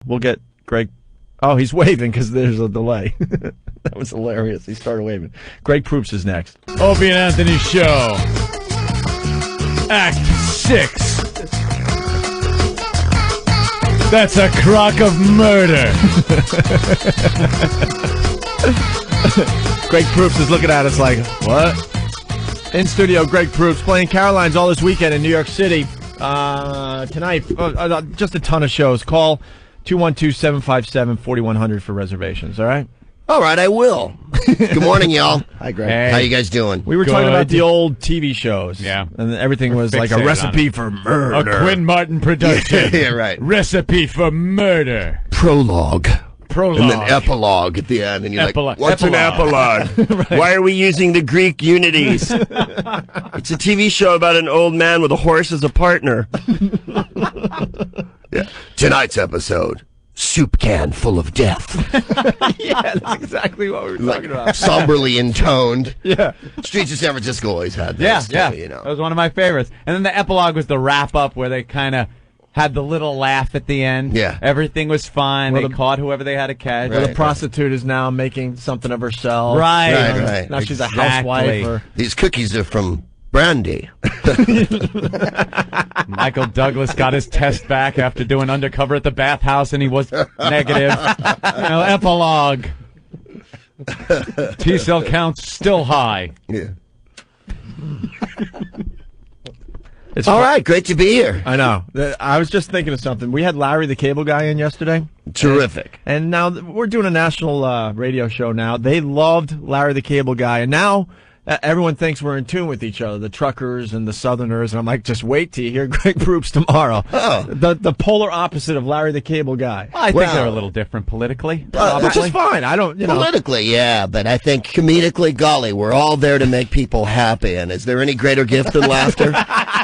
we'll get Greg. Oh, he's waving because there's a delay. That was hilarious. He started waving. Greg Proops is next. Opie and Anthony Show. Act 6. That's a crock of murder. Greg Proops is looking at us like, what? In studio, Greg Proops playing Caroline's all this weekend in New York City. Tonight, just a ton of shows. Call 212-757-4100 for reservations, all right? All right, I will. Good morning, y'all. Hi, Greg. Hey. How you guys doing? We were talking about the old TV shows. Yeah. And everything was like a fixated recipe for murder. A Quinn Martin production. Yeah, right. Recipe for murder. Prologue. Prologue. And then epilogue at the end. And you're Epilogue. like, what's an epilogue? Right. Why are we using the Greek unities? It's a TV show about an old man with a horse as a partner. Yeah. Tonight's episode, soup can full of death. Yeah, that's exactly what we were talking about. Somberly intoned. Yeah. Streets of San Francisco always had Yeah, those, yeah. too, you know. That was one of my favorites. And then the epilogue was the wrap-up where they kind of had the little laugh at the end. Yeah. Everything was fine. Well, they caught whoever they had to catch. Where the Right. promistitute is now making something of herself. Right. Right. Now she's a Exactly. housewife. Or... These cookies are from Brandy. Michael Douglas got his test back after doing undercover at the bathhouse, and he was negative. Epilogue. T-cell counts still high. Yeah. It's All fun- right, great to be here. I know. I was just thinking of something. We had Larry the Cable Guy in yesterday. Terrific. And now we're doing a national radio show now. They loved Larry the Cable Guy. And now everyone thinks we're in tune with each other, the truckers and the southerners. And I'm like, just wait till you hear Greg Proops tomorrow. Oh. The polar opposite of Larry the Cable Guy. I think Well- they're a little different politically. Which is fine. I don't, Politically, yeah, but I think comedically, golly, we're all there to make people happy. And is there any greater gift than laughter?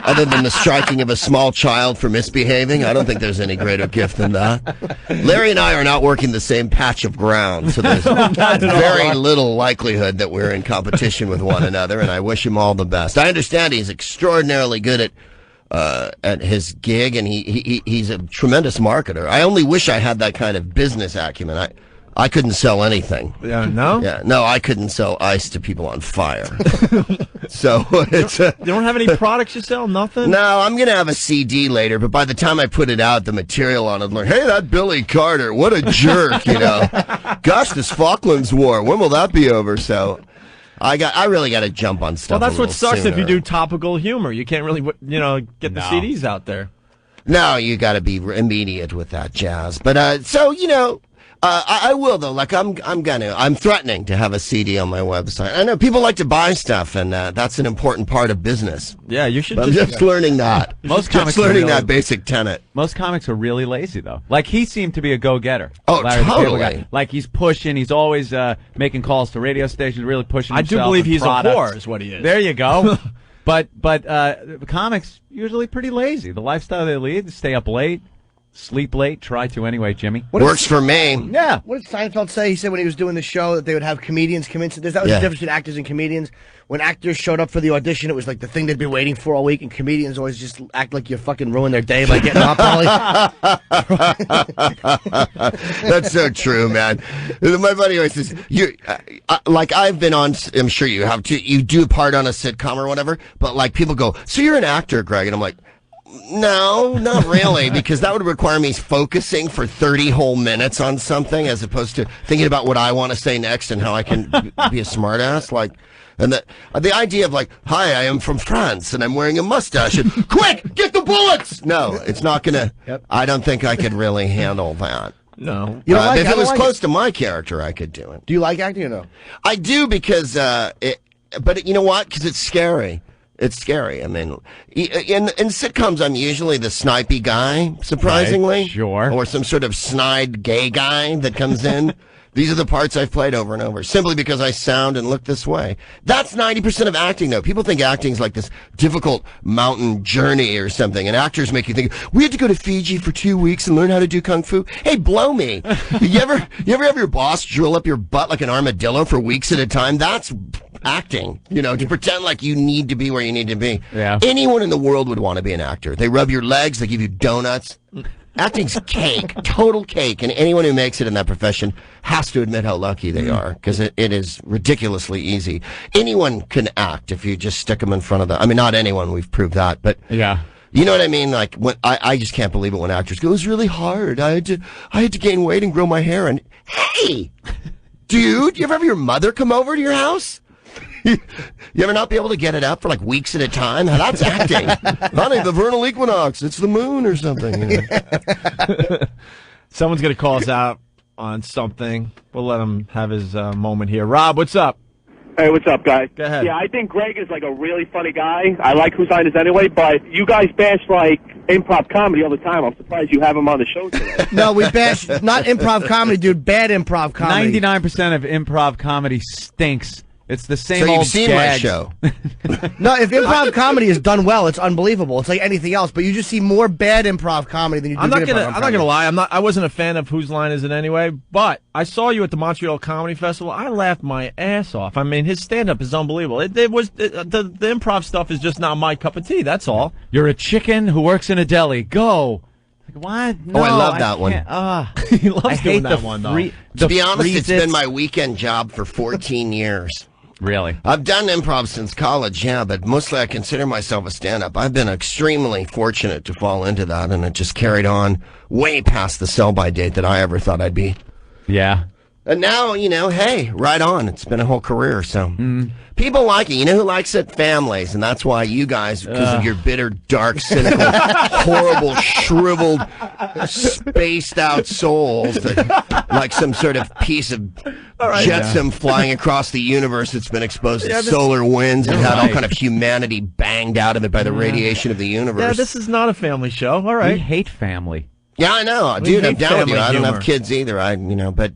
Other than the striking of a small child for misbehaving? I don't think there's any greater gift than that. Larry and I are not working the same patch of ground, so there's very little likelihood that we're in competition with one another, and I wish him all the best. I understand he's extraordinarily good at his gig, and he's a tremendous marketer. I only wish I had that kind of business acumen. I couldn't sell anything. No? Yeah, no, I couldn't sell ice to people on fire. So it's You don't have any products you sell? Nothing? no, I'm gonna have a CD later, but by the time I put it out, the material on it, like, hey, that Billy Carter, what a jerk, you know. Gosh, this Falklands War, when will that be over? So I really got to jump on stuff. Well, that's a what little sucks if you sooner. do topical humor. You can't really, get the No. CDs out there. No, you got to be immediate with that jazz. But so I will though. Like I'm threatening to have a CD on my website. I know people like to buy stuff, and that's an important part of business. Yeah, you should But I'm just learning that. Most just comics are learning really- that basic tenet. Most comics are really lazy, though. Like, he seemed to be a go-getter. Oh, Larry the Cable totally. Guy. Like, he's pushing. He's always making calls to radio stations, really pushing I himself. do believe and he's products. a whore, is what he is. There you go. But comics usually pretty lazy. The lifestyle they lead, stay up late, sleep late. Try to anyway, Jimmy. Works for me. Yeah. What did Seinfeld say? He said when he was doing the show that they would have comedians come in. So that was Yeah. the difference between actors and comedians. When actors showed up for the audition, it was like the thing they'd been waiting for all week, and comedians always just act like you fucking ruined their day by getting up early. That's so true, man. My buddy always says, like I've been on, I'm sure you have too, you do a part on a sitcom or whatever, but like people go, so you're an actor, Greg? And I'm like, no, not really, because that would require me focusing for 30 whole minutes on something as opposed to thinking about what I want to say next and how I can be a smartass. Like, and the idea of like, hi, I am from France and I'm wearing a mustache and quick, get the bullets. No, it's not gonna, I don't think I could really handle that. No. You don't like if I it don't was like close to my character, I could do it. Do you like acting or no? I do because, but you know what? Because it's scary. It's scary. I mean, in sitcoms, I'm usually the snipey guy, surprisingly. Right, sure. Or some sort of snide gay guy that comes in. These are the parts I've played over and over, simply because I sound and look this way. That's 90% of acting, though. People think acting is like this difficult mountain journey or something, and actors make you think, we had to go to Fiji for 2 weeks and learn how to do kung fu. Hey, blow me. You ever have your boss drill up your butt like an armadillo for weeks at a time? That's acting, to pretend like you need to be where you need to be. Yeah. Anyone in the world would want to be an actor. They rub your legs, they give you donuts. Acting's cake, total cake, and anyone who makes it in that profession has to admit how lucky they are, because it is ridiculously easy. Anyone can act if you just stick them in front of the. I mean, not anyone. We've proved that, but Yeah. you know what I mean? Like when I just can't believe it when actors go, it was really hard. I had to gain weight and grow my hair. And hey, dude, you ever have your mother come over to your house? You ever not be able to get it up for like weeks at a time? Now, that's acting. Honey, the vernal equinox, it's the moon or something. You know? Someone's going to call us out on something. We'll let him have his moment here. Rob, what's up? Hey, what's up, guys? Go ahead. Yeah, I think Greg is like a really funny guy. I like Whose Line Is Anyway, but you guys bash like improv comedy all the time. I'm surprised you have him on the show today. No, we bash not improv comedy, dude. Bad improv comedy. 99% of improv comedy stinks. It's the same So old you've seen gags. my show. No, if improv comedy is done well, it's unbelievable. It's like anything else, but you just see more bad improv comedy than you do I'm not good gonna. improv I'm not comedy. gonna lie. I wasn't a fan of Whose Line Is It Anyway, but I saw you at the Montreal Comedy Festival. I laughed my ass off. I mean, his stand-up is unbelievable. The improv stuff is just not my cup of tea. That's all. You're a chicken who works in a deli. Go. Like, what? No, I love that one. He loves I doing hate that the one though. To be honest, it's freeze-its. been my weekend job for 14 years. Really? I've done improv since college, yeah, but mostly I consider myself a stand-up. I've been extremely fortunate to fall into that, and it just carried on way past the sell-by date that I ever thought I'd be. Yeah. And now, you know, hey, right on. It's been a whole career, so. People like it. You know who likes it? Families. And that's why you guys, because of your bitter, dark, cynical, horrible, shriveled, spaced-out souls, that, like some sort of piece of jetsam flying across the universe that's been exposed to solar winds and had all kind of humanity banged out of it by the radiation of the universe. Yeah, this is not a family show. All We right. hate family. Yeah, I know, We dude. I'm hate down with you. family I don't humor. have kids either. But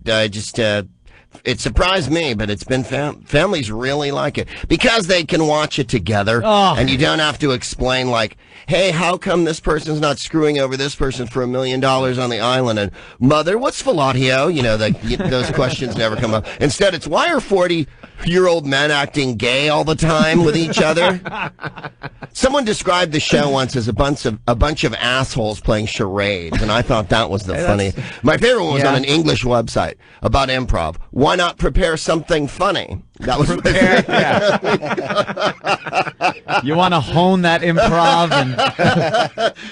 it surprised me. But it's been families really like it because they can watch it together, and you don't have to explain like, hey, how come this person's not screwing over this person for $1 million on the island? And mother, what's fellatio? You know, those questions never come up. Instead, it's why are 40-year-old men acting gay all the time with each other? Someone described the show once as a bunch of assholes playing charades, and I thought that was the funny. My favorite one was on an English website about improv. Why not prepare something funny? That was my favorite. You want to hone that improv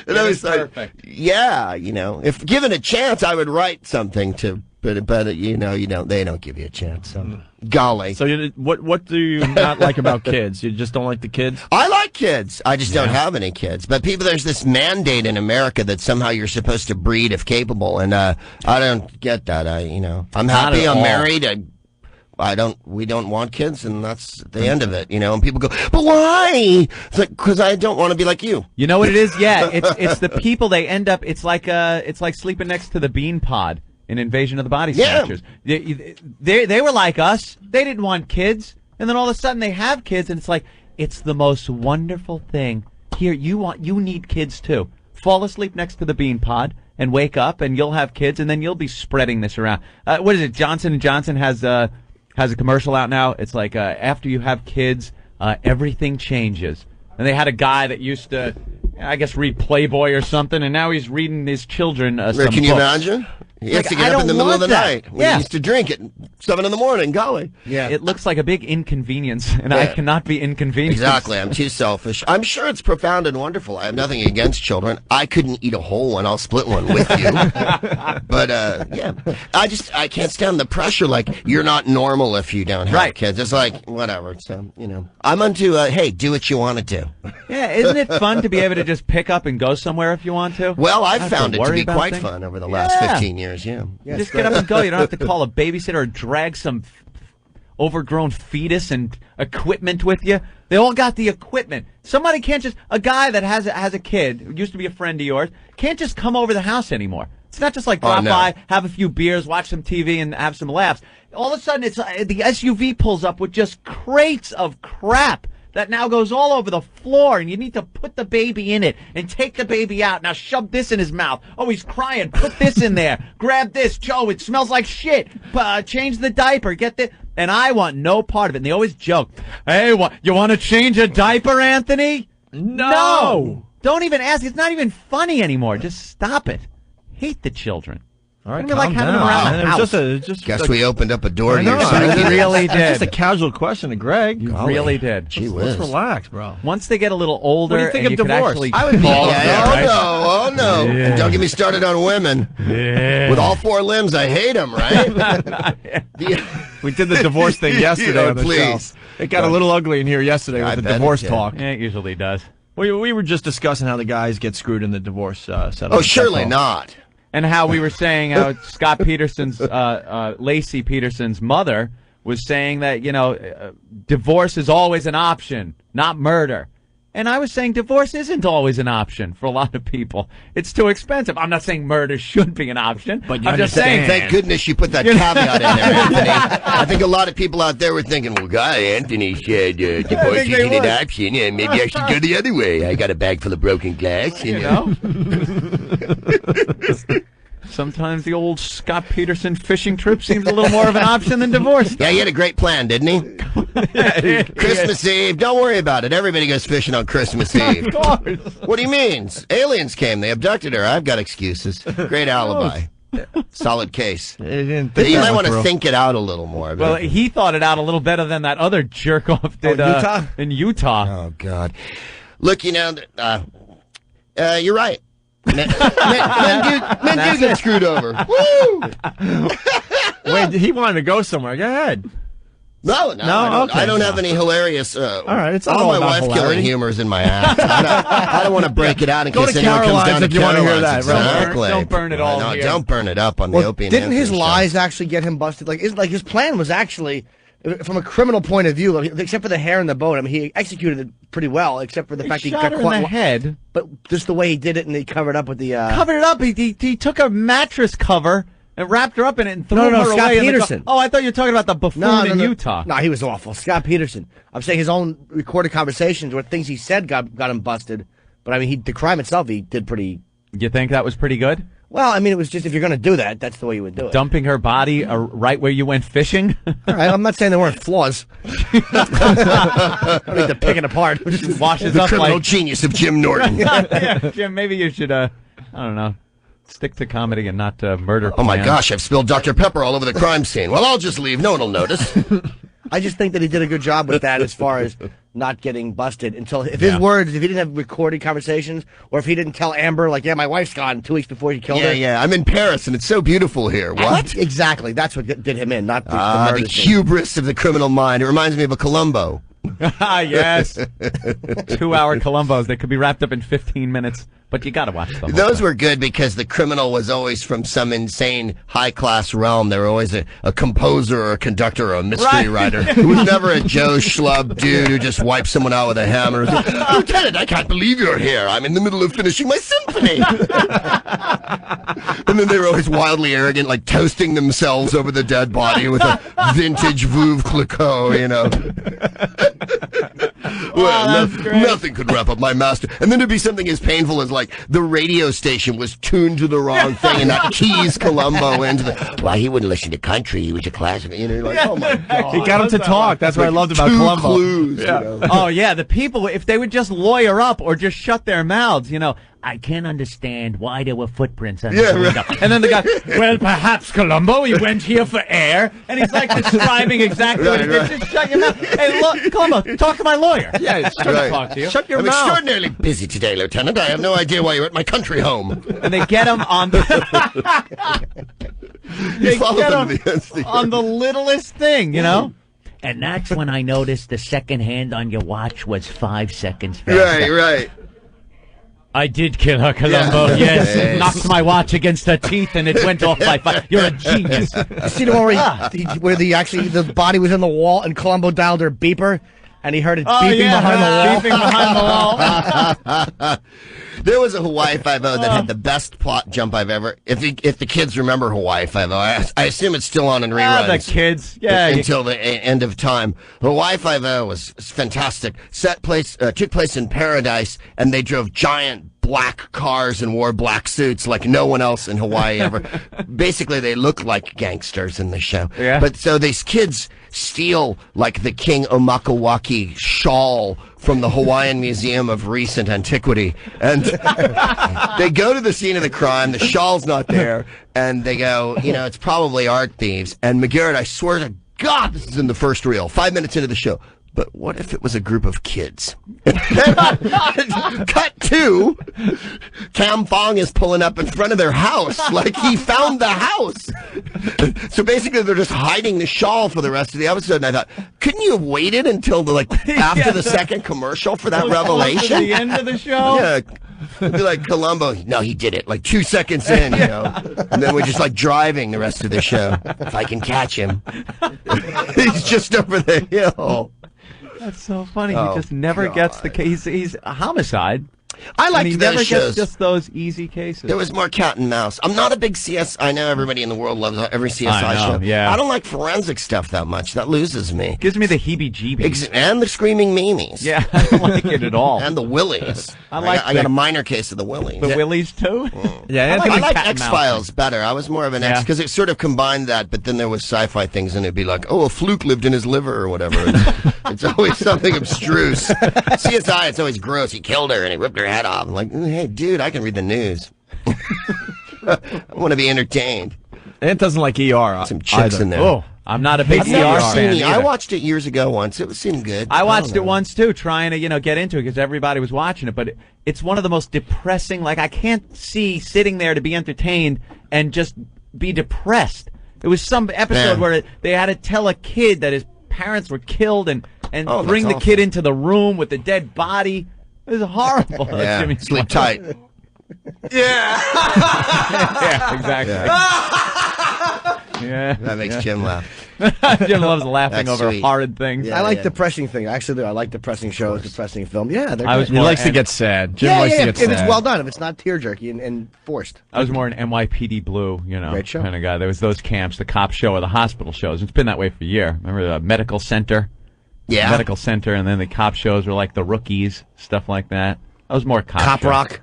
And I was like, yeah, you know, if given a chance, I would write something to. But you know, they don't give you a chance. So. Golly. So what do you not like about kids? You just don't like the kids? I like kids. I just don't have any kids. But there's this mandate in America that somehow you're supposed to breed if capable, and I don't get that. I'm happy. at I'm all. married. We don't want kids, and that's the end of it. You know, and people go, but why? It's like, because I don't want to be like you. You know what it is? Yeah, it's the people. They end up. It's like sleeping next to the bean pod in Invasion of the Body Snatchers. They were like us. They didn't want kids, and then all of a sudden they have kids, and it's like it's the most wonderful thing. Here, you need kids too. Fall asleep next to the bean pod and wake up, and you'll have kids, and then you'll be spreading this around. What is it? Johnson & Johnson has a commercial out now. It's like after you have kids, everything changes. And they had a guy that used to, I guess, read Playboy or something, and now he's reading his children some Can you books. imagine? He has Like, to get I up in the don't middle of the want that. night. We Yeah. used to drink at 7 a.m. Golly. Yeah. It looks like a big inconvenience, and I cannot be inconvenienced. Exactly. I'm too selfish. I'm sure it's profound and wonderful. I have nothing against children. I couldn't eat a whole one. I'll split one with you. But, yeah. I can't stand the pressure, like, you're not normal if you don't have Right. kids. It's like, whatever. So, I'm onto, hey, do what you want to do. Yeah, isn't it fun to be able to just pick up and go somewhere if you want to? Well, Not I've have found it to worry be about quite things? fun over the last Yeah. 15 years, yeah. You just get up and go. You don't have to call a babysitter or drag some overgrown fetus and equipment with you. They all got the equipment. Somebody can't just, a guy that has a kid, who used to be a friend of yours, can't just come over the house anymore. It's not just like drop no. by, have a few beers, watch some TV, and have some laughs. All of a sudden, it's the SUV pulls up with just crates of crap that now goes all over the floor, and you need to put the baby in it and take the baby out. Now shove this in his mouth. Oh, he's crying. Put this in there. Grab this. Joe, it smells like shit. Change the diaper. Get this. And I want no part of it. And they always joke, hey, you want to change a diaper, Anthony? No. Don't even ask. It's not even funny anymore. Just stop it. hate the children. All right, I like having them around the house. Guess we opened up a door to your I psyche. really did. It's just a casual question to Greg. You really did. Gee Let's whiz. relax, bro. Once they get a little older, What do you think and of you could divorce? actually I would be- call Yeah, them, right? oh no. And don't get me started on women. With all 4 limbs, I hate them, right? We did the divorce thing yesterday on the please. show. It got a little ugly in here yesterday I with the bet it divorce did. talk. Yeah, it usually does. We were just discussing how the guys get screwed in the divorce settlement. Oh, surely That's all. not. And how we were saying how Scott Peterson's, Lacey Peterson's mother was saying that, divorce is always an option, not murder. And I was saying divorce isn't always an option for a lot of people. It's too expensive. I'm not saying murder should be an option. But you I'm just saying. Thank goodness you put that caveat in there, Anthony. I think a lot of people out there were thinking, well, God, Anthony said divorce they isn't would. an option. Yeah, maybe I should go the other way. I got a bag full of broken glass. You know? Sometimes the old Scott Peterson fishing trip seems a little more of an option than divorce. Yeah, he had a great plan, didn't he? Christmas Eve. Don't worry about it. Everybody goes fishing on Christmas Eve. Of course. What do you mean? Aliens came. They abducted her. I've got excuses. Great alibi. Solid case. They didn't think You that might one want to through. think it out a little more. Well, But, he thought it out a little better than that other jerk off did Utah? in Utah. oh, God. Look, you're right. Men do get screwed over. Woo! Wait, he wanted to go somewhere. Go ahead. No, okay. I don't have any hilarious. All right, it's not all all my about wife hilarity. killing humor is in my act. I don't want to break it out in Go case to anyone comes Caroline's down if to you wanna hear Caroline's. that, right? Exactly. Don't burn it all No, here. don't burn it up on the Well, Opie and didn't his Anthony show. lies actually get him busted? Like his plan was actually, from a criminal point of view, except for the hair in the boat. I mean, he executed it pretty well, except for the fact He he shot got her in caught. the head. But just the way he did it, and he covered up with the. Covered it up. He took a mattress cover and wrapped her up in it and threw No, her Scott away. Peterson. Oh, I thought you were talking about the buffoon in Utah. No, he was awful. Scott Peterson. I'm saying his own recorded conversations where things he said got him busted. But I mean, the crime itself, he did pretty. You think that was pretty good? Well, I mean, it was just if you're going to do that, that's the way you would do it. Dumping her body right where you went fishing? All right, I'm not saying there weren't flaws. I don't need to pick it apart. Just washes The up criminal like... genius of Jim Norton. Yeah, Jim, maybe you should, I don't know, stick to comedy and not murder. Oh, my plans. gosh, I've spilled Dr. Pepper all over the crime scene. Well, I'll just leave. No one will notice. I just think that he did a good job with that as far as not getting busted until if his words, if he didn't have recorded conversations, or if he didn't tell Amber, like, yeah, my wife's gone 2 weeks before he killed her. Yeah, I'm in Paris, and it's so beautiful here. What? Exactly. That's what did him in, not the The murder scene. hubris of the criminal mind. It reminds me of a Columbo. Ah, yes. 2-hour Columbos. They could be wrapped up in 15 minutes, but you got to watch them. Those were good because the criminal was always from some insane high-class realm. They were always a composer or a conductor or a mystery writer. It was never a Joe Schlub dude who just wiped someone out with a hammer. Lieutenant, I can't believe you're here. I'm in the middle of finishing my symphony. And then they were always wildly arrogant, like toasting themselves over the dead body with a vintage Veuve Clicquot, you know. Well, that's great. nothing could wrap up my master. And then there'd be something as painful as, like, the radio station was tuned to the wrong thing, and that keys Columbo into the... Well, he wouldn't listen to country. He was a classic. You know, you're like, oh, my God. He got him to talk. That's what I loved about Two Columbo. clues, you know. Oh, yeah, the people, if they would just lawyer up or just shut their mouths, I can't understand why there were footprints on the window. Right. And then the guy, well, perhaps Columbo, he went here for air, and he's like describing exactly what he did. Just shut your mouth. Hey, look, Columbo, talk to my lawyer. Yeah, he's trying to talk to you. Shut your I'm mouth. extraordinarily busy today, Lieutenant. I have no idea why you're at my country home. And they get him on they followed get them him to the nth degree. on the littlest thing, And that's when I noticed the second hand on your watch was 5 seconds faster. Right. I did kill her, Columbo. Yes, Yes. knocked my watch against her teeth, and it went off by 5. You're a genius. You see the one where the body was in the wall and Columbo dialed her beeper and he heard it beeping behind the wall? Beeping behind the wall. There was a Hawaii Five-0 that had the best plot jump I've ever... If the kids remember Hawaii Five-0, I assume it's still on in reruns. The kids. Yeah. Until the end of time. Hawaii Five-0 was fantastic. Took place in Paradise, and they drove giant black cars and wore black suits like no one else in Hawaii ever. Basically, they look like gangsters in the show. Yeah. But so these kids steal like the King Omakawaki shawl from the Hawaiian Museum of Recent Antiquity, and they go to the scene of the crime. The shawl's not there, and they go, it's probably art thieves. And McGarrett, I swear to God, this is in the first reel, 5 minutes into the show. But what if it was a group of kids? Cut to, Cam Fong is pulling up in front of their house like he found the house. So basically, they're just hiding the shawl for the rest of the episode. And I thought, couldn't you have waited until after the second commercial for that revelation? The end of the show? Yeah. It'd be like Columbo. No, he did it like 2 seconds in, and then we're just like driving the rest of the show. If I can catch him, he's just over the hill. That's so funny. Oh, he just never gets the case. He's a homicide. I liked he those never shows. gets just those easy cases. There was more cat and mouse. I'm not a big I know everybody in the world loves every CSI show. Yeah. I don't like forensic stuff that much. That loses me. Gives me the heebie-jeebies. And the screaming memes. Yeah, I don't like it at all. And the willies. I got a minor case of the willies. The willies too. Yeah, I like X-Files better. I was more of an X because it sort of combined that, but then there was sci-fi things, and it'd be like, a fluke lived in his liver or whatever. It's always something abstruse. CSI, it's always gross. He killed her and he ripped her head off. I'm like, hey, dude, I can read the news. I want to be entertained. And it doesn't like ER. Some chicks either. in there. Oh, I'm not a big I've never ER seen fan it. I either. watched it years ago once. It seemed good. I watched it once too, trying to get into it because everybody was watching it. But it's one of the most depressing. Like I can't see sitting there to be entertained and just be depressed. It was some episode where they had to tell a kid that his parents were killed and bring the kid into the room with the dead body. It was horrible. Yeah, Jimmy sleep tight. Yeah, exactly. Yeah, That makes Jim laugh. Jim loves laughing That's over sweet. horrid things. Yeah. I like depressing things. Actually, I like depressing shows, depressing film. Yeah, they're I was good. He more likes to get sad. Jim Yeah, likes to get if sad. it's well done, if it's not tear jerky and forced. I was more an NYPD Blue, Great show. kind of guy. There was those camps, the cop show or the hospital shows. It's been that way for a year. Remember the medical center? Yeah. Medical center, and then the cop shows were like the Rookies, stuff like that. I was more cop show. Rock.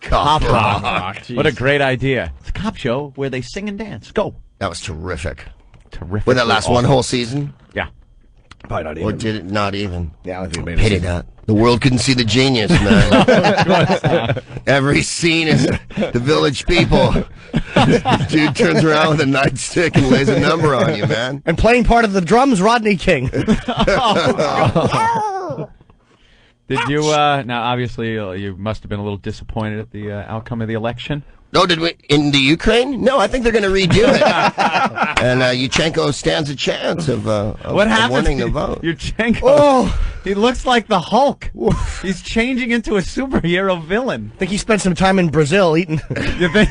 Cop Rock. What a great idea. It's a cop show where they sing and dance. Go. That was terrific. Terrific. Would that last one whole season? Yeah. Probably not Or even. did it not even? Yeah, I don't think it made Pity it. that. The world couldn't see the genius, man. Every scene is the village people. Dude turns around with a nightstick and lays a number on you, man. And playing part of the drums, Rodney King. Did you, now obviously you must have been a little disappointed at the outcome of the election. Oh, did we in the Ukraine? No, I think they're going to redo it. And Yushchenko stands a chance of winning the vote. Yurchenko, he looks like the Hulk. He's changing into a superhero villain. I think he spent some time in Brazil eating. You think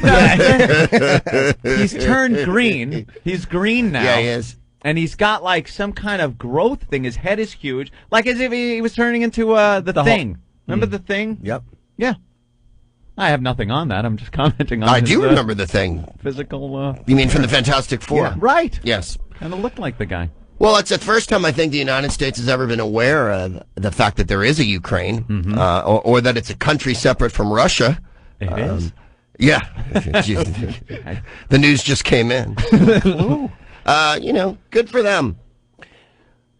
he's turned green. He's green now. Yeah, he is. And he's got like some kind of growth thing. His head is huge, like as if he was turning into the Thing. Remember the Thing? Yep. Yeah. I have nothing on that. I'm just commenting on. I his, do remember the Thing. Physical. You mean from the Fantastic Four? Yeah, right. Yes. Kind of looked like the guy. Well, it's the first time I think the United States has ever been aware of the fact that there is a Ukraine, or that it's a country separate from Russia. It is. Yeah. The news just came in. Good for them.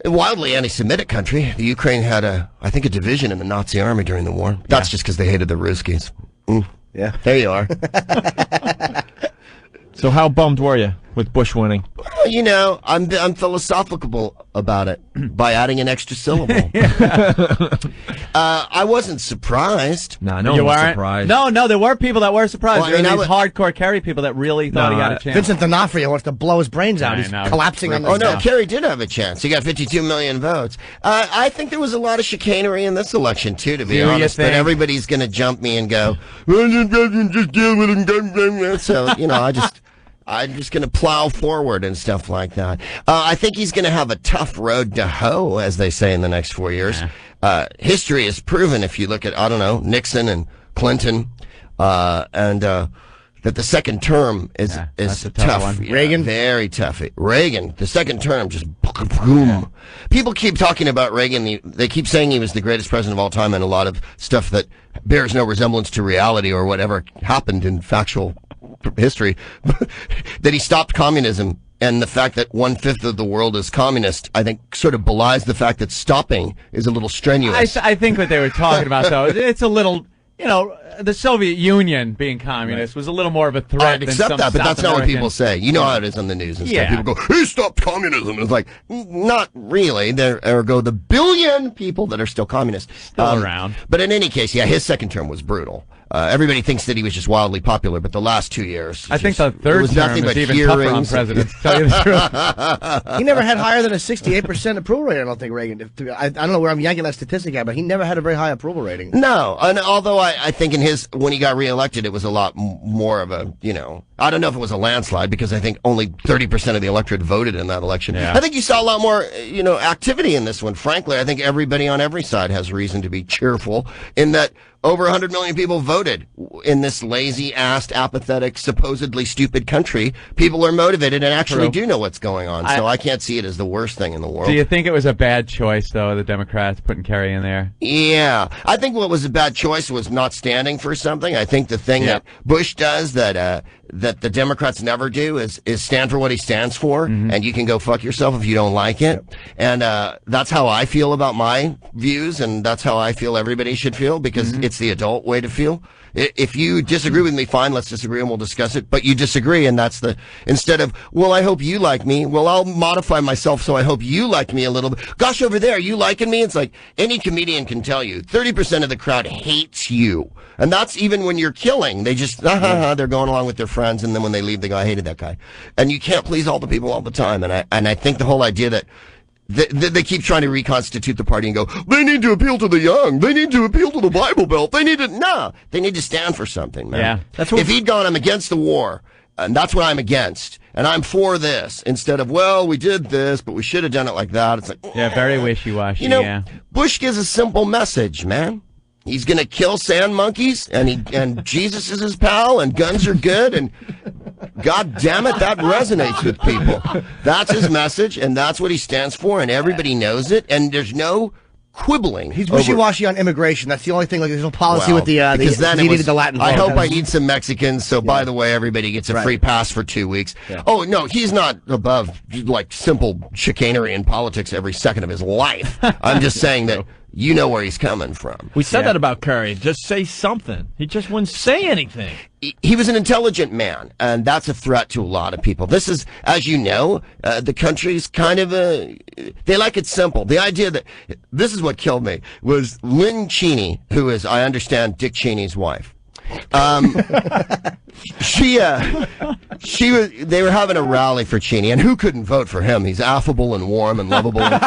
A wildly anti-Semitic country. The Ukraine had I think a division in the Nazi army during the war. That's just because they hated the Ruskies. Yeah. There you are. So how bummed were you with Bush winning? Well, I'm philosophical about it by adding an extra syllable. I wasn't surprised. No, no You one was weren't? surprised. No, there were people that were surprised. Well, I There mean, were these hardcore Kerry people that really thought he had a chance. Vincent D'Onofrio wants to blow his brains out. I He's know. collapsing on the Oh, no, stage. Kerry did have a chance. He got 52 million votes. I think there was a lot of chicanery in this election, too, to be Do you honest. But think? everybody's going to jump me and go, well, just deal with him. So, I'm just going to plow forward and stuff like that. I think he's going to have a tough road to hoe, as they say, in the next 4 years. History has proven, if you look at, Nixon and Clinton and that the second term is that's a tough. tough one. Yeah, Reagan? very tough. Reagan, the second term, just boom. Yeah. People keep talking about Reagan. They keep saying he was the greatest president of all time, and a lot of stuff that bears no resemblance to reality or whatever happened in factual history. That he stopped communism. And the fact that 1/5 of the world is communist, I think, sort of belies the fact that stopping is a little strenuous. I think what they were talking about, though, it's a little, the Soviet Union being communist was a little more of a threat I'd than accept some that, but that's South not what American- people say. You know how it is on the news and stuff. People go, he stopped communism. It's like, not really. There go the billion people that are still communist. Still around. But in any case, yeah, his second term was brutal. Everybody thinks that he was just wildly popular, but the last 2 years... I think the third term is even tougher on presidents, to tell you the truth. He never had higher than a 68% approval rating, I don't think, Reagan. I don't know where I'm yanking that statistic at, but he never had a very high approval rating. No, and although I think when he got reelected, it was a lot more of a, I don't know if it was a landslide because I think only 30% of the electorate voted in that election. Yeah. I think you saw a lot more, activity in this one. Frankly, I think everybody on every side has reason to be cheerful in that over 100 million people voted in this lazy-assed, apathetic, supposedly stupid country. People are motivated and actually do know what's going on, so I can't see it as the worst thing in the world. Do you think it was a bad choice, though, the Democrats putting Kerry in there? Yeah. I think what was a bad choice was not standing for something. I think the thing that Bush does that the Democrats never do is stand for what he stands for, and you can go fuck yourself if you don't like it. And that's how I feel about my views, and that's how I feel everybody should feel, because it's the adult way to feel. If you disagree with me, fine, let's disagree and we'll discuss it. But you disagree, and that's instead of, well, I hope you like me, well, I'll modify myself so I hope you like me a little bit. Gosh, over there, you liking me? It's like any comedian can tell you, 30% of the crowd hates you. And that's even when you're killing. They just, they're going along with their friends, and then when they leave, they go, I hated that guy. And you can't please all the people all the time. And I think the whole idea that they keep trying to reconstitute the party and go, they need to appeal to the young. They need to appeal to the Bible Belt. They need to stand for something, man. Yeah. If he'd gone, I'm against the war, and that's what I'm against, and I'm for this, instead of, well, we did this, but we should have done it like that. It's like, very wishy-washy, Bush gives a simple message, man. He's going to kill sand monkeys, and Jesus is his pal, and guns are good, and God damn it, that resonates with people. That's his message, and that's what he stands for, and everybody knows it, and there's no quibbling. He's wishy-washy on immigration. That's the only thing. Like, there's no policy with the Latin vote. I hope I need some Mexicans, so by the way, everybody gets a free pass for 2 weeks. Yeah. Oh, no, he's not above, simple chicanery in politics every second of his life. I'm just saying that you know where he's coming from. We said that about Kerry. Just say something. He just wouldn't say anything. He was an intelligent man, and that's a threat to a lot of people. This is, as you know, the country's kind of they like it simple. The idea that, this is what killed me, was Lynn Cheney, who is, I understand, Dick Cheney's wife. They were having a rally for Cheney, and who couldn't vote for him? He's affable and warm and lovable, and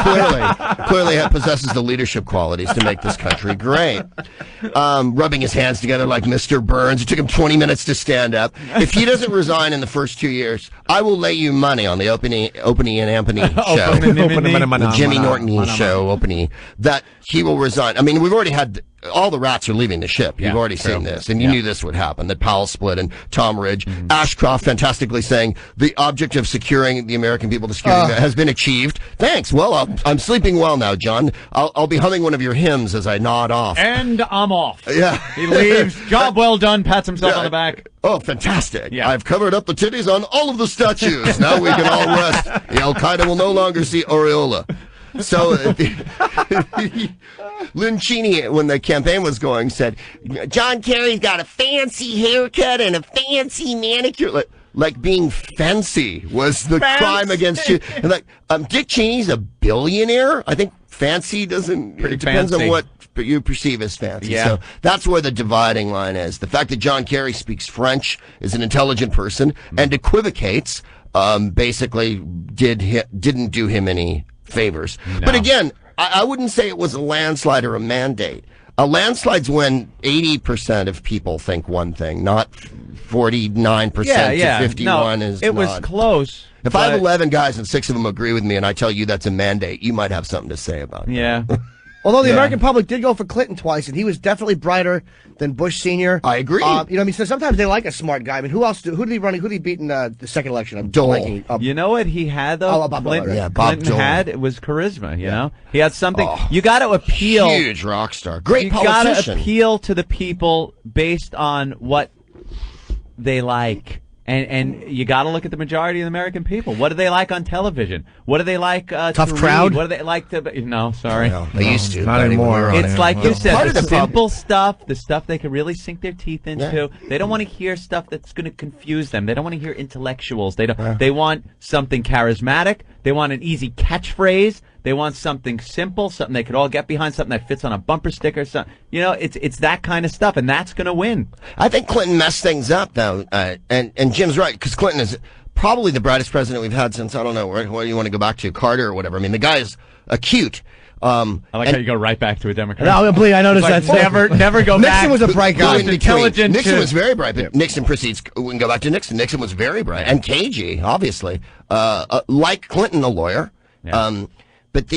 clearly possesses the leadership qualities to make this country great. Rubbing his hands together like Mr. Burns. It took him 20 minutes to stand up. If he doesn't resign in the first 2 years, I will lay you money on the Opie and Anthony show, the Jimmy Norton show, Opie, that he will resign. I mean, we've already had. All the rats are leaving the ship. You've already seen this, and you knew this would happen, that Powell split and Tom Ridge. Ashcroft fantastically saying the object of securing the American people to security has been achieved. Thanks. Well, I'm sleeping well now, John. I'll be humming one of your hymns as I nod off. And I'm off. Yeah. He leaves. Job well done. Pats himself on the back. Oh, fantastic. Yeah. I've covered up the titties on all of the statues. Now we can all rest. The Al-Qaeda will no longer see aureola. So, Lynn Cheney, when the campaign was going, said, John Kerry's got a fancy haircut and a fancy manicure. Like being fancy was the crime against you. And Dick Cheney's a billionaire. I think fancy doesn't, it depends on what you perceive as fancy. Yeah. So that's where the dividing line is. The fact that John Kerry speaks French, is an intelligent person, and equivocates, basically didn't do him any favors. No. But again, I wouldn't say it was a landslide or a mandate. A landslide's when 80% of people think one thing, not 49% to 51 is it was close. If I have 11 guys and 6 of them agree with me and I tell you that's a mandate, you might have something to say about that. Yeah. Although the American public did go for Clinton twice, and he was definitely brighter than Bush Senior. I agree. You know what I mean? So sometimes they like a smart guy. I mean, who did he beat in the second election? Dole. You know what he had, though? Bob Clinton, Dole, yeah, Bob Clinton Dole. had, it was charisma, you know? He had something. You got to appeal. Huge rock star. Great You politician. got to appeal to the people based on what they like. And you got to look at the majority of the American people. What do they like on television? What do they like Tough to crowd? read? What do they like to... No, sorry. Well, they used to. Not anymore. It's like you said, part of the the problem- simple stuff, the stuff they can really sink their teeth into. They don't want to hear stuff that's going to confuse them. They don't want to hear intellectuals. They don't. They want something charismatic. They want an easy catchphrase. They want something simple, something they could all get behind, something that fits on a bumper sticker. Something, you know, it's that kind of stuff, and that's going to win. I think Clinton messed things up, though, and Jim's right, because Clinton is probably the brightest president we've had since, I don't know, where you want to go back to, Carter or whatever. I mean, the guy is acute. I like how you go right back to a Democrat. No, please, I noticed Like, that. never go back. Nixon was a bright Go guy. in between. Intelligent Nixon too. was very bright, but Nixon precedes. We can go back to Nixon. Nixon was very bright and cagey, obviously. Like Clinton, a lawyer. Yeah. But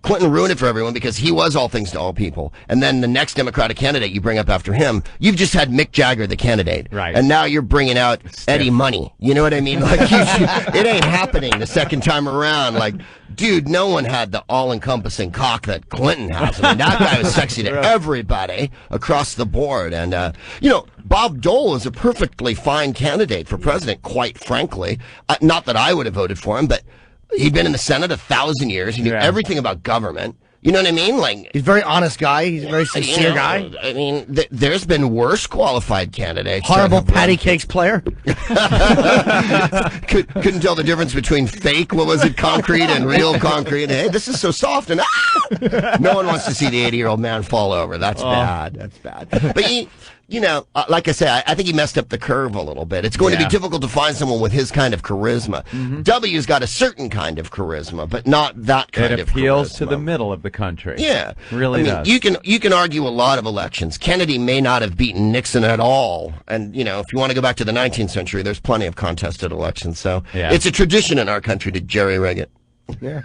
Clinton ruined it for everyone because he was all things to all people. And then the next Democratic candidate you bring up after him, you've just had Mick Jagger, the candidate. Right. And now you're bringing out Eddie Money. You know what I mean? Like, it ain't happening the second time around. Like, dude, no one had the all-encompassing cock that Clinton has. I mean, that guy was sexy to everybody across the board. And, you know, Bob Dole is a perfectly fine candidate for president, quite frankly. Not that I would have voted for him, but he'd been in the Senate 1,000 years. He knew everything about government. You know what I mean? Like, He's a very honest guy. He's a very sincere guy. I mean, there's been worse qualified candidates. Horrible that have patty run. cakes player. Couldn't tell the difference between fake, what was it, concrete and real concrete. Hey, this is so soft and no one wants to see the 80-year-old man fall over. That's bad. That's bad. But you know, like I say, I think he messed up the curve a little bit. It's going to be difficult to find someone with his kind of charisma. W's got a certain kind of charisma, but not that kind of charisma. It appeals to the middle of the country. Yeah, Really I mean, does. you can argue a lot of elections. Kennedy may not have beaten Nixon at all, and you know, if you want to go back to the 19th century, there's plenty of contested elections. So it's a tradition in our country to jerry-rig it. Yeah.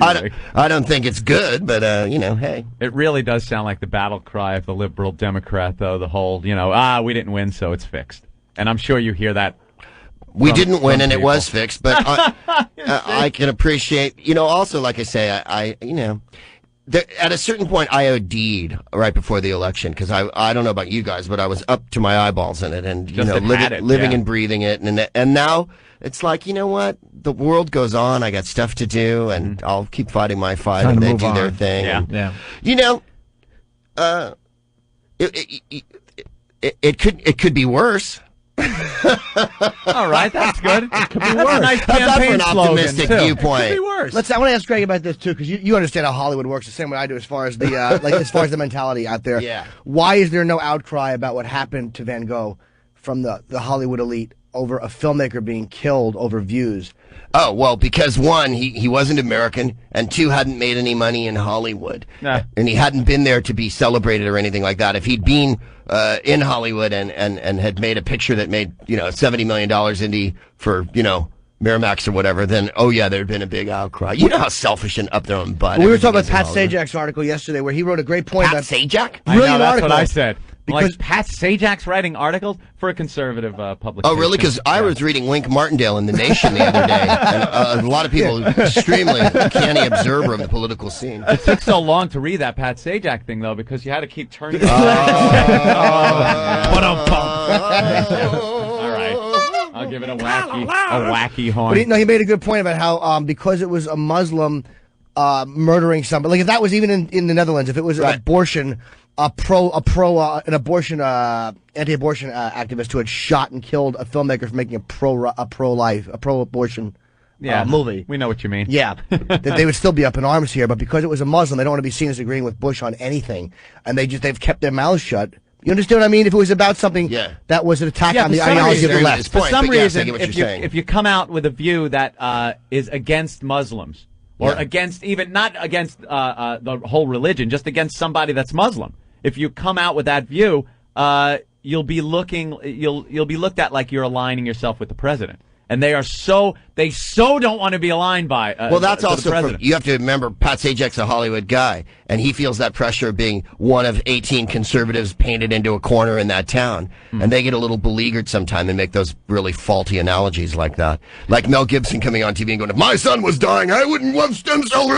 I don't think it's good, but you know, hey. It really does sound like the battle cry of the liberal Democrat, though. The whole, you know, we didn't win, so it's fixed. And I'm sure you hear that. We didn't win, and it people. was fixed. But I can appreciate, you know. Also, like I say, I you know, at a certain point, I OD'd right before the election because I don't know about you guys, but I was up to my eyeballs in it, and you know, living and breathing it, and now. It's like, you know what? The world goes on. I got stuff to do, and I'll keep fighting my fight, and they do their thing. Yeah. And, you know, it could be worse. All right, that's good. It could be worse. That's a nice How's that for campaign an slogan, optimistic too. viewpoint? It could be worse. I want to ask Greg about this too, because you understand how Hollywood works the same way I do, as far as the as far as the mentality out there. Yeah. Why is there no outcry about what happened to Van Gogh from the Hollywood elite over a filmmaker being killed over views? Oh, well, because one, he wasn't American, and two, hadn't made any money in Hollywood. Nah. And he hadn't been there to be celebrated or anything like that. If he'd been in Hollywood and had made a picture that made, you know, $70 million indie for, you know, Miramax or whatever, then, oh yeah, there'd been a big outcry. You know how selfish and up their own butt. We were talking about everything Pat is in Hollywood. Sajak's article yesterday, where he wrote a great point Pat about Sajak? I know, brilliant that's article. what I said. Because- Like Pat Sajak's writing articles for a conservative publication. Oh, really? Because I was reading Wink Martindale in The Nation the other day, and a lot of people extremely canny observer of the political scene. It took so long to read that Pat Sajak thing, though, because you had to keep turning. All right, I'll give it a wacky horn. But he made a good point about how because it was a Muslim murdering somebody, like if that was even in the Netherlands, if it was an abortion, an anti-abortion activist who had shot and killed a filmmaker for making a pro-abortion movie. We know what you mean. Yeah, that they would still be up in arms here, but because it was a Muslim, they don't want to be seen as agreeing with Bush on anything, and they've kept their mouths shut. You understand what I mean? If it was about something that was an attack on the ideology of the left. For some reason, if you come out with a view that is against Muslims, or against not against the whole religion, just against somebody that's Muslim, if you come out with that view, you'll be looked at like you're aligning yourself with the president. and they so don't want to be aligned by. Well, that's to the also president. you have to remember Pat Sajak's a Hollywood guy, and he feels that pressure of being one of 18 conservatives painted into a corner in that town, and they get a little beleaguered sometime and make those really faulty analogies like that. Like Mel Gibson coming on TV and going, "If my son was dying, I wouldn't want stem cells."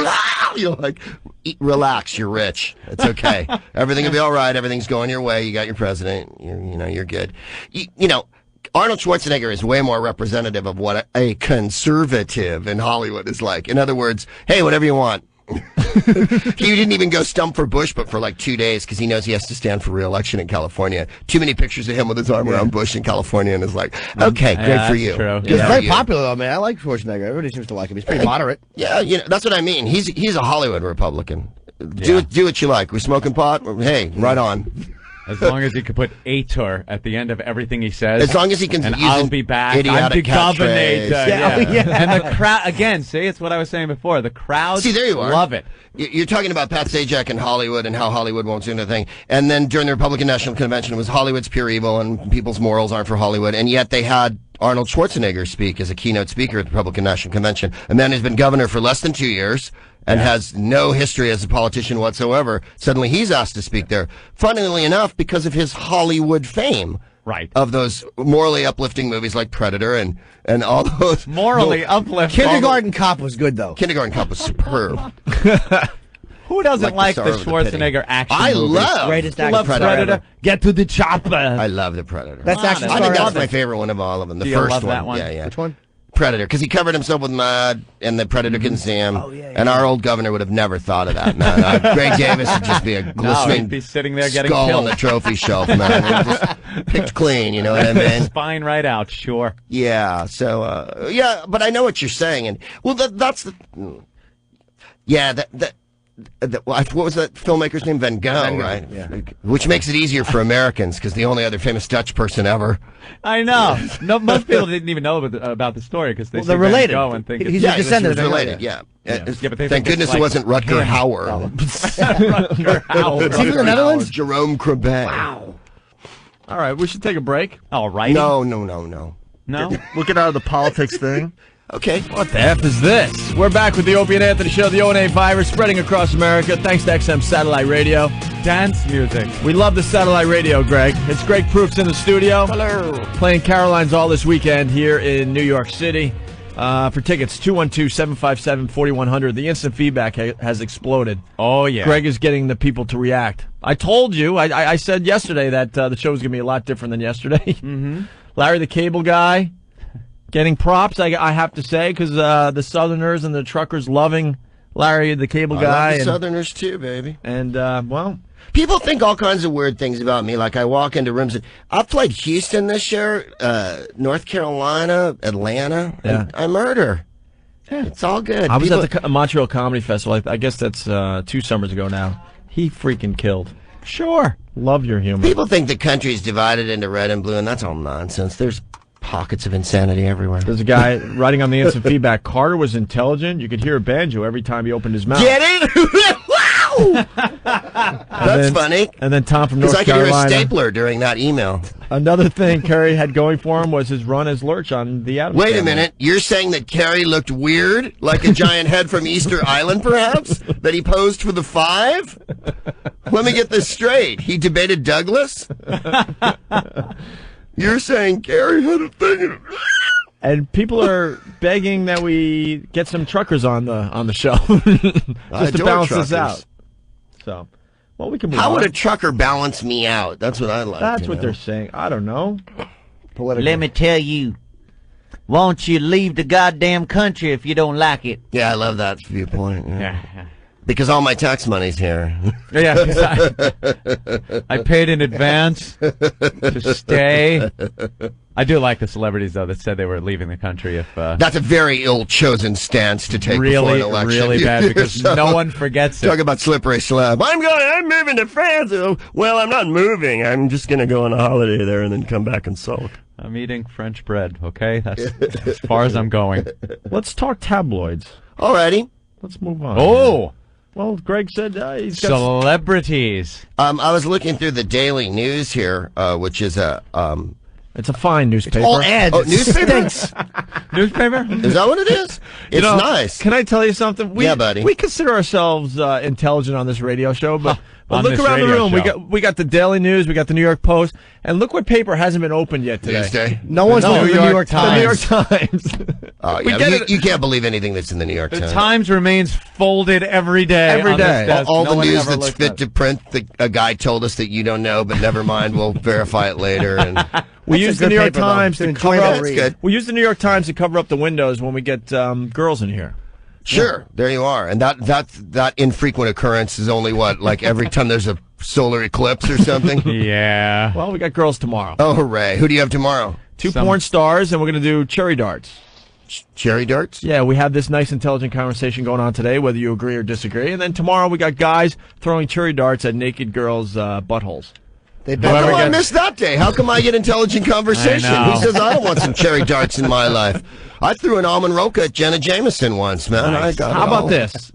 You're like, relax, you're rich. It's okay. Everything will be all right. Everything's going your way. You got your president. You're good. You know, Arnold Schwarzenegger is way more representative of what a conservative in Hollywood is like. In other words, hey, whatever you want. He didn't even go stump for Bush, but for like 2 days because he knows he has to stand for re-election in California. Too many pictures of him with his arm around Bush in California, and is like, okay, great for you. True. He's very popular, though, man. I like Schwarzenegger. Everybody seems to like him. He's pretty moderate. Yeah, that's what I mean. He's a Hollywood Republican. Do what you like. We're smoking pot. Hey, right on. As long as he could put "ator" at the end of everything he says. As long as he can and use I'll an be back. I'm the idiotic governor. catchphrase. And the crowd, again, see, it's what I was saying before. The crowds See, there you are. love it. You're talking about Pat Sajak and Hollywood and how Hollywood won't do anything. And then during the Republican National Convention, it was Hollywood's pure evil and people's morals aren't for Hollywood. And yet they had Arnold Schwarzenegger speak as a keynote speaker at the Republican National Convention. A man who's been governor for less than 2 years and has no history as a politician whatsoever. Suddenly he's asked to speak there. Funnily enough, because of his Hollywood fame. Right. Of those morally uplifting movies like Predator and all those. Morally uplifting. Kindergarten Cop was good, though. Kindergarten Cop was superb. Who doesn't like the Star of the Schwarzenegger action I movies? love Greatest the actor Love Predator. ever. Get to the chopper. I love the Predator. That's action I star think that's ever. my favorite one of all of them. The Do you first love one. that one? Yeah. Which one? Predator, because he covered himself with mud, and the Predator couldn't see him. Oh, yeah, And our old governor would have never thought of that, man. Greg Davis would just be a No, glistening he'd be sitting there getting skull killed. on the trophy shelf, man. And just picked clean, you know what I mean? Spine right out, sure. Yeah. So, yeah, but I know what you're saying, and well, that's the. Yeah, what was that filmmaker's name? Van Gogh, right? Yeah. Which makes it easier for Americans because the only other famous Dutch person ever. I know. No, most people didn't even know about the story because they Well, they're related. Go and think He's it's a descendant he was of related. Yeah. Yeah, but they Thank think it's goodness like it wasn't Rutger Hauer. Rutger Hauer. Is he from the Netherlands? Jerome Crabet. Wow. All right, we should take a break. All right. No. No? We'll get out of the politics thing. Okay. What the F is this? We're back with the Opie and Anthony Show, the O&A virus spreading across America thanks to XM Satellite Radio. Dance music. We love the satellite radio, Greg. It's Greg Proops in the studio. Hello. Playing Caroline's all this weekend here in New York City. For tickets, 212-757-4100. The instant feedback has exploded. Oh, yeah. Greg is getting the people to react. I told you, I said yesterday that the show was going to be a lot different than yesterday. Mm-hmm. Larry the Cable Guy getting props, I have to say, because the Southerners and the truckers loving Larry the Cable Guy. I love the Southerners too, baby. And, well... People think all kinds of weird things about me. Like I walk into rooms. I've played Houston this year, North Carolina, Atlanta. Yeah. And I murder. Yeah. It's all good. I was at the Montreal Comedy Festival. I guess that's 2 summers ago now. He freaking killed. Sure. Love your humor. People think the country is divided into red and blue, and that's all nonsense. There's pockets of insanity everywhere. There's a guy writing on the instant feedback. Carter was intelligent. You could hear a banjo every time he opened his mouth. Get it? Wow! That's funny. And then Tom from North Because I could hear a Carolina. stapler during that email. Another thing Kerry had going for him was his run as Lurch on the Addams Wait a Family. minute. You're saying that Carrie looked weird? Like a giant head from Easter Island, perhaps? That he posed for the 5? Let me get this straight. He debated Douglas? You're saying Carrie had a thing. And people are begging that we get some truckers on the show I just to adore balance truckers. this out. So, well, we can move How on. would a trucker balance me out? That's what I like. That's to what know. they're saying. I don't know. Political. Let me tell you, won't you leave the goddamn country if you don't like it? Yeah, I love that viewpoint. Yeah. Yeah. Because all my tax money's here. Yeah, 'cause I paid in advance to stay. I do like the celebrities, though, that said they were leaving the country if... That's a very ill-chosen stance to take before really, an election. really bad, because So, no one forgets Talk it. about slippery slab. I'm moving to France. Oh, well, I'm not moving. I'm just going to go on a holiday there and then come back and sulk. I'm eating French bread, okay? That's as far as I'm going. Let's talk tabloids. Alrighty. Let's move on. Oh! Well, Greg said he's got... Celebrities. I was looking through the Daily News here, which is a It's a fine newspaper. All ads. Oh, newspaper? Newspaper? Is that what it is? It's nice. Can I tell you something? Yeah, buddy. We consider ourselves intelligent on this radio show, but On look this around the radio room. show. We got the Daily News, we got the New York Post, and look what paper hasn't been opened yet today. Tuesday. No one's looking at the New York The New York Times. Times. Oh, We yeah. get You can't believe anything that's in the New York The Times. Times remains folded every day. Every on this day. desk. All No the one news ever that's looks fit at to print, a guy told us that you don't know, but never mind, we'll verify it later. And We That's use a the good New York paper, though. Times It's to an cover enjoyable up. That's good. We use the New York Times to cover up the windows when we get girls in here. Sure, there you are. And that infrequent occurrence is only like every time there's a solar eclipse or something. Yeah. Well, we got girls tomorrow. Oh, hooray. Who do you have tomorrow? Two porn stars, and we're going to do cherry darts. Cherry darts? Yeah, we have this nice, intelligent conversation going on today, whether you agree or disagree. And then tomorrow we got guys throwing cherry darts at naked girls' buttholes. How come I missed that day? How come I get intelligent conversation? I know. Who says I don't want some cherry darts in my life? I threw an almond roca at Jenna Jameson once, man. I got How it all. about this?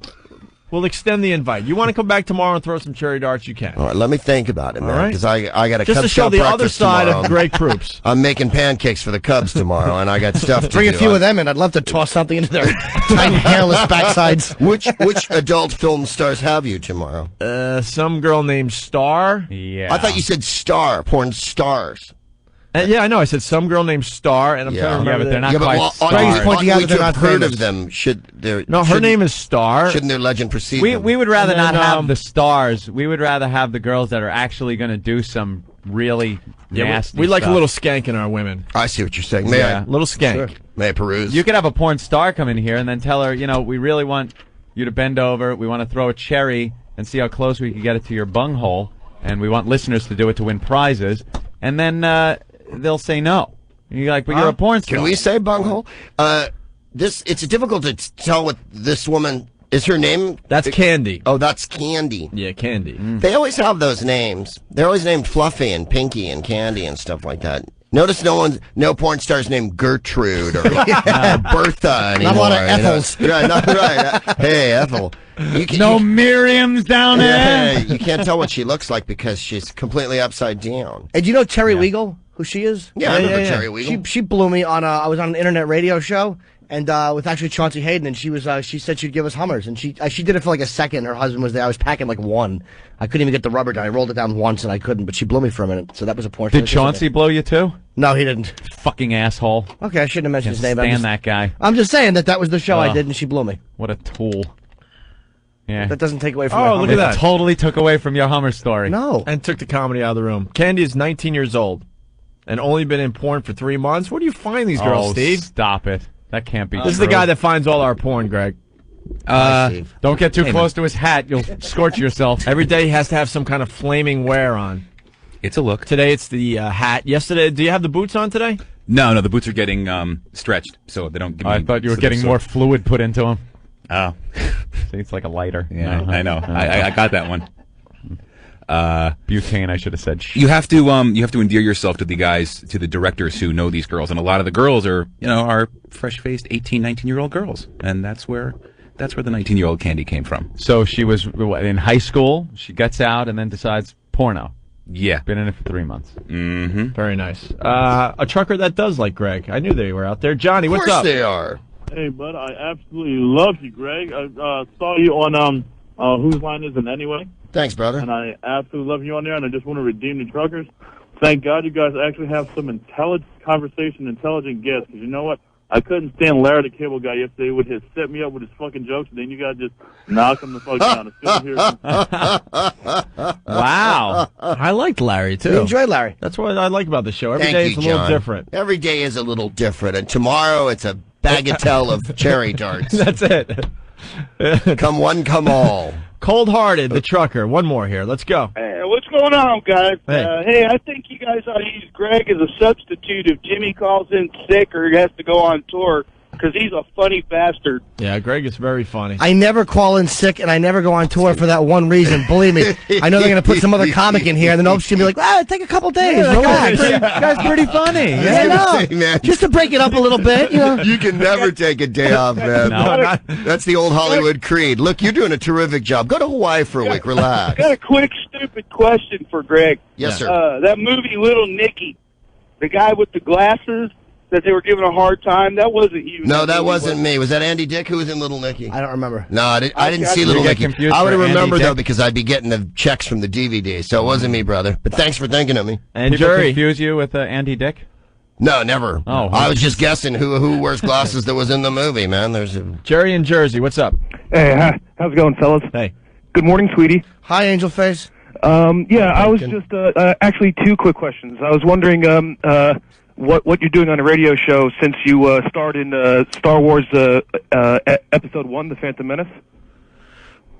We'll extend the invite. You want to come back tomorrow and throw some cherry darts? You can. All right, let me think about it, man, right. because I got a Just Cub to show Scout the other breakfast side tomorrow. of Greg Proops. I'm making pancakes for the Cubs tomorrow, and I got stuff to Bring do. a few of them in. I'd love to toss something into their tiny hairless backsides. Which adult film stars have you tomorrow? Some girl named Star. Yeah. I thought you said porn stars. Yeah, I know. I said some girl named Star, and I'm Yeah. trying to remember. Yeah, but they're not Yeah, but quite well, stars. Greg's pointing out we that they're to have not heard famous. of them. No, her name is Star. Shouldn't their legend precede We them? would rather And then, not have the stars. We would rather have the girls that are actually going to do some really nasty we like a stuff. little skank in our women. I see what you're saying. May Yeah. I? Little skank. May I peruse? You could have a porn star come in here and then tell her, we really want you to bend over. We want to throw a cherry and see how close we can get it to your bunghole. And we want listeners to do it to win prizes. And then they'll say no. And you're like, but you're a porn star. Can we say bunghole? It's difficult to tell what this woman is. Her name? That's Candy. Oh, that's Candy. Yeah, Candy. They always have those names. They're always named Fluffy and Pinky and Candy and stuff like that. Notice no porn stars named Gertrude or Bertha anymore. Not a lot of you know? Ethels. Right, not right. Hey, Ethel. No Miriam's down there. Yeah, you can't tell what she looks like because she's completely upside down. And do you know Terry Weigel, who she is? Yeah, I remember Cherry Weigel. She blew me on. I was on an internet radio show, and with actually Chauncey Hayden, and she said she'd give us Hummers, and she did it for like a second. Her husband was there. I was packing like one. I couldn't even get the rubber down. I rolled it down once, and I couldn't. But she blew me for a minute. So that was a porn. Did Chauncey blow you too? No, he didn't. Fucking asshole. Okay, I shouldn't have mentioned Can't his name. stand that guy. I'm just saying that was the show I Ugh. did, and she blew me. What a tool. Yeah. That doesn't take away from. Oh, my look Hummer. at that. Totally took away from your Hummer story. No. And took the comedy out of the room. Candy is 19 years old and only been in porn for 3 months. Where do you find these girls, Oh, Steve? stop it. That can't be This is the guy that finds all our porn, Greg. Don't get too close to his hat. You'll scorch yourself. Every day he has to have some kind of flaming wear on. It's a look. Today it's the hat. Yesterday, do you have the boots on today? No, the boots are getting stretched, so they don't give me... I thought you were so getting they're more sore. fluid put into him. Oh. See, it's like a lighter. Yeah, Uh-huh. I know. I got that one. Butane, I should have said. You have to endear yourself to the directors who know these girls, and a lot of the girls are fresh-faced 18, 19-year-old girls, and that's where the 19-year-old Candy came from. So she was in high school. She gets out and then decides porno. Yeah. Been in it for 3 months. Mm-hmm. Very nice. A trucker that does like Greg. I knew they were out there. Johnny, Of what's course up? they are. Hey, bud, I absolutely love you, Greg. I saw you on Whose Line Is It Anyway? Thanks, brother. And I absolutely love you on there, and I just want to redeem the truckers. Thank God you guys actually have some intelligent guests, because you know what? I couldn't stand Larry the Cable Guy yesterday. He would set me up with his fucking jokes, and then you guys just knock him the fuck down. It's good to hear. Wow. I liked Larry, We too. enjoy Larry. That's what I like about the show. Every Thank day you, it's a little John. different. Every day is a little different, and tomorrow it's a bagatelle of cherry darts. That's it. Come one, come all. Cold Hearted, the trucker. One more here. Let's go. Hey, what's going on, guys? Hey. I think you guys ought to use Greg as a substitute if Jimmy calls in sick or he has to go on tour, because he's a funny bastard. Yeah, Greg is very funny. I never call in sick, and I never go on tour for that one reason. Believe me, I know they're going to put some other comic in here, and then Ope's going to be like, take a couple days, relax. Guy's pretty funny. Yeah, I know. Hey, man. Just to break it up a little bit, you know. You can never take a day off, man. No. That's the old Hollywood creed. Look, you're doing a terrific job. Go to Hawaii for a week. I Relax. got a quick, stupid question for Greg. Yes, sir. That movie, Little Nicky, The guy with the glasses that they were giving a hard time, that wasn't you. No, that wasn't me. Was that Andy Dick who was in Little Nicky? I don't remember. No, I didn't see Little Nicky. I would have remembered, though, because I'd be getting the checks from the DVD, so it wasn't me, brother. But thanks for thinking of me. And people confuse you with Andy Dick? No, never. Oh, I was just guessing who wears glasses that was in the movie, man. There's Jerry in Jersey, what's up? Hey, how's it going, fellas? Hey. Good morning, sweetie. Hi, Angel Face. Yeah, I was just actually two quick questions. I was wondering what you're doing on a radio show since you starred in Star Wars Episode 1, The Phantom Menace.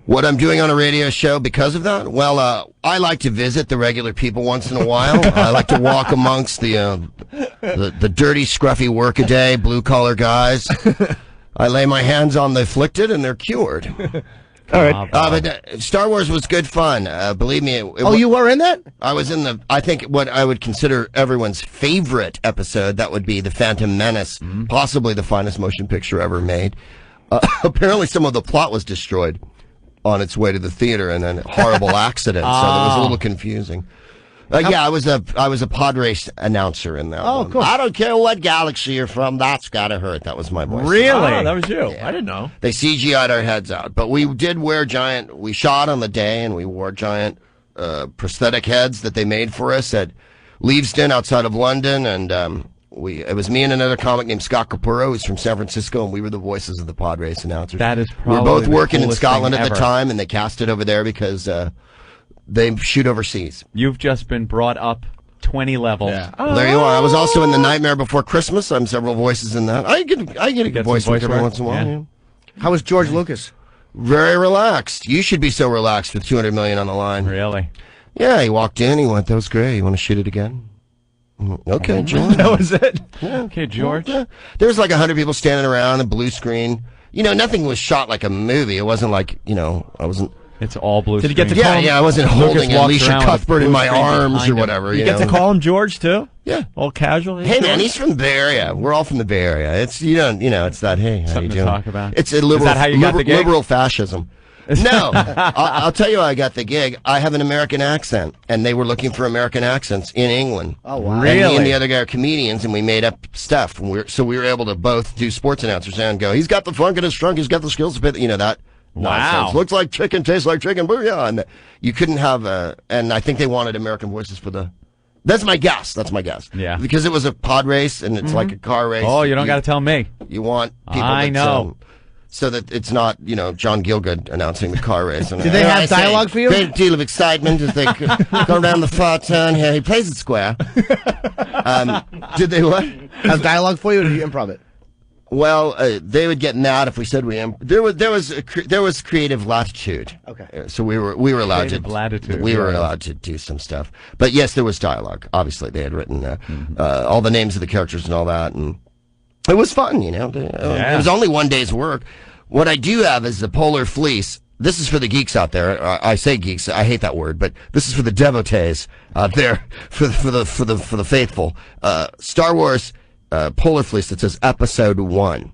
what I'm doing on a radio show because of that? Well, I like to visit the regular people once in a while. I like to walk amongst the dirty, scruffy workaday, blue-collar guys. I lay my hands on the afflicted, and they're cured. All right. But Star Wars was good fun. Believe me. You were in that? I was in I think what I would consider everyone's favorite episode. That would be The Phantom Menace, possibly the finest motion picture ever made. Apparently some of the plot was destroyed on its way to the theater in a horrible accident, so it was a little confusing. Yeah, I was a pod race announcer in that one. Cool. I don't care what galaxy you're from, that's gotta hurt. That was my voice. Really? Oh, that was you. Yeah. I didn't know. They CGI'd our heads out. But we did wear we shot on the day, and we wore giant prosthetic heads that they made for us at Leavesden outside of London, and it was me and another comic named Scott Capurro, who's from San Francisco, and we were the voices of the pod race announcers. That is probably we were both working in coolest Scotland thing at the ever. time, and they cast it over there because they shoot overseas. You've just been brought up 20 levels. Yeah. Well, there you are. I was also in The Nightmare Before Christmas. I'm several voices in that. I get a good voice work every once in a while. Yeah. Yeah. How was George Lucas? Very relaxed. You should be so relaxed with $200 million on the line. Really? Yeah, he walked in. He went, "That was great. You want to shoot it again?" Okay, George. That was it. Yeah. Okay, George. Yeah. There was like 100 people standing around, a blue screen. You know, nothing was shot like a movie. It wasn't like, I wasn't. It's all blue Did you get screen. to Yeah, I wasn't Lucas holding walks Alicia around with Cuthbert in blue my screen arms behind or him. whatever. You get to call him George, too? Yeah. All casual? Hey man, he's from the Bay Area. We're all from the Bay Area. It's it's that. Hey, how Something you to doing? talk about. It's a liberal, Is that how you got the gig? liberal fascism. No, I'll tell you how I got the gig. I have an American accent, and they were looking for American accents in England. Oh, wow. And me Really? and the other guy are comedians, and we made up stuff. So we were able to both do sports announcers and go, "He's got the funk in his trunk. He's got the skills to put," that. Wow. Nonsense. Looks like chicken, tastes like chicken. Booyah! And you couldn't have and I think they wanted American voices for the. That's my guess. Yeah. Because it was a pod race and it's like a car race. Oh, you don't got to tell me. You want people I that, know. so that it's not, John Gielgud announcing the car race. And Did they have dialogue for you? Great deal of excitement as they go around the far turn here. He plays it square. Did they what? Have dialogue for you, or did you improv it? Well, they would get mad if we said there was creative latitude. Okay. So we were allowed Creative latitude, we were yeah. allowed to do some stuff. But yes, there was dialogue. Obviously, they had written all the names of the characters and all that, and it was fun. It was only one day's work. What I do have is the Polar Fleece. This is for the geeks out there. I say geeks. I hate that word, but this is for the devotees out there, for the faithful. Star Wars. Polar Fleece that says Episode 1.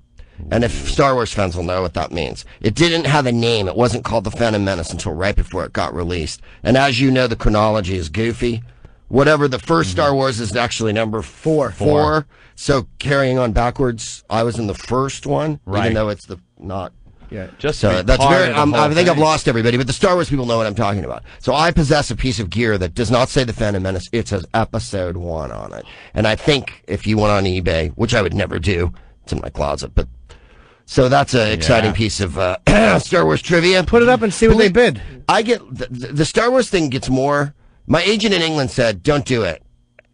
And if Star Wars fans will know what that means. It didn't have a name. It wasn't called The Phantom Menace until right before it got released. And as you know, the chronology is goofy. Whatever the first Star Wars is actually number 4. So carrying on backwards, I was in the first one, even though it's not. Yeah. Just So to be that's part very. of the whole I think I've thing. lost everybody, but the Star Wars people know what I'm talking about. So I possess a piece of gear that does not say The Phantom Menace. It says Episode 1 on it. And I think if you went on eBay, which I would never do, it's in my closet, but so that's an exciting piece of Star Wars trivia. Put it up and see what they bid. I get the Star Wars thing gets more. My agent in England said, "Don't do it."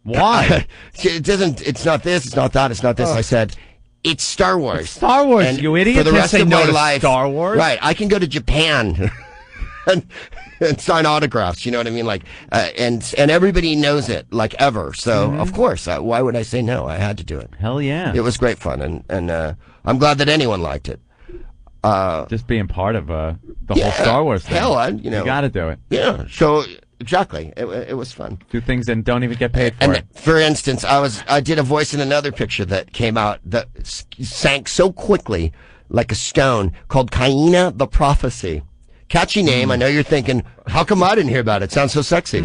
Why? It doesn't. It's not this. It's not that. It's not this. I said, "It's Star Wars." Star Wars, And you idiot. For the Can't rest say of no my to life, Star Wars. Right. I can go to Japan and sign autographs. You know what I mean? Like, and everybody knows it, like ever. So of course, why would I say no? I had to do it. Hell yeah. It was great fun, and I'm glad that anyone liked it. Just being part of the whole Star Wars thing. Hell, you got to do it. Yeah. So exactly, it was fun. Do things and don't even get paid for And it. for instance, I did a voice in another picture that came out that sank so quickly like a stone called Kaina the Prophecy. Catchy name. I know you're thinking, how come I didn't hear about it? Sounds so sexy.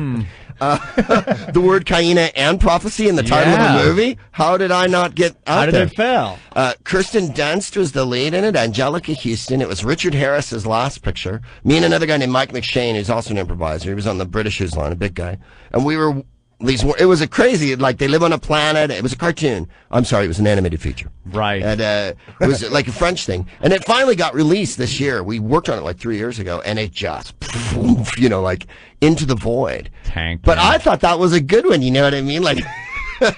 the word Kaina and prophecy in the title of the movie. How did I not get out How did there? it fail? Kirsten Dunst was the lead in it. Angelica Houston. It was Richard Harris's last picture. Me and another guy named Mike McShane, who's also an improviser. He was on the British Who's Line, a big guy. And we were it was a crazy, like they live on a planet. It was a cartoon. I'm sorry, it was an animated feature. Right. And it was like a French thing. And it finally got released this year. We worked on it like 3 years ago, and it just, like into the void. Tank. But I thought that was a good one. You know what I mean? Like,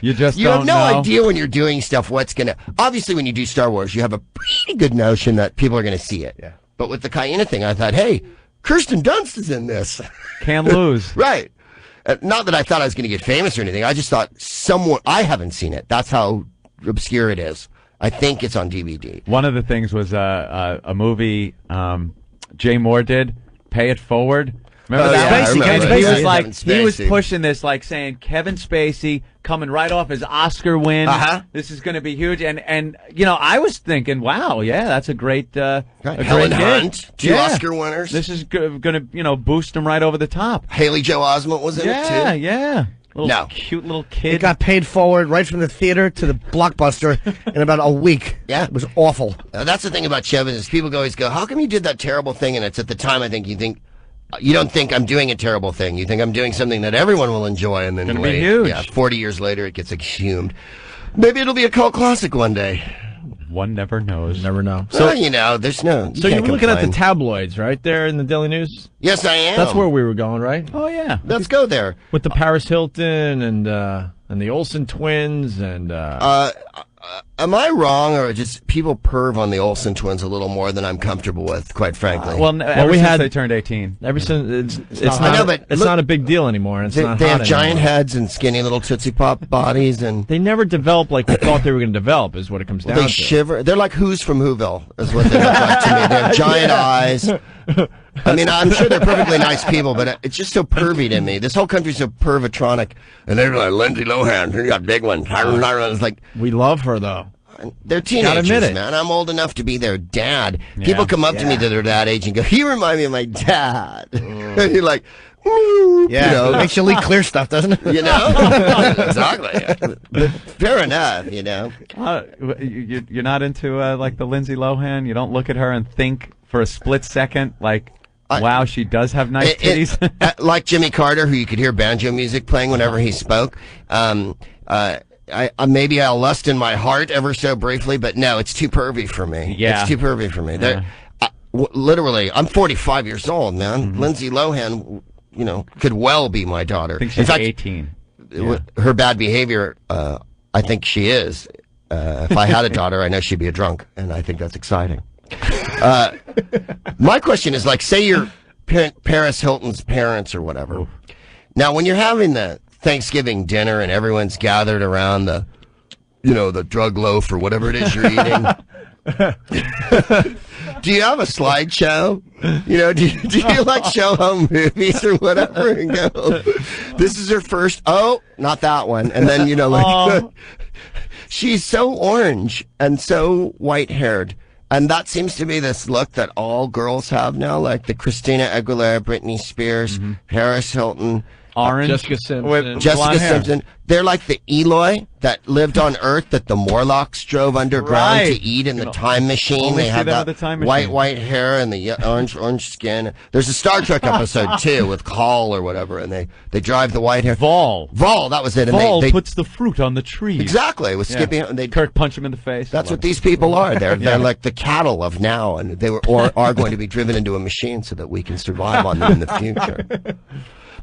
you just you don't have no know. idea when you're doing stuff what's gonna. Obviously, when you do Star Wars, you have a pretty good notion that people are gonna see it. Yeah. But with the Kaina thing, I thought, hey, Kirsten Dunst is in this. Can't lose. Right. Not that I thought I was going to get famous or anything. I just thought I haven't seen it. That's how obscure it is. I think it's on DVD. One of the things was a movie Jay Moore did, Pay It Forward. Remember that? Yeah, I remember And it. he was Yeah, like, Kevin he was Spacey. pushing this, like saying Kevin Spacey coming right off his Oscar win. This is going to be huge. And I was thinking, wow, yeah, that's a great, Helen great Hunt, gig. 2 Oscar winners. This is going to, boost him right over the top. Haley Joel Osment was in it too. Yeah. No. Cute little kid. It got paid forward right from the theater to the Blockbuster in about a week. Yeah. It was awful. That's the thing about Chevin is people always go, how come you did that terrible thing? And it's at the time I think you don't think I'm doing a terrible thing. You think I'm doing something that everyone will enjoy, and then Gonna be huge. 40 years later, it gets exhumed. Maybe it'll be a cult classic one day. One never knows. Never know. So there's no. So you're can't looking at the complain. tabloids, right there in the Daily News. Yes, I am. That's where we were going, right? Oh, yeah. Let's go there. With the Paris Hilton and the Olsen twins and. Am I wrong, or just people perv on the Olsen twins a little more than I'm comfortable with, quite frankly? Ever we since had- they turned 18. Ever since it's I know, not, but it's look- not a big deal anymore, and it's they not have hot giant anymore. heads and skinny little Tootsie Pop bodies, and They never develop like we thought they were going to develop. Is what it comes down they to. shiver. They're like Who's from Whoville, is what they look like to me. They have giant eyes. I mean, I'm sure they're perfectly nice people, but it's just so pervy to me. This whole country's so pervatronic, and they're like Lindsay Lohan. You got big ones. It's like We love her though. they're Gotta teenagers, admit it. man. I'm old enough to be their dad. People come up to me that are that age and go, "You remind me of my dad," and you're like, "Ooh," Yeah, you know, it makes you leak clear stuff, doesn't it? you know, exactly. But fair enough, you know. You're not into like the Lindsay Lohan? You don't look at her and think for a split second, like, wow, she does have nice titties? Like Jimmy Carter, who you could hear banjo music playing whenever he spoke. Maybe I'll lust in my heart ever so briefly, but no, it's too pervy for me. Yeah. It's too pervy for me. Literally, I'm 45 years old, man. Lindsay Lohan, could well be my daughter. I think she's in fact, 18. her bad behavior, I think she is. If I had a daughter, I know she'd be a drunk, and I think that's exciting. My question is, like, say you're Paris Hilton's parents or whatever. Oof. Now, when you're having the Thanksgiving dinner and everyone's gathered around the drug loaf or whatever it is you're eating, do you have a slideshow? Do you like show home movies or whatever and go, this is her first, not that one. And then, she's so orange and so white-haired. And that seems to be this look that all girls have now, like the Christina Aguilera, Britney Spears, Paris Hilton, Orange. Jessica Simpson. With Jessica blonde hair. Simpson. They're like the Eloy that lived on Earth that the Morlocks drove underground Right. to eat in the time machine. only They see have them that with the time white machine. hair and the orange skin. There's a Star Trek episode too with Call or whatever, and they drive the white hair. Vol. That was it. And Vol they puts the fruit on the tree. exactly with Yeah. Skippy. And they Kirk punch him in the face. That's what these people are. They're like the cattle of now, and they are going to be driven into a machine so that we can survive on them in the future.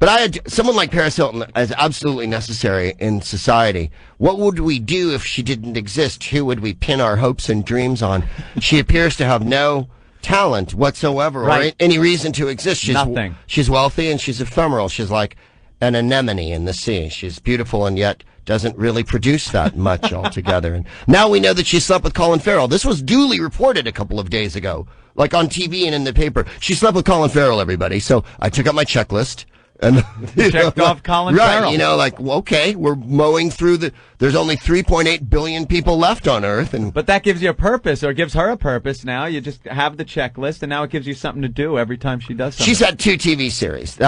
But someone like Paris Hilton is absolutely necessary in society. What would we do if she didn't exist? Who would we pin our hopes and dreams on? She appears to have no talent whatsoever or any reason to exist. Nothing. She's wealthy and she's ephemeral. She's like an anemone in the sea. She's beautiful and yet doesn't really produce that much altogether. And now we know that she slept with Colin Farrell. This was duly reported a couple of days ago, like on TV and in the paper. She slept with Colin Farrell, everybody. So I took out my checklist. And Checked off Colin right, Farrell. you know, like, well, okay, we're mowing through there's only 3.8 billion people left on Earth, and But that gives you a purpose, or it gives her a purpose now. You just have the checklist, and now it gives you something to do every time she does something. she's had 2 TV series.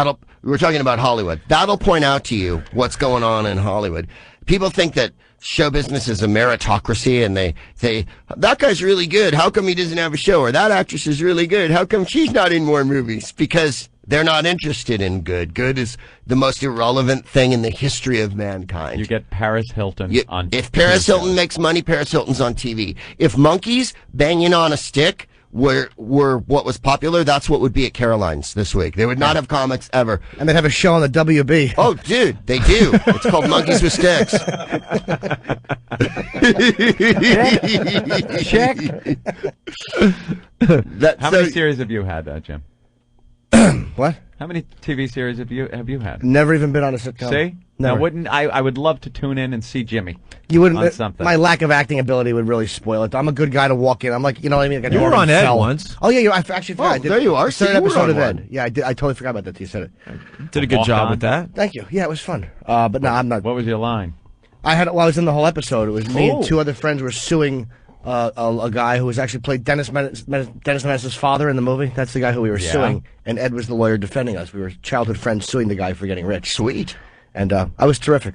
We're talking about Hollywood. That'll point out to you what's going on in Hollywood. People think that show business is a meritocracy, and they say, that guy's really good. How come he doesn't have a show? Or that actress is really good. How come she's not in more movies? Because they're not interested in good. Good is the most irrelevant thing in the history of mankind. You get Paris Hilton on If Paris TV Hilton shows. makes money, Paris Hilton's on TV. If monkeys banging on a stick were what was popular, that's what would be at Caroline's this week. They would not have comics ever. And they'd have a show on the WB. Oh, dude, they do. It's called Monkeys with Sticks. Check. That- How so- many series have you had, Jim? What? How many TV series have you had? Never even been on a sitcom. See? Never. I would love to tune in and see Jimmy. You wouldn't. on something. My lack of acting ability would really spoil it. I'm a good guy to walk in. I'm like, you know what I mean? Like You were Norman on Ed Fell. once. Oh yeah, I actually forgot. Oh, I did there you are. the third See, you were episode on of one. Ed. Yeah, I did. I totally forgot about that. You said it. Did a good Walk job on. with that. Thank you. Yeah, it was fun. But no, I'm not. What was your line? I was in the whole episode. It was me Oh. and 2 other friends were suing a guy who was actually played Dennis Menace's father in the movie. That's the guy who we were Yeah. suing, and Ed was the lawyer defending us. We were childhood friends suing the guy for getting rich. Sweet. And I was terrific.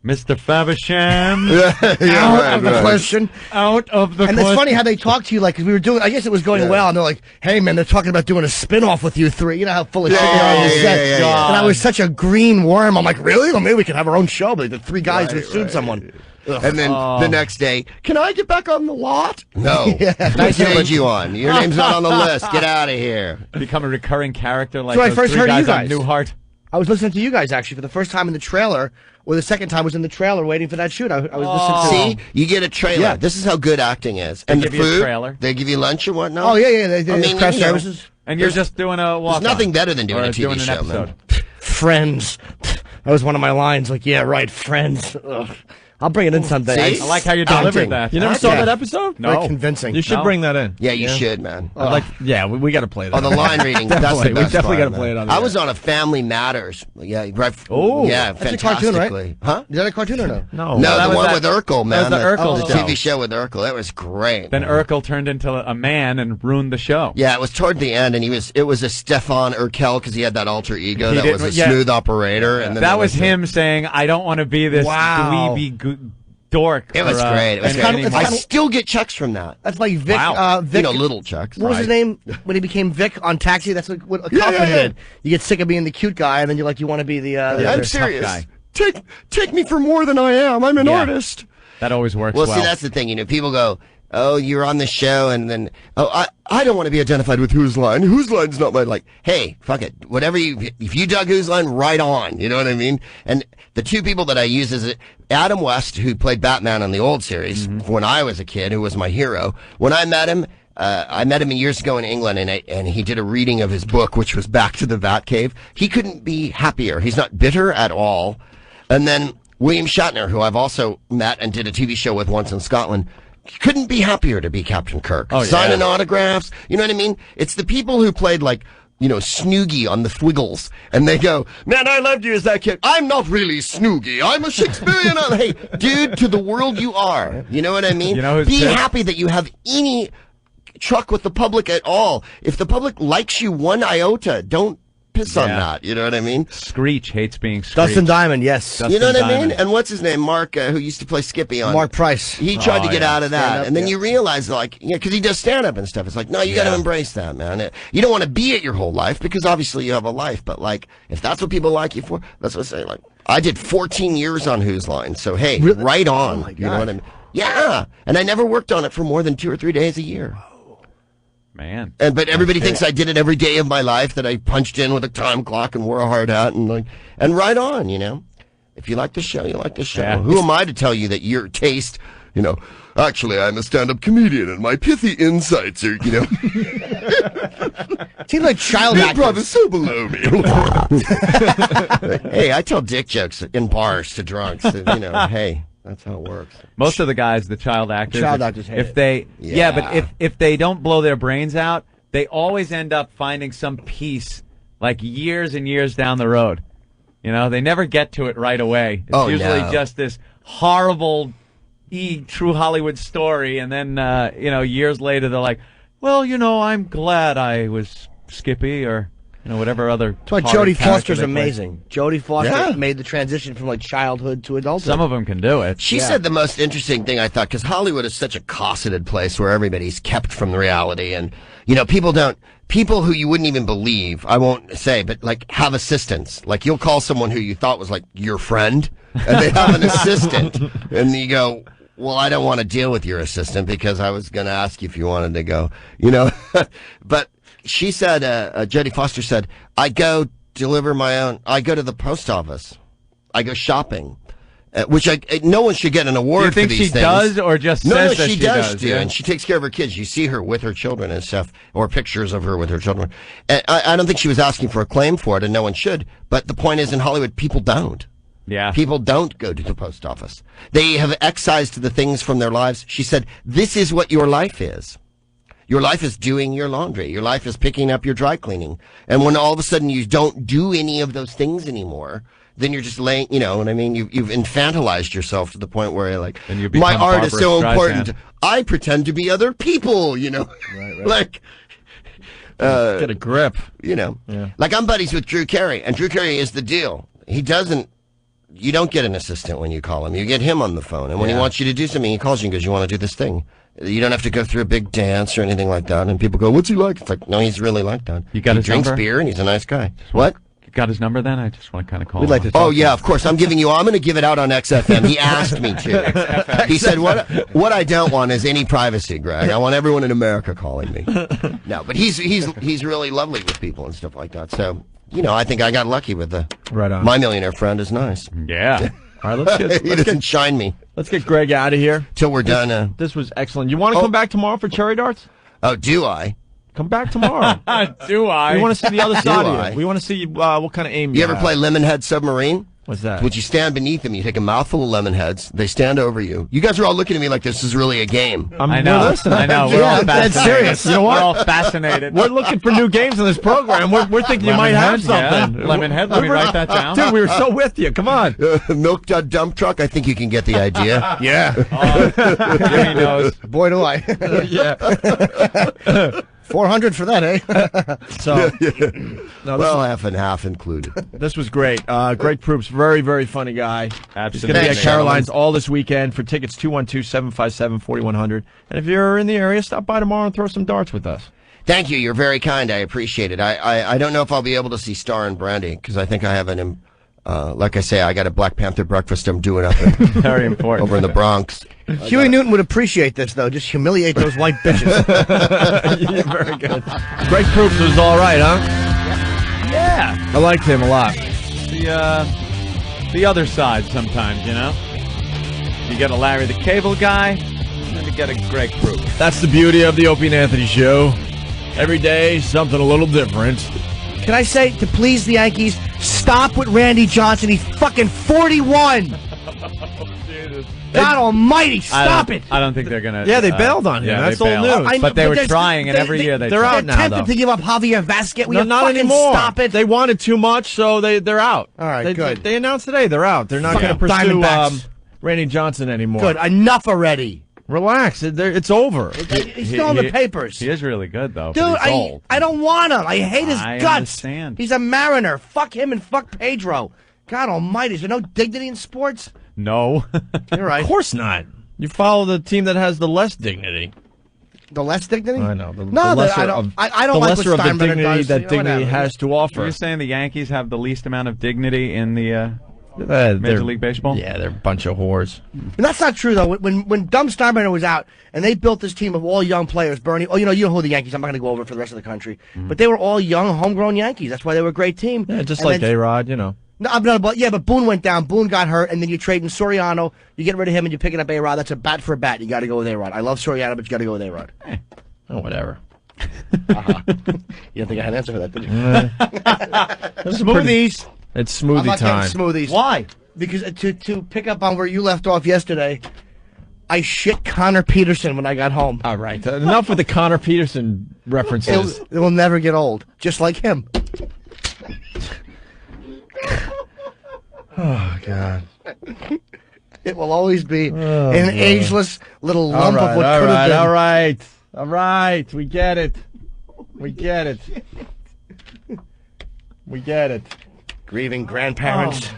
Mr. Faversham, Out of the question. out of the And it's funny how they talk to you, like, 'cause we were doing, I guess it was going well, and they're like, hey, man, they're talking about doing a spin-off with you 3. You know how full of shit they are on the set. And I was such a green worm. I'm like, really? Well, maybe we can have our own show. But the 3 guys who sued someone. Ugh. And then the next day, can I get back on the lot? No. Yeah. Nice to meet you on. Your name's not on the list. Get out of here. become a recurring character like So I those first 3 heard of you guys on guys. Newhart. I was listening to you guys, actually, for the first time in the trailer, or the second time was in the trailer waiting for that shoot. I was listening to See, you get a trailer. Yeah. This is how good acting is. And give the you a food, trailer. they give you lunch or whatnot. Oh, yeah, they I mean, press you know, services. And you're just doing a walk. There's nothing better than doing a TV doing an show, episode. man. Friends. That was one of my lines. Like, yeah, right, Friends. Ugh. I'll bring it in someday. See? I like how you Acting. delivered that. You never Okay. saw that episode? No. Very convincing. You should No. bring that in. Yeah, you should, man. I'd like, yeah, we got to play that. Oh, the line reading. That's the Definitely. We best definitely part, gotta play man. it on the I air. was on a Family Matters. Yeah, right. Oh. yeah, That's a cartoon, fantastically. right? Huh? Is that a cartoon or no? No. No, that the was one that- with Urkel, man. that was the Urkel show. TV show with Urkel. That was great. Then man. Urkel turned into a man and ruined the show. Yeah, it was toward the end, and it was a Stefan Urkel because he had that alter ego He that did- was a yeah. smooth operator. And then That there was the- him saying, I don't want to be this Wow. dweeby dork. It was for, great. It was and- great. kind of- I it's still get checks from that. That's like Vic. Wow. Vic, Little checks. what was his name when he became Vic on Taxi? That's like what a Kaufman did. You get sick of being the cute guy, and then you're like, you want to be the I'm other serious. guy. Take me for more than I am. I'm an Yeah. artist. That always works Well, well. see, that's the thing. People go, "Oh, you're on the show," and then, "Oh, I don't want to be identified with Whose Line. Whose Line's not my like." Hey, fuck it. Whatever if you dug Whose Line, right on. You know what I mean? And the 2 people that I use is Adam West, who played Batman on the old series when I was a kid, who was my hero. When I met him years ago in England, and he did a reading of his book, which was Back to the Batcave. He couldn't be happier. He's not bitter at all. And then William Shatner, who I've also met and did a TV show with once in Scotland, couldn't be happier to be Captain Kirk. Oh, yeah. Signing autographs. You know what I mean? It's the people who played Snoogie on the Thwiggles, and they go, "Man, I loved you as that kid. I'm not really Snoogie. I'm a Shakespearean." Hey, dude, to the world you are. You know what I mean? You know who's be pissed? happy that you have any truck with the public at all. If the public likes you 1 iota, don't piss on Yeah. that. You know what I mean? Screech hates being Screech. Dustin Diamond. Yes, You know what I mean? Diamond. And what's his name? Mark, who used to play Skippy on Mark Price. He tried to get out of that, Stand-up, and then yeah. you realize, because he does stand up and stuff. It's like, no, you got to embrace that, man. You don't want to be it your whole life because obviously you have a life, but if that's what people like you for, that's what I say. I did 14 years on Whose Line, so hey, Really? right on. Oh my You know God. what I mean? Yeah, and I never worked on it for more than 2 or 3 days a year. Man. But everybody thinks I did it every day of my life. That I punched in with a time clock and wore a hard hat and right on. If you like the show, you like the show. Yeah. Who am I to tell you that your taste? Actually, I'm a stand-up comedian, and my pithy insights are, Seems like child improv actors. is so below me. Hey, I tell dick jokes in bars to drunks. Hey, that's how it works. Most of the guys, the child actors, Child actors hate if it. they, Yeah. but if they don't blow their brains out, they always end up finding some piece like years and years down the road. You know, they never get to it right away. It's usually just this horrible, true Hollywood story, and then, years later they're like, well, I'm glad I was Skippy, or, whatever other. That's why Jodie Foster's amazing. Jodie Foster made the transition from, childhood to adulthood. Some of them can do it. She said the most interesting thing, I thought, because Hollywood is such a cosseted place where everybody's kept from the reality, and, people who you wouldn't even believe, I won't say, but have assistants. Like you'll call someone who you thought was your friend, and they have an assistant, and you go, well, I don't want to deal with your assistant because I was going to ask you if you wanted to go, But she said, Jodie Foster said, I go deliver I go to the post office. I go shopping. Which no one should get an award for these things. Do you think she does, or just says that she does do? And she takes care of her kids. You see her with her children and stuff, or pictures of her with her children. And I don't think she was asking for a claim for it, and no one should. But the point is, in Hollywood, people don't. Yeah. People don't go to the post office. They have excised the things from their lives. She said, this is what your life is. Your life is doing your laundry. Your life is picking up your dry cleaning. And when all of a sudden you don't do any of those things anymore, then you're just laying, you know what I mean? You've infantilized yourself to the point where you're like, my art is so important. I pretend to be other people, Right. Get a grip. Yeah. Like I'm buddies with Drew Carey, and Drew Carey is the deal. You don't get an assistant when you call him. You get him on the phone. And when he wants you to do something, he calls you and goes, you want to do this thing? You don't have to go through a big dance or anything like that. And people go, what's he like? It's like, no, he's really like that. He drinks beer and he's a nice guy. What? You got his number then? I just want to kind of call him. Oh, yeah, of course. I'm going to give it out on XFM. He asked me to. He said, what I don't want is any privacy, Greg. I want everyone in America calling me. No, but he's really lovely with people and stuff like that. So, I think I got lucky with My Millionaire Friend is nice. Yeah. All right, he doesn't shine me. Let's get Greg out of here. Till we're done. This was excellent. You want to come back tomorrow for cherry darts? Oh, do I? Come back tomorrow. Do I? We want to see the other side of you. We want to see what kind of aim you ever play Lemonhead Submarine? What's that? Would you stand beneath them? You take a mouthful of lemon heads. They stand over you. You guys are all looking at me like this is really a game. I know. I know. We're all fascinated. That's serious. You know what? We're all fascinated. We're looking for new games in this program. We're thinking you might have something. Yeah. Lemonhead. Let me write that down. Dude, we were so with you. Come on. Milk Dud Dump Truck. I think you can get the idea. Yeah. Jimmy knows. Boy, do I. Yeah. 400 for that, eh? So, half and half included. This was great. Great Proops. Very, very funny guy. Absolutely. He's going to be at Caroline's all this weekend. For tickets, 212-757-4100. And if you're in the area, stop by tomorrow and throw some darts with us. Thank you. You're very kind. I appreciate it. I don't know if I'll be able to see Star and Brandy because I think I have like I say, I got a Black Panther breakfast I'm doing up very important over in the Bronx. Huey Newton would appreciate this, though. Just humiliate those white bitches. Yeah, very good. Great Proops was all right, huh? Yeah. I liked him a lot. The other side sometimes, You get a Larry the Cable Guy, and then you get a Greg Proops. That's the beauty of the Opie and Anthony Show. Every day, something a little different. Can I say, to please the Yankees, stop with Randy Johnson. He's fucking 41. God almighty, stop it. I don't think they're going to. Yeah, they bailed on him. Yeah, that's old news. But they were trying, and every year they're out now, tempted to give up Javier Vasquez. No, not anymore. Stop it. They wanted too much, so they're out. All right, good. They announced today they're out. They're not going to pursue Randy Johnson anymore. Good. Enough already. Relax. It's over. He's still in the papers. He is really good, though. Dude, I don't want him. I hate his guts. Understand. He's a Mariner. Fuck him and fuck Pedro. God almighty. Is there no dignity in sports? No. You're right. Of course not. You follow the team that has the less dignity. The less dignity? I know. I don't like lesser what of the dignity does, that dignity has to offer. You're saying the Yankees have the least amount of dignity in the Major League Baseball? Yeah, they're a bunch of whores. And that's not true, though. When Dumb Steinbrenner was out, and they built this team of all young players, Bernie, you know who the Yankees, I'm not going to go over it for the rest of the country, but they were all young, homegrown Yankees. That's why they were a great team. Yeah, just like A-Rod, No, but Boone went down. Boone got hurt, and then you trade in Soriano. You get rid of him, and you're picking up A-Rod. That's a bat for a bat. You got to go with A-Rod. I love Soriano, but you got to go with A-Rod. Oh, whatever. You didn't think I had an answer for that, did you? Smoothies. It's smoothie I'm not time. Smoothies. Why? Because to pick up on where you left off yesterday, I shit Connor Peterson when I got home. All right. Enough with the Connor Peterson references. It will never get old. Just like him. Oh, God. It will always be an ageless little lump of what could have been. All right. We get it. Grieving grandparents.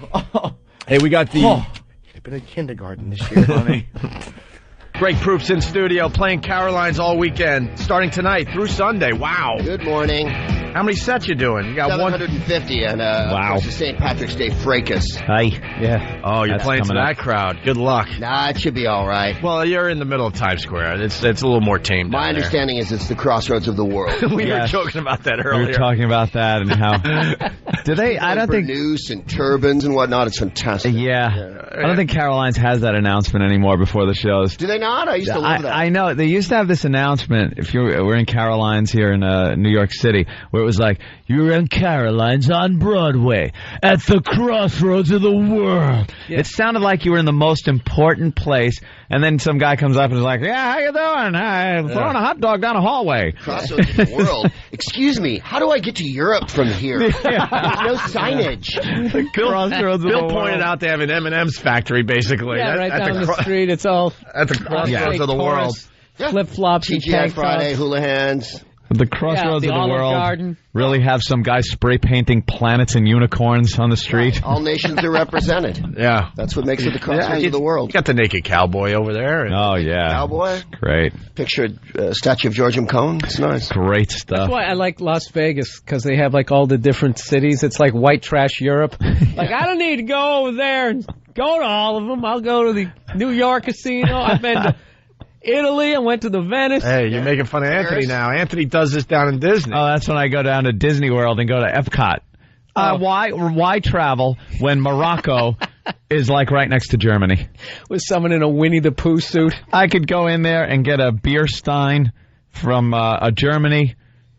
Hey, we got the... They've been in kindergarten this year, honey. Greg Proops in studio playing Caroline's all weekend, starting tonight through Sunday. Wow. Good morning. How many sets you doing? You got 750 and wow. The St. Patrick's Day fracas. Hi. Yeah. Oh, you're That's playing to coming that crowd. Good luck. Nah, it should be all right. Well, you're in the middle of Times Square. It's a little more tame. My understanding is it's the crossroads of the world. We were joking about that earlier. We were talking about that and how... Do they... I don't think... Noose and turbans and whatnot. It's fantastic. Yeah. I don't think Caroline's has that announcement anymore before the shows. Do they not? I used to love that. I know. They used to have this announcement, if we're in Caroline's here in New York City, where it was like, you're in Caroline's on Broadway at the crossroads of the world. Yeah. It sounded like you were in the most important place, and then some guy comes up and is like, yeah, how you doing? I'm throwing a hot dog down a hallway. Crossroads of the world. Excuse me, how do I get to Europe from here? There's no signage. Bill pointed out they have an M&M's factory, basically. Yeah, right down the street. It's all at the crossroads of the world. Flip-flops and tank Friday, hula hands. The crossroads the of the Olive world Garden. Really have some guy spray painting planets and unicorns on the street. All nations are represented. Yeah. That's what makes it the crossroads of the world. You got the naked cowboy over there. Oh, yeah. Cowboy? Great. Picture a statue of George M. Cohn. It's nice. Great stuff. That's why I like Las Vegas, because they have like all the different cities. It's like white trash Europe. Like, I don't need to go over there and go to all of them. I'll go to the New York casino. I've been to Italy. I went to the Venice. Hey, you're making fun of Anthony now. Anthony does this down in Disney. Oh, that's when I go down to Disney World and go to Epcot. Why travel when Morocco is like right next to Germany? With someone in a Winnie the Pooh suit. I could go in there and get a beer stein from Germany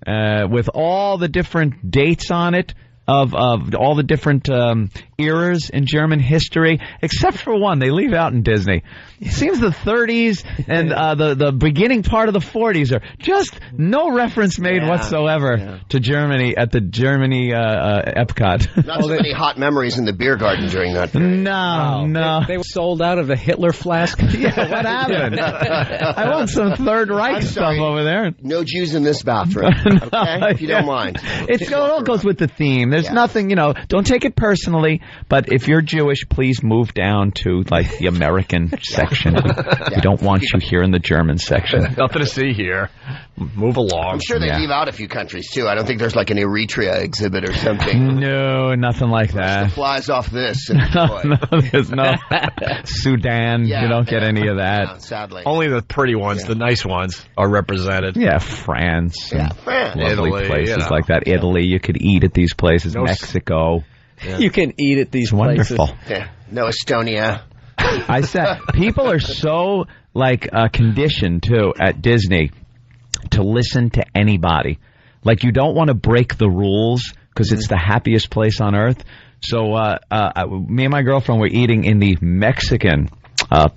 with all the different dates on it of all the different eras in German history, except for one. They leave out in Disney. It seems the 30s and the beginning part of the 40s are just no reference made whatsoever to Germany at the Germany Epcot. Not so many hot memories in the beer garden during that period. No. They were sold out of the Hitler flask. Yeah, what happened? I want some Third Reich stuff over there. No Jews in this bathroom, okay? If you don't mind. It all goes with the theme. There's nothing, don't take it personally, but if you're Jewish, please move down to, like, the American section. We don't want you here in the German section. Nothing to see here. Move along. I'm sure they leave out a few countries, too. I don't think there's, like, an Eritrea exhibit or something. No, nothing like that. The flies off this. No, there's no Sudan. You don't get any of that. No, sadly. Only the pretty ones, the nice ones, are represented. Yeah, France. Yeah, France. Lovely Italy, places like that. Italy, you could eat at these places. Mexico. Yeah. You can eat at these wonderful. places. Yeah. No Estonia. I said, people are so, conditioned, too, at Disney to listen to anybody. Like, you don't want to break the rules because it's the happiest place on earth. So, me and my girlfriend were eating in the Mexican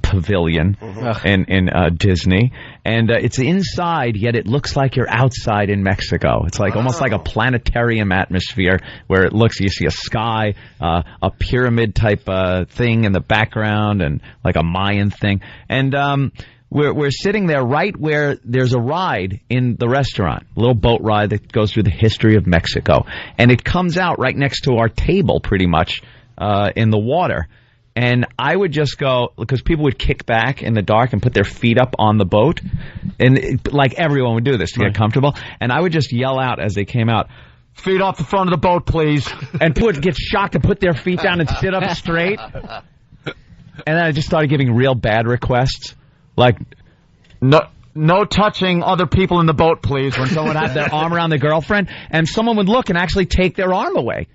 pavilion in Disney, and it's inside, yet it looks like you're outside in Mexico. It's like almost like a planetarium atmosphere where it looks, you see a sky, a pyramid type thing in the background, and like a Mayan thing. And we're sitting there right where there's a ride in the restaurant, a little boat ride that goes through the history of Mexico, and it comes out right next to our table, pretty much in the water. And I would just go, because people would kick back in the dark and put their feet up on the boat. And like everyone would do this to get comfortable. And I would just yell out as they came out, "Feet off the front of the boat, please." And people would get shocked and put their feet down and sit up straight. And then I just started giving real bad requests. Like, no touching other people in the boat, please, when someone had their arm around their girlfriend. And someone would look and actually take their arm away.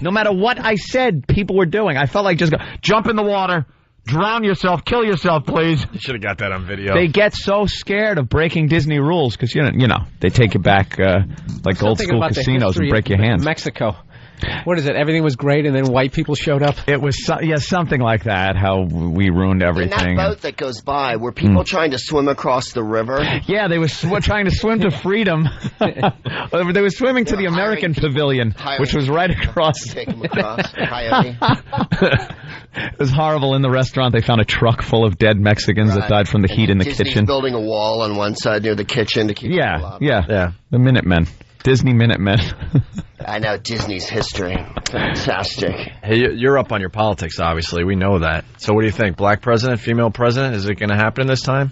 No matter what I said, people were doing. I felt like just go, jump in the water, drown yourself, kill yourself, please. You should have got that on video. They get so scared of breaking Disney rules because, you know, they take you back like old school casinos and break your hands. Mexico. What is it? Everything was great, and then white people showed up. It was something like that. How we ruined everything. In that boat that goes by, were people trying to swim across the river? Yeah, they were trying to swim to freedom. They were swimming to the American Pavilion, which was right across. Take them across. Coyote. It was horrible. In the restaurant, they found a truck full of dead Mexicans that died from the heat in the Disney's kitchen. Building a wall on one side near the kitchen to keep people out. Yeah. The Minutemen. Disney Minutemen. I know Disney's history. Fantastic. Hey, you're up on your politics, obviously. We know that. So what do you think? Black president, female president? Is it going to happen this time?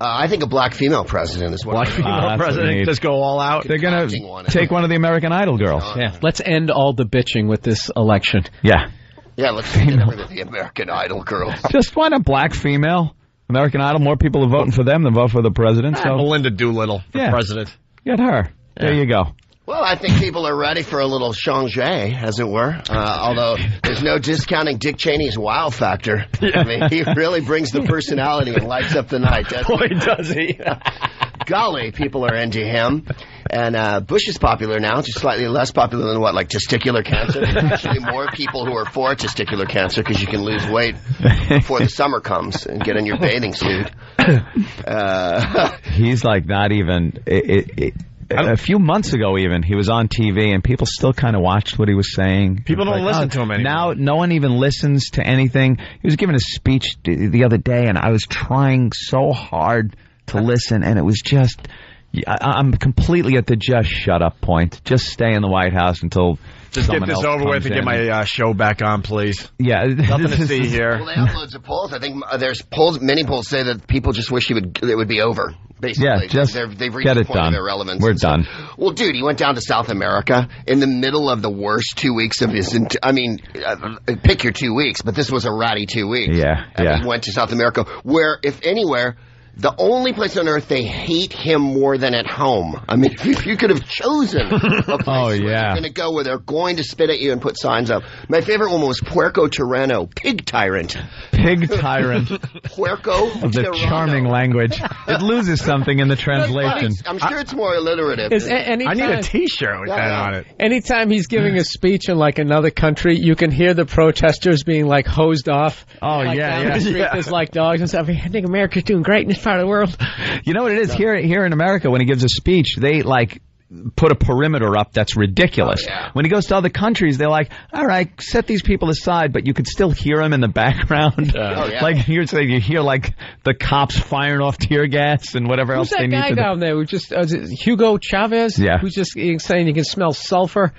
I think a black female president is what Black female president, just go all out. They're going to take one of the American Idol girls. Yeah. Let's end all the bitching with this election. Yeah. Yeah, let's get rid of the American Idol girls. Just find a black female. American Idol, more people are voting for them than vote for the president. So Melinda Doolittle for president. Get her. There you go. Well, I think people are ready for a little change, as it were. Although there's no discounting Dick Cheney's wow factor. I mean, he really brings the personality and lights up the night, doesn't he? Boy, does he. Golly, people are into him. And Bush is popular now, just slightly less popular than like testicular cancer. There's actually more people who are for testicular cancer because you can lose weight before the summer comes and get in your bathing suit. He's like not even... A few months ago, even, he was on TV, and people still kind of watched what he was saying. People don't listen to him anymore. Now, no one even listens to anything. He was giving a speech the other day, and I was trying so hard to listen, and it was just... I'm completely at the just shut up point. Just stay in the White House until... Just get this over with and get my show back on, please. Yeah. Nothing to see here. Well, they have loads of polls. I think there's polls. Many polls say that people just wish it would be over. Basically, yeah, just they've reached get the it point done. of irrelevance. We're done. Well, dude, he went down to South America in the middle of the worst 2 weeks of his. Pick your 2 weeks, but this was a ratty 2 weeks. Yeah. He went to South America, where, if anywhere, the only place on earth they hate him more than at home. I mean, if you could have chosen a place where you're going to go where they're going to spit at you and put signs up. My favorite one was Puerco Tirano, pig tyrant. Pig tyrant. Puerco of the Tirano. Charming language. It loses something in the translation. I'm sure it's more alliterative. I need a T-shirt with that on it. Anytime he's giving a speech in like another country, you can hear the protesters being like hosed off. Oh, like, down the street, there's like dogs and stuff. I think America's doing great in this part of the world. You know what it is? Here in America, when he gives a speech, they like put a perimeter up that's ridiculous. Oh, yeah. When he goes to other countries, they're like, all right, set these people aside, but you could still hear them in the background. Like here, you hear like the cops firing off tear gas and whatever else they need to do. Who's that guy down there who just, Hugo Chavez? Yeah. Who's just saying you can smell sulfur?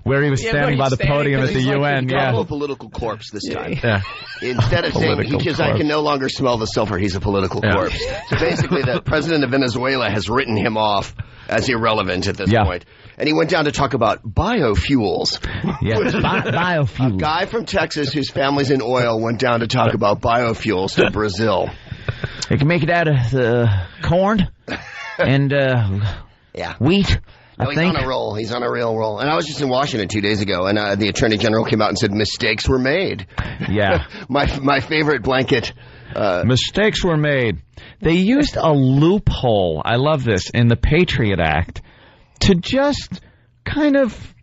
Where he was standing by the podium at the UN. He's a political corpse this time. Yeah. Instead of saying, because I can no longer smell the sulfur, he's a political corpse. So basically, the president of Venezuela has written him off as irrelevant at this point. And he went down to talk about biofuels. Yes, biofuels. A guy from Texas whose family's in oil went down to talk about biofuels to Brazil. They can make it out of corn and wheat. No, he's on a roll. He's on a real roll. And I was just in Washington 2 days ago, and the Attorney General came out and said mistakes were made. Yeah. My favorite blanket. Mistakes were made. They used a loophole, I love this, in the Patriot Act to just kind of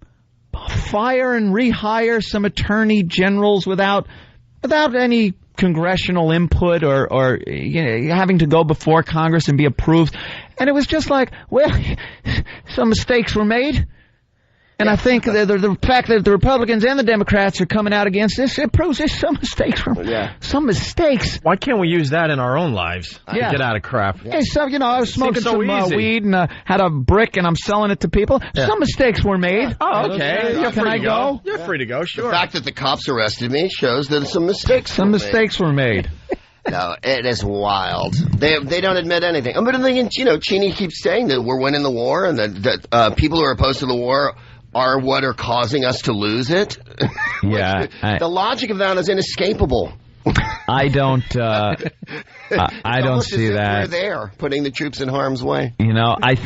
fire and rehire some attorney generals without any congressional input or having to go before Congress and be approved. And it was just like, well, some mistakes were made. And I think the fact that the Republicans and the Democrats are coming out against this, it proves there's some mistakes. Some mistakes. Why can't we use that in our own lives? To get out of crap. Hey, so, I was smoking some weed and had a brick and I'm selling it to people. Some mistakes were made. Oh, okay. Can I go? You're free to go, sure. The fact that the cops arrested me shows that some mistakes were made. No, it is wild. They don't admit anything. But I'm thinking, Cheney keeps saying that we're winning the war and that people who are opposed to the war are what are causing us to lose it. Yeah. The logic of that is inescapable. I don't I don't see that. We're there, putting the troops in harm's way. I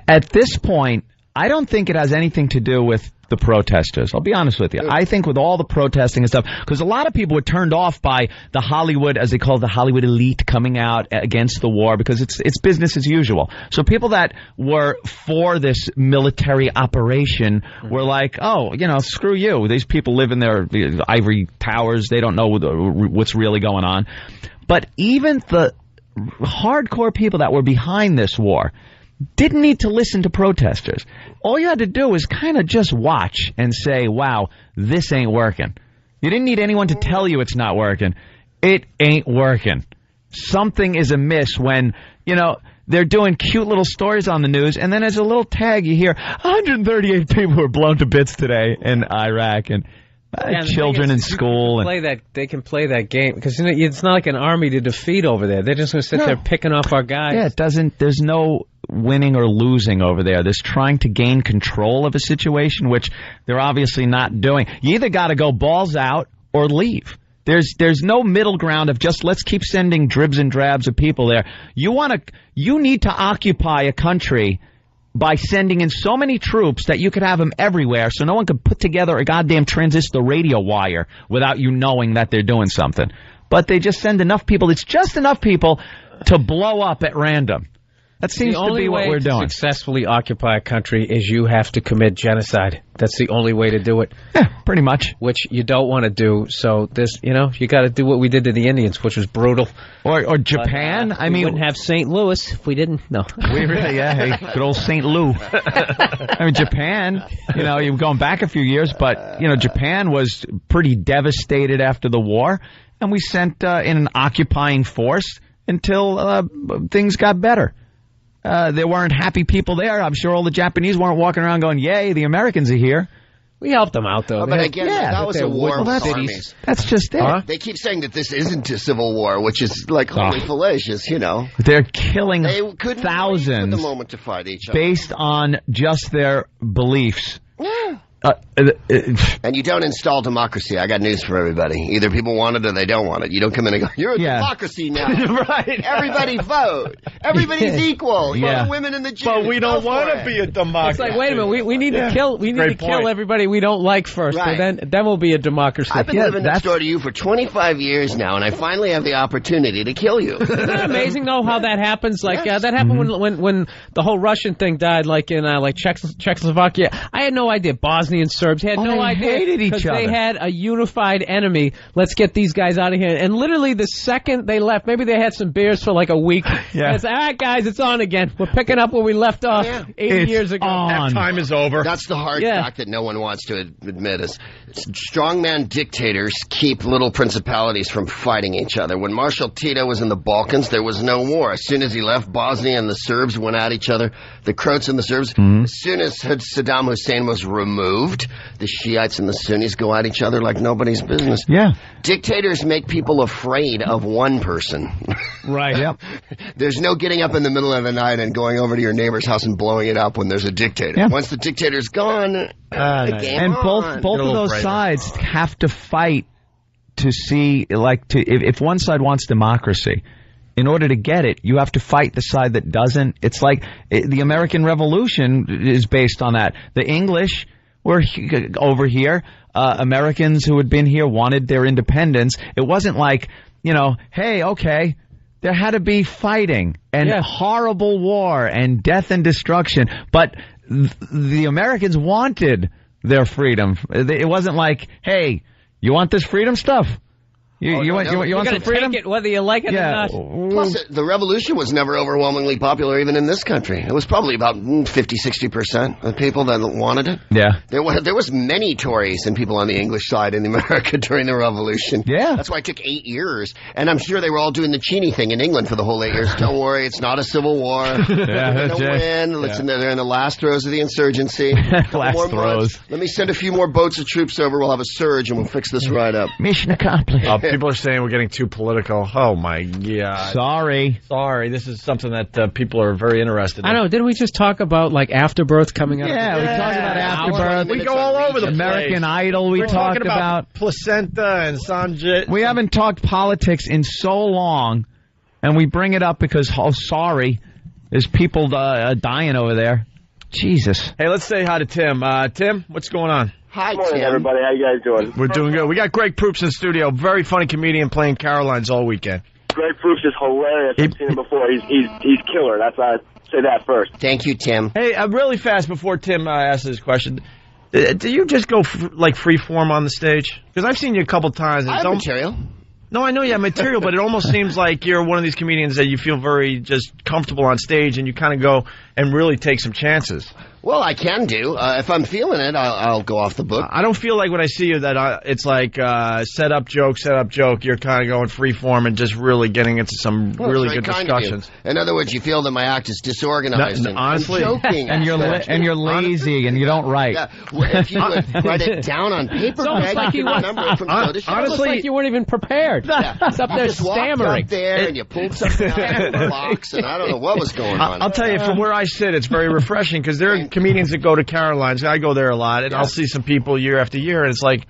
at this point, I don't think it has anything to do with the protesters. I'll be honest with you. I think with all the protesting and stuff, because a lot of people were turned off by the Hollywood, as they call it, the Hollywood elite coming out against the war, because it's business as usual. So people that were for this military operation were like, oh, screw you. These people live in their ivory towers. They don't know what's really going on. But even the hardcore people that were behind this war didn't need to listen to protesters. All you had to do was kind of just watch and say, wow, this ain't working. You didn't need anyone to tell you it's not working. It ain't working. Something is amiss when, they're doing cute little stories on the news, and then as a little tag you hear 138 people were blown to bits today in Iraq, and children in school. They can play that game because it's not like an army to defeat over there. They're just going to sit there picking off our guys. Yeah, there's no winning or losing over there. There's trying to gain control of a situation, which they're obviously not doing. You either got to go balls out or leave. There's no middle ground of just let's keep sending dribs and drabs of people there. You need to occupy a country by sending in so many troops that you could have them everywhere so no one could put together a goddamn transistor radio wire without you knowing that they're doing something. But they just send enough people. It's just enough people to blow up at random. That seems to be what we're doing. The only way to successfully occupy a country is you have to commit genocide. That's the only way to do it. Yeah, pretty much. Which you don't want to do. So you got to do what we did to the Indians, which was brutal. Or Japan. But, we wouldn't have St. Louis if we didn't. No. We really, hey, good old St. Lou. I mean, Japan. You're going back a few years, but Japan was pretty devastated after the war, and we sent in an occupying force until things got better. There weren't happy people there. I'm sure all the Japanese weren't walking around going, yay, the Americans are here. We helped them out, though. But again, that was a war with armies. That's just it. Huh? They keep saying that this isn't a civil war, which is like holy fallacious, They're killing thousands at the moment to fight each other. based on just their beliefs. Yeah. And you don't install democracy. I got news for everybody. Either people want it or they don't want it. You don't come in and go, you're a democracy now. Right. Everybody vote. Everybody's equal. The women and the Jews. But we don't want to be a democracy. It's like, wait a minute, we need to kill everybody we don't like first, and then we'll be a democracy. I've been living next door to you for 25 years now, and I finally have the opportunity to kill you. Isn't that amazing, though, how that happens? Like, that happened when the whole Russian thing died, like in Czechoslovakia. I had no idea. Bosnian Serbs had no idea. Hated each other. They had a unified enemy. Let's get these guys out of here. And literally the second they left, maybe they had some beers for like a week. Yeah. It's all right, guys, it's on again. We're picking up where we left off 80 years ago. That time is over. That's the hard fact that no one wants to admit is strongman dictators keep little principalities from fighting each other. When Marshal Tito was in the Balkans, there was no war. As soon as he left, Bosnia and the Serbs went at each other. The Croats and the Serbs. As soon as Saddam Hussein was removed, the Shiites and the Sunnis go at each other like nobody's business. Yeah. Dictators make people afraid of one person. Right. Yep. There's no getting up in the middle of the night and going over to your neighbor's house and blowing it up when there's a dictator. Yeah. Once the dictator's gone, the game and on. both of those sides have to fight to see, if one side wants democracy, in order to get it, you have to fight the side that doesn't. It's like the American Revolution is based on that. The English were over here. Americans who had been here wanted their independence. It wasn't like, hey, okay. There had to be fighting and horrible war and death and destruction. But the Americans wanted their freedom. It wasn't like, hey, you want this freedom stuff? You want some freedom? Take it whether you like it or not. Plus, the revolution was never overwhelmingly popular even in this country. It was probably about 50-60% of people that wanted it. Yeah. There was many Tories and people on the English side in America during the revolution. Yeah. That's why it took 8 years. And I'm sure they were all doing the Cheney thing in England for the whole 8 years. Don't worry, it's not a civil war. They're going to win. Listen, they're in the last throes of the insurgency. Last throes. Let me send a few more boats of troops over. We'll have a surge and we'll fix this right up. Mission accomplished. People are saying we're getting too political. Oh, my God. Sorry. This is something that people are very interested in. I know. Didn't we just talk about, Afterbirth coming up? Yeah, we talked about Afterbirth. We go all over the place. American Idol. We're talking about placenta and Sanjit. We haven't talked politics in so long, and we bring it up because, sorry, there's people dying over there. Jesus. Hey, let's say hi to Tim. Tim, what's going on? Hi, Good morning, Tim. everybody. How you guys doing? We're doing good. We got Greg Proops in studio. Very funny comedian playing Carolines all weekend. Greg Proops is hilarious. I've seen him before. He's killer. That's why I say that first. Thank you, Tim. Hey, really fast before Tim asks his question. Do you just go like free form on the stage? Because I've seen you a couple times. I have material. No, I know you have material, but it almost seems like you're one of these comedians that you feel very just comfortable on stage and you kind of go and really take some chances. Well, I can do. If I'm feeling it, I'll go off the book. I don't feel like when I see you that it's like set up joke. You're kind of going free form and just really getting into some really good discussions. In other words, you feel that my act is disorganized. Honestly, and joking. And you're lazy and you don't write. Yeah. Well, if you would write it down on paper, Greg, like you you remember it from the show. Honestly, like you weren't even prepared. Yeah. It's up You there just walked stammering. up there and you pulled something out of the box, and I don't know what was going on. I'll tell you, from where I sit, it's very refreshing because there are comedians that go to Carolines. I go there a lot, and I'll see some people year after year, and it's like,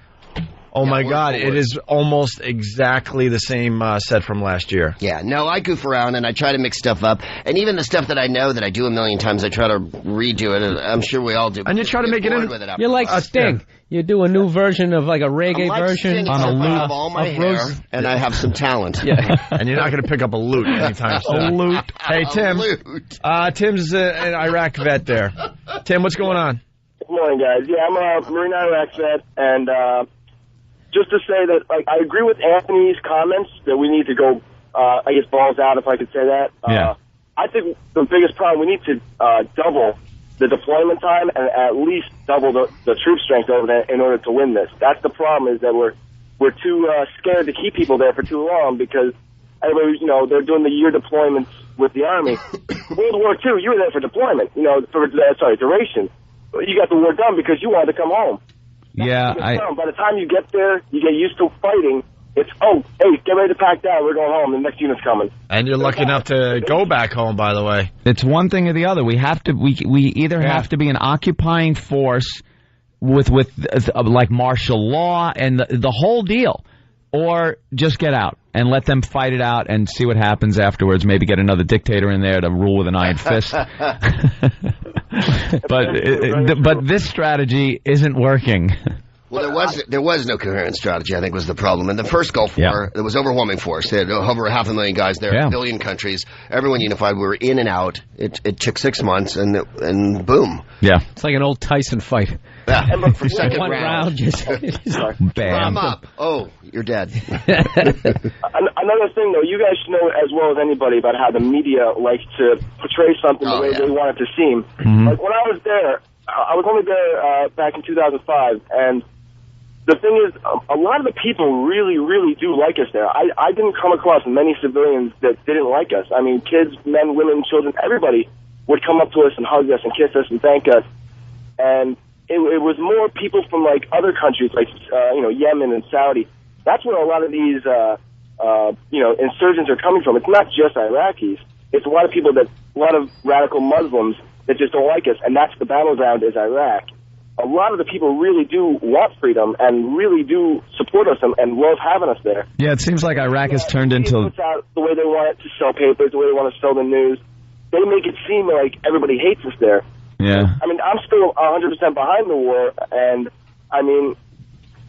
oh my God, it is almost exactly the same set from last year. Yeah, no, I goof around and I try to mix stuff up, and even the stuff that I know that I do a million times, I try to redo it. And I'm sure we all do. And you try to make it in. You're like Sting. You do a new version of like a reggae I'm like version Sting, on a except I loop have all my of hair, Rose. and I have some talent. Yeah, and you're not going to pick up a loot anytime soon. A loot. Hey, Tim. Tim's an Iraq vet there. Tim, what's going on? Good morning, guys. Yeah, I'm a Marine Iraq vet, and just to say that, like, I agree with Anthony's comments that we need to go, I guess, balls out, if I could say that. Yeah. I think the biggest problem, we need to double the deployment time and at least double the troop strength over there in order to win this. That's the problem, is that we're too scared to keep people there for too long because everybody, they're doing the year deployments with the Army. World War II, you were there for deployment, duration. You got the war done because you wanted to come home. Yeah, By the time you get there, you get used to fighting. It's, hey, get ready to pack down. We're going home. The next unit's coming. And you're lucky enough to go back home, by the way. It's one thing or the other. We have to. We either have to be an occupying force with like martial law and the whole deal, or just get out and let them fight it out and see what happens afterwards. Maybe get another dictator in there to rule with an iron fist. But this strategy isn't working. Well, there was no coherent strategy, I think, was the problem. In the first Gulf War, there was overwhelming force. They had over 500,000 guys there, a billion countries, everyone unified. We were in and out. It took 6 months, and boom. Yeah. It's like an old Tyson fight. Yeah, and for second one round just bam. I'm up. Oh, you're dead. Another thing, though, you guys know as well as anybody about how the media likes to portray something the way they want it to seem. Mm-hmm. Like, when I was there, I was only there back in 2005, and the thing is, a lot of the people really, really do like us there. I didn't come across many civilians that didn't like us. I mean, kids, men, women, children, everybody would come up to us and hug us and kiss us and thank us. And it was more people from, like, other countries, like, Yemen and Saudi. That's where a lot of these, insurgents are coming from. It's not just Iraqis. It's a lot of people a lot of radical Muslims that just don't like us, and that's the battleground is Iraq. A lot of the people really do want freedom and really do support us and love having us there. Yeah, it seems like Iraq has turned into... It puts out the way they want it to sell papers, the way they want to sell the news. They make it seem like everybody hates us there. Yeah. I mean, I'm still 100% behind the war, and, I mean,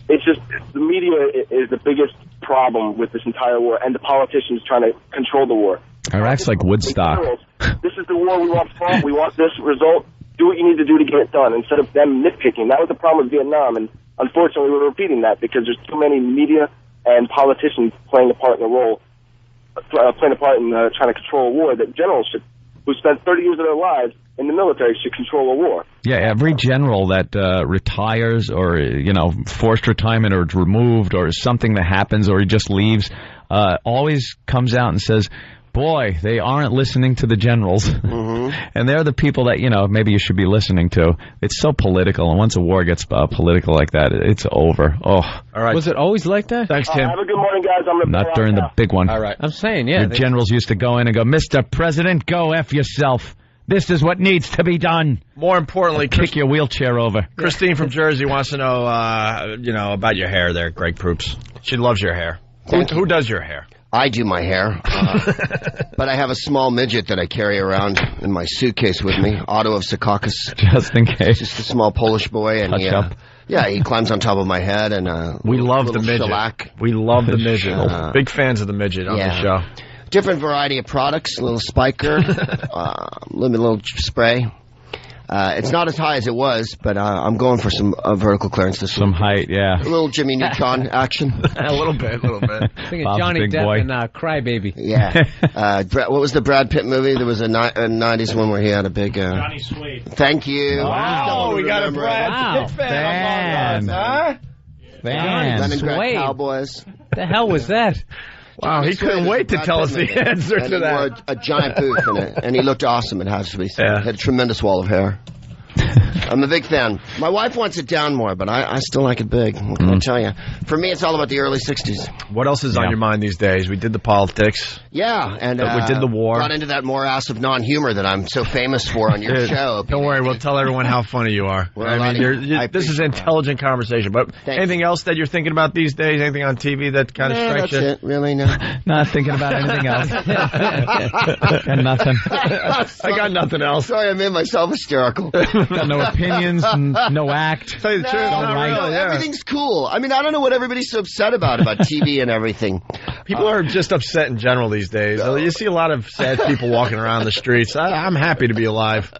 it's just the media is the biggest problem with this entire war, and the politicians trying to control the war. Iraq's like Woodstock. This is the war we want from. We want this result. Do what you need to do to get it done instead of them nitpicking. That was the problem with Vietnam, and unfortunately we're repeating that because there's too many media and politicians playing a part in trying to control a war that generals who spent 30 years of their lives in the military should control a war. Yeah, every general that retires or, forced retirement or is removed or something that happens or he just leaves always comes out and says, boy, they aren't listening to the generals. Mm-hmm. And they're the people that, maybe you should be listening to. It's so political, and once a war gets political like that, it's over. Oh, all right. Was it always like that? Thanks, Tim. Have a good morning, guys. I'm not during the big one. All right. I'm saying, yeah. Your generals used to go in and go, Mr. President, go F yourself. This is what needs to be done. More importantly, kick your wheelchair over. Christine from Jersey wants to know, about your hair there, Greg Proops. She loves your hair. Who does your hair? I do my hair, but I have a small midget that I carry around in my suitcase with me, Otto of Secaucus. Just in case. Just a small Polish boy, and he climbs on top of my head, and we love the midget. Shellac. We love the midget. Big fans of the midget on the show. Different variety of products, a little spiker, little spray. It's not as high as it was, but I'm going for some vertical clearance this week. Some height, yeah. A little Jimmy Neutron action. A little bit. I think it's Johnny Depp and Crybaby. Yeah. What was the Brad Pitt movie? There was a 90s one where he had a big... Johnny Suede. Thank you. Wow, we got a Brad Pitt fan. Johnny Suede. Cowboys. What the hell was that? Wow, he couldn't wait to tell us the answer to that. He wore a giant booth in it, and he looked awesome, it has to be said. He had a tremendous wall of hair. I'm a big fan. My wife wants it down more, but I still like it big. What can I tell you? For me, it's all about the early 60s. What else is on your mind these days? We did the politics. Yeah, and we did the war. Got into that morass of non-humor that I'm so famous for on your show. Don't worry, we'll tell everyone how funny you are. This is intelligent conversation. But anything else that you're thinking about these days? Anything on TV that kind of strikes you? That's it. Really, no. Not thinking about anything else. Got nothing. I got nothing else. Sorry, I made myself hysterical. Got no opinions, no act. Tell you the truth, everything's cool. I mean, I don't know what everybody's so upset about TV and everything. People are just upset in general these days. No. You see a lot of sad people walking around the streets. I'm happy to be alive.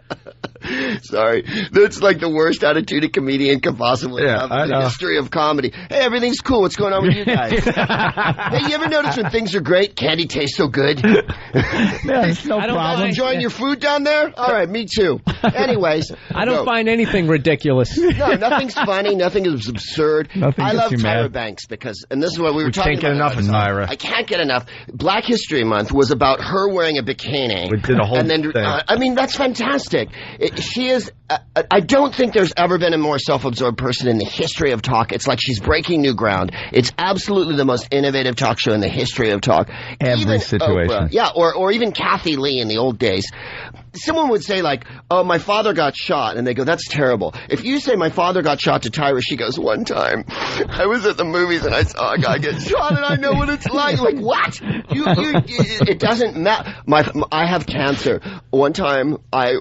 Sorry. That's like the worst attitude a comedian could possibly have in the history of comedy. Hey, everything's cool. What's going on with you guys? Hey, you ever notice when things are great, candy tastes so good? It's no problem. Enjoying your food down there? All right, me too. Anyways. I don't find anything ridiculous. No, nothing's funny. Nothing is absurd. I love Tyra Banks because, and this is what we were talking about. Can't get enough of Tyra. I can't get enough. Black History Month was about her wearing a bikini. We did a whole thing. I mean, that's fantastic. She is. I don't think there's ever been a more self-absorbed person in the history of talk. It's like she's breaking new ground. It's absolutely the most innovative talk show in the history of talk. Every situation. Oprah, or even Kathy Lee in the old days. Someone would say, like, oh, my father got shot, and they go, that's terrible. If you say my father got shot to Tyra, she goes, one time I was at the movies and I saw a guy get shot and I know what it's like. Like, what? It doesn't matter. I have cancer. One time I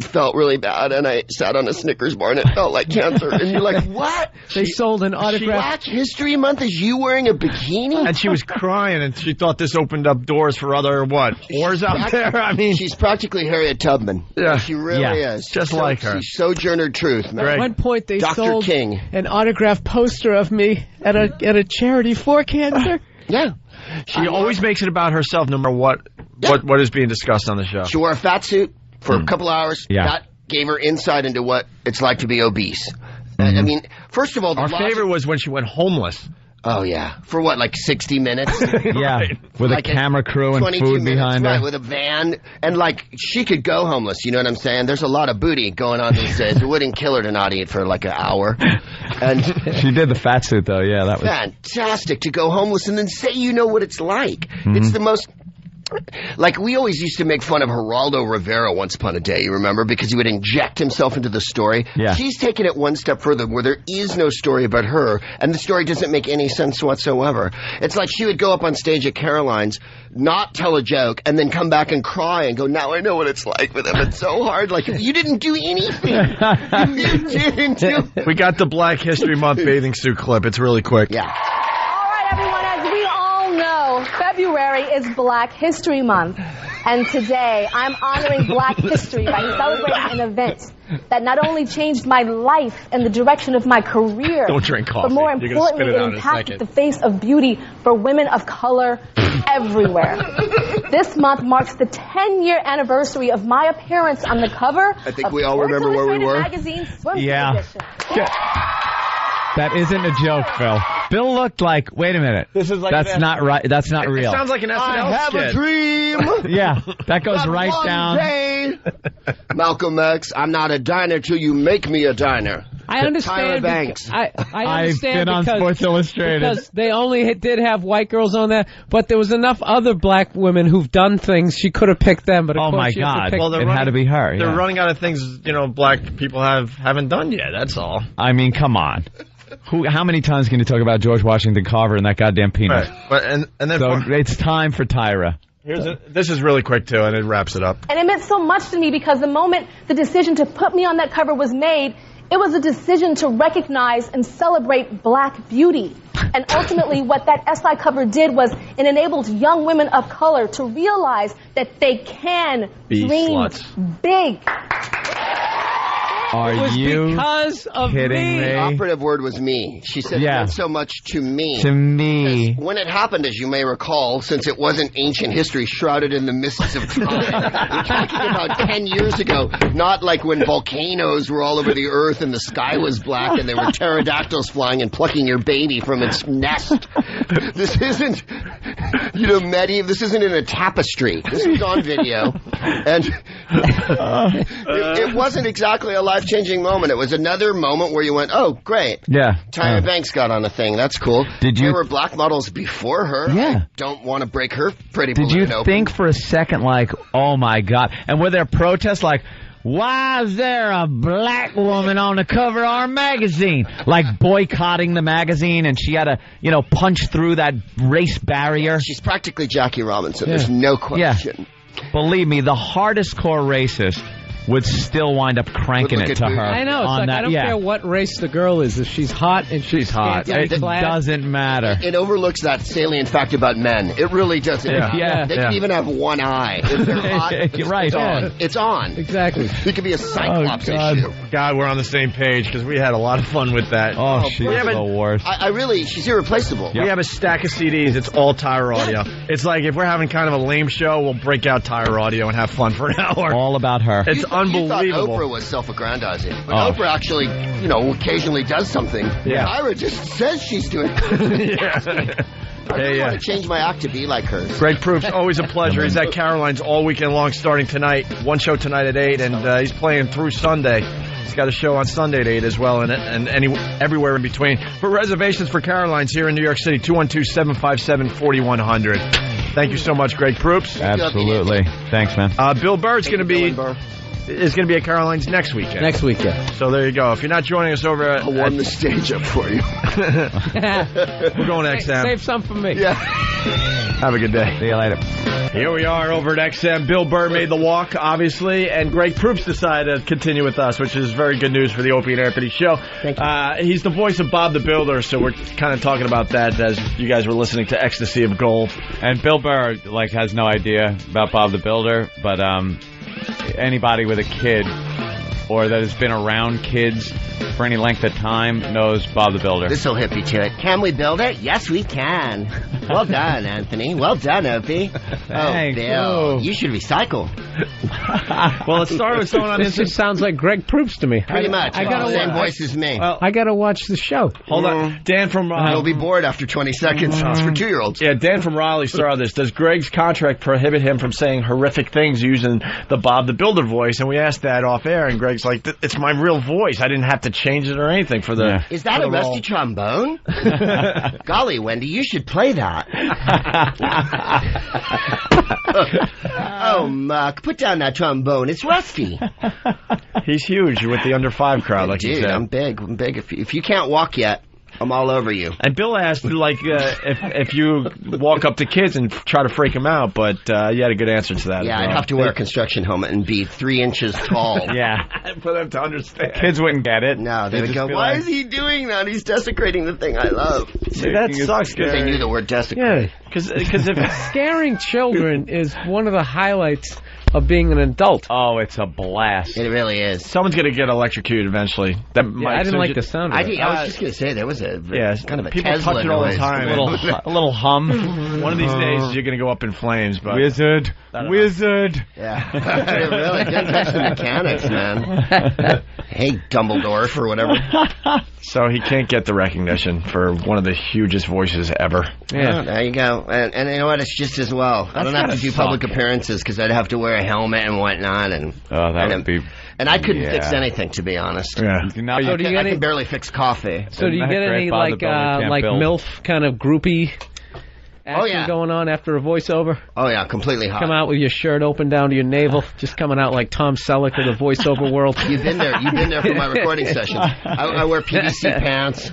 felt really bad and I sat on a Snickers bar and it felt like cancer. And you're like, what? They sold an autograph. Black History Month is you wearing a bikini? And she was crying and she thought this opened up doors for other, whores out there? I mean, she's practically Harriet Tubman. Yeah. She really is. Just like her. She's Sojourner Truth, man. At one point, they Dr. sold King. an autographed poster of me at a charity for cancer. Yeah. She always makes it about herself, no matter what is being discussed on the show. She wore a fat suit for a couple hours. Yeah. That gave her insight into what it's like to be obese. I mean, first of all, our favorite was when she went homeless. Oh, yeah. For what, like 60 minutes? Yeah. With like a camera crew and food behind her. Right, with a van. And, like, she could go homeless, you know what I'm saying? There's a lot of booty going on these days. It wouldn't kill her to not eat for, like, an hour. And she did the fat suit, though. Yeah, that was fantastic to go homeless and then say you know what it's like. It's the most... Like, we always used to make fun of Geraldo Rivera once upon a day, you remember? Because he would inject himself into the story. Yeah. She's taken it one step further, where there is no story about her, and the story doesn't make any sense whatsoever. It's like she would go up on stage at Caroline's, not tell a joke, and then come back and cry and go, now I know what it's like with him. It's so hard. Like, you didn't do anything. You didn't do... We got the Black History Month bathing suit clip. It's really quick. Yeah. All right, everyone, as we all know, February is Black History Month. And today, I'm honoring Black history by celebrating an event that not only changed my life and the direction of my career, Don't drink coffee. but more importantly, it impacted the face of beauty for women of color everywhere. This month marks the 10-year anniversary of my appearance on the cover I think we all remember where we were. Magazine's swimsuit edition. That isn't a joke, Phil. Bill looked like, wait a minute. This is like that's not right. That's not real. It sounds like an SNL I have skit. a dream. Yeah, that goes That right one down. day. Malcolm X, I'm not a diner till you make me a diner. I understand. Tyra Banks. I understand I've been on Sports Illustrated. because they only did have white girls on that, but there was enough other black women who've done things. She could have picked them, but of Oh course my she had to God! pick Well, it had to be her. They're Yeah. running out of things, black people haven't done yet. That's all. I mean, come on. How many times can you talk about George Washington Carver and that goddamn penis? Right. But, and then So it's time for Tyra. this is really quick, too, and it wraps it up. And it meant so much to me because the moment the decision to put me on that cover was made, it was a decision to recognize and celebrate black beauty. And ultimately, what that SI cover did was it enabled young women of color to realize that they can Be dream sluts. big. Are It was you because of kidding me. The me? operative word was me. She said it meant so much to me. To me. When it happened, as you may recall, since it wasn't ancient history shrouded in the mists of time, we're talking about 10 years ago, not like when volcanoes were all over the earth and the sky was black and there were pterodactyls flying and plucking your baby from its nest. This isn't, medieval. This isn't in a tapestry. This was on video. And it wasn't exactly a life-changing moment. It was another moment where you went, oh, great. Yeah. Tyra Banks got on a thing. That's cool. Did you? There were black models before her. Yeah. I don't want to break her pretty Did balloon you open. think for a second, like, oh my God? And were there protests like, why is there a black woman on the cover of our magazine? Like boycotting the magazine, and she had to, punch through that race barrier. She's practically Jackie Robinson. There's no question. Yeah. Believe me, the hardest core racist would still wind up cranking Would look it to at her. me. I know. It's on like that. I don't care what race the girl is. If she's hot and she's hot. It doesn't matter. It overlooks that salient fact about men. It really doesn't. Yeah. They can even have one eye. If they're hot, You're right. it's on. It's on. Exactly. It could be a Cyclops issue. God, we're on the same page because we had a lot of fun with that. Oh, she's the worst. I really, she's irreplaceable. We have a stack of CDs. It's all Tyra audio. It's like if we're having kind of a lame show, we'll break out Tyra audio and have fun for an hour. All about her. It's You thought unbelievable. Oprah was self-aggrandizing. But Oprah actually, occasionally does something. Yeah. Tyra just says she's doing it. I really want to change my act to be like hers. Greg Proops, always a pleasure. He's at Caroline's all weekend long starting tonight. One show tonight at 8, and he's playing through Sunday. He's got a show on Sunday at 8 as well, and everywhere in between. For reservations for Caroline's here in New York City, 212-757-4100. Thank you so much, Greg Proops. Absolutely. Thanks, man. Bill Burr's going to be at Caroline's next weekend. Next weekend. So there you go. If you're not joining us over I'll warm the stage up for you. we're going to XM. Save some for me. Yeah. Have a good day. See you later. Here we are over at XM. Bill Burr made the walk, obviously, and Greg Proops decided to continue with us, which is very good news for the Opie and Anthony show. Thank you. He's the voice of Bob the Builder, so we're kind of talking about that as you guys were listening to Ecstasy of Gold. And Bill Burr, has no idea about Bob the Builder, but anybody with a kid or that has been around kids for any length of time knows Bob the Builder. This'll hip you to it. Can we build it? Yes, we can. Well done, Anthony. Well done, Opie. Thanks. Oh, Bill, you should recycle. Well, it started with someone on This just sounds like Greg Proops to me. Pretty much. I gotta Same wa- voice as me. I gotta watch the show. Hold on. Dan from You'll be bored after 20 seconds. It's for 2-year-olds. Yeah, Dan from Raleigh started this. Does Greg's contract prohibit him from saying horrific things using the Bob the Builder voice? And we asked that off air, and Greg's like, it's my real voice. I didn't have to change it or anything for the. Is that a rusty trombone? Golly, Wendy, you should play that. Oh, Muck, put down that trombone. It's rusty. He's huge with the under 5 crowd, like you Dude, said. I'm big. I'm big. If you can't walk yet, I'm all over you. And Bill asked, if you walk up to kids and try to freak them out, but you had a good answer to that. Yeah, as I'd well. have to wear a construction helmet and be 3 inches tall. Yeah. For them to understand. Kids wouldn't get it. No, they would just go, be why like- is he doing that? He's desecrating the thing I love. See, that sucks. Because they knew the word desecrate. Because if Scaring children is one of the highlights of being an adult. Oh, it's a blast. It really is. someone's going to get electrocuted eventually. That I didn't like the sound of it. I was just going to say, there was a kind of a people Tesla touch it all the noise. time. A little hum. One of these days you're going to go up in flames. But Wizard. Yeah. It really did touch the mechanics, man. Hey, Dumbledore, or whatever. So he can't get the recognition for one of the hugest voices ever. Yeah. There you go. And you know what? It's just as well. I don't have to do public appearances because I'd have to wear a helmet and whatnot. And would be... And I couldn't fix anything, to be honest. Yeah. Now I you can barely fix coffee. So do you Isn't get that great? any Bob the Builder can't build. MILF kind of groupie action going on after a voiceover. Oh yeah, completely hot. Come out with your shirt open down to your navel, just coming out like Tom Selleck of the voiceover world. You've been there. You've been there for my recording sessions. I wear PVC pants.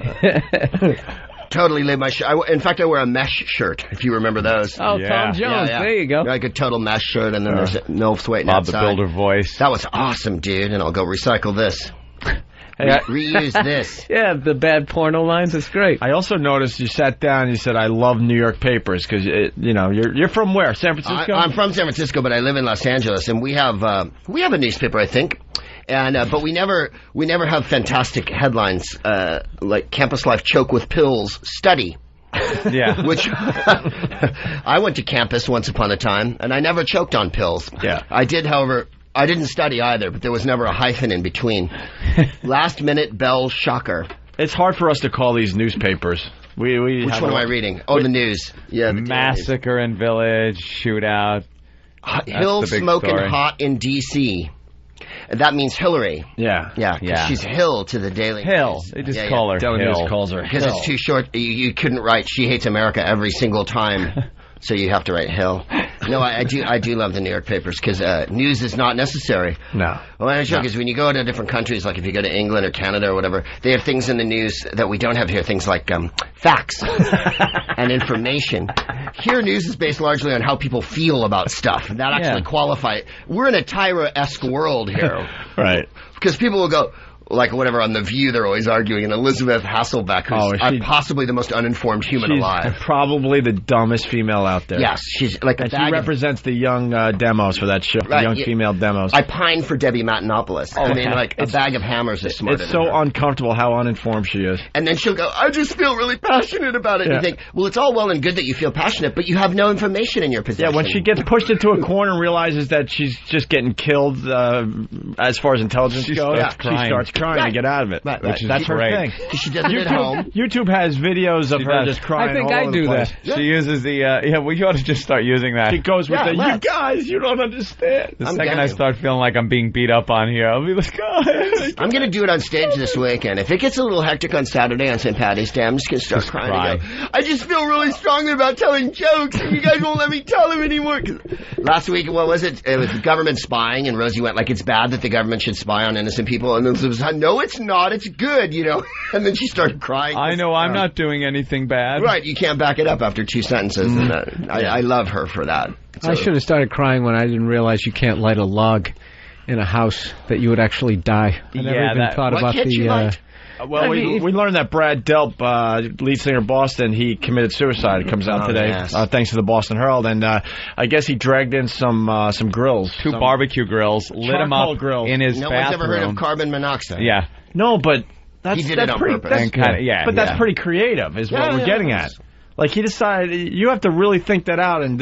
Totally leave my shirt. In fact, I wear a mesh shirt, if you remember those. Oh, Tom Jones. There you go. Like a total mesh shirt, and then there's no sweating Bob outside. the Builder voice. That was awesome, dude, and I'll go recycle this. Reuse this. Yeah, the bad porno lines. It's great. I also noticed you sat down and you said, I love New York papers, because, you're from where? San Francisco? I'm from San Francisco, but I live in Los Angeles, and we have a newspaper, I think. And but we never have fantastic headlines like Campus Life Choke with Pills Study. Yeah. Which I went to campus once upon a time, and I never choked on pills. Yeah. I did, however. I didn't study either, but there was never a hyphen in between. Last minute bell shocker. It's hard for us to call these newspapers. Which one am I reading? Oh, the news. Yeah, the Massacre in Village, shootout. Hill smoking hot in D.C. That means Hillary. Yeah. Yeah. She's Hill to the Daily Hill. News. They just call her Daily Hill. News calls her Because Hill. it's too short. You couldn't write She Hates America every single time. So you have to write Hill. No, I do love the New York papers because news is not necessary. No. Well, I'm sure because when you go to different countries, like if you go to England or Canada or whatever, they have things in the news that we don't have here, things like facts and information. Here, news is based largely on how people feel about stuff. That actually qualifies. We're in a Tyra-esque world here. Right. Because people will go, like whatever on The View, they're always arguing, and Elizabeth Hasselbeck, who's possibly the most uninformed human alive. Probably the dumbest female out there. Yes, she's like she represents the young demos for that show, the young female demos. I pine for Debbie Matenopoulos. I mean, like, a bag of hammers is smarter It's so uncomfortable how uninformed she is. And then she'll go, I just feel really passionate about it. And you think, well, it's all well and good that you feel passionate, but you have no information in your possession. Yeah, when she gets pushed into a corner and realizes that she's just getting killed as far as intelligence goes, she starts crying to get out of it. Right. That's her thing. She does it at home. YouTube has videos of her just crying. I think all I over do the place. that. She uses the well, you ought to just start using that. She goes with you guys, you don't understand. The second I start feeling like I'm being beat up on here, I'll be like, guys. I'm going to do it on stage this weekend. If it gets a little hectic on Saturday on St. Patty's Day, I'm just going to start crying and go, I just feel really strongly about telling jokes, and you guys won't let me tell them anymore. Last week, what was it? It was the government spying, and Rosie went, like, it's bad that the government should spy on innocent people. And then it was, no, it's not. It's good, you know. And then she started crying. I know I'm not doing anything bad. Right, you can't back it up after two sentences. And I love her for that. I should have started crying when I didn't realize you can't light a log in a house that you would actually die. I never even thought about the... Well, we learned that Brad Delp, lead singer of Boston, he committed suicide. It comes out today, thanks to the Boston Herald. And I guess he dragged in some grills. Two barbecue grills, lit them up in his bathroom. No one's ever heard of carbon monoxide. Yeah. No, but he did it on purpose. That's pretty creative, is what we're getting at. Like, he decided, you have to really think that out and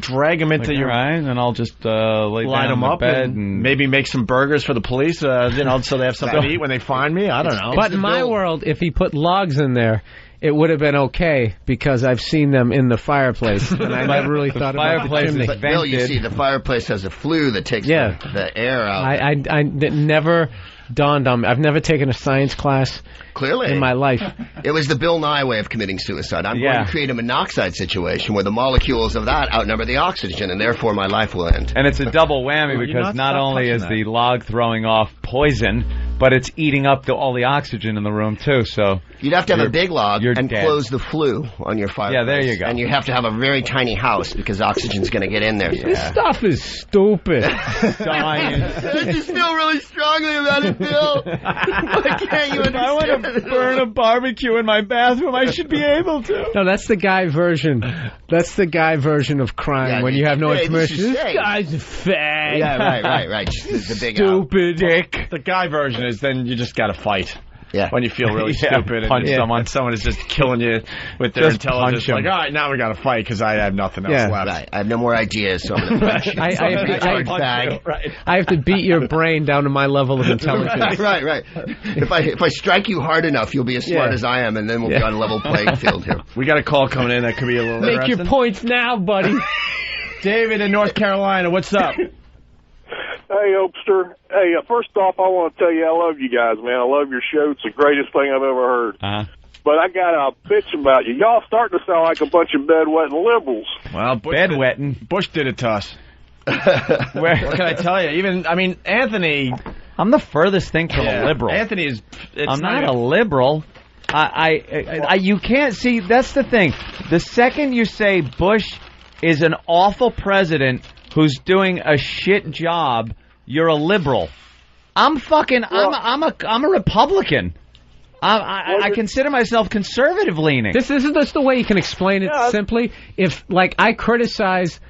drag him into your... Right, and I'll just line him up bed and maybe make some burgers for the police, so they have something to eat when they find me. I don't know. But in my world, if he put logs in there, it would have been okay, because I've seen them in the fireplace, and I never really thought about the chimney. But Bill, you see, the fireplace has a flue that takes the air out. I never dawned on me. I've never taken a science class in my life. It was the Bill Nye way of committing suicide. I'm going to create a monoxide situation where the molecules of that outnumber the oxygen, and therefore my life will end. And it's a double whammy because not only is the log throwing off poison, but it's eating up all the oxygen in the room, too. So you'd have to have a big log and dead. Close the flue on your fireplace. Yeah, there you go. And you have to have a very tiny house because oxygen's going to get in there. This stuff is stupid. Dying. I just feel really strongly about it, Bill. Why can't you understand? I want to burn a barbecue in my bathroom. I should be able to. No, that's the guy version. That's the guy version of crime when you have no information. This guy's a fag. Yeah, right. Just the big stupid dick. The guy version is then you just got to fight. Yeah. When you feel really stupid punch someone. Someone is just killing you with their intelligence. Like, all right, now we got to fight because I have nothing else left. Right. I have no more ideas, so I'm going to punch you. I have to beat your brain down to my level of intelligence. Right. If I strike you hard enough, you'll be as smart as I am, and then we'll be on a level playing field here. We got a call coming in that could be a little Make your points now, buddy. David in North Carolina, what's up? Hey, Opester. Hey, first off, I want to tell you I love you guys, man. I love your show. It's the greatest thing I've ever heard. Uh-huh. but I got a bitch about you. Y'all starting to sound like a bunch of bedwetting liberals. Well, Bush did it to us. What can I tell you? Anthony... I'm the furthest thing from a liberal. Anthony is... I'm not a liberal. You can't see... That's the thing. The second you say Bush is an awful president who's doing a shit job, you're a liberal. I'm a Republican. I consider myself conservative leaning. This isn't just the way you can explain it simply. If, like, I criticize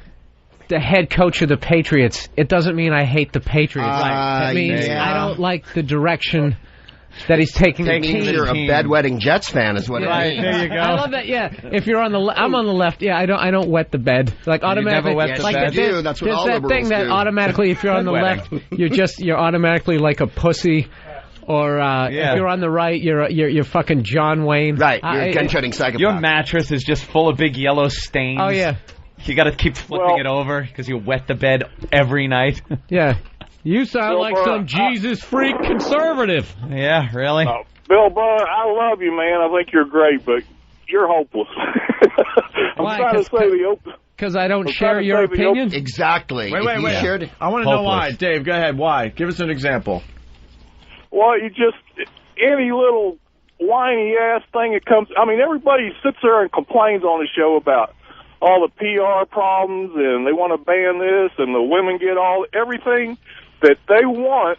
the head coach of the Patriots, it doesn't mean I hate the Patriots. It means I don't like the direction that he's taking the team. You're a bedwetting Jets fan, is what it means. There you go. I love that. Yeah, if you're on the, I'm on the left. Yeah, I don't wet the bed. Like automatically, you never wet the bed. You do. That's what all liberals do. There's that thing that automatically, if you're on the left, you're automatically like a pussy. Or if you're on the right, you're fucking John Wayne. Right, you're a gun-shooting psychopath. Your mattress is just full of big yellow stains. Oh, yeah. You got to keep flipping it over because you wet the bed every night. Yeah. You sound like some Jesus freak conservative. Yeah, really? Bill Burr, I love you, man. I think you're great, but you're hopeless. I'm trying to say because I don't share your opinion? Exactly. Wait. I want to know why. Dave, go ahead. Why? Give us an example. Well, any little whiny-ass thing that comes... everybody sits there and complains on the show about all the PR problems, and they want to ban this, and the women get everything that they want.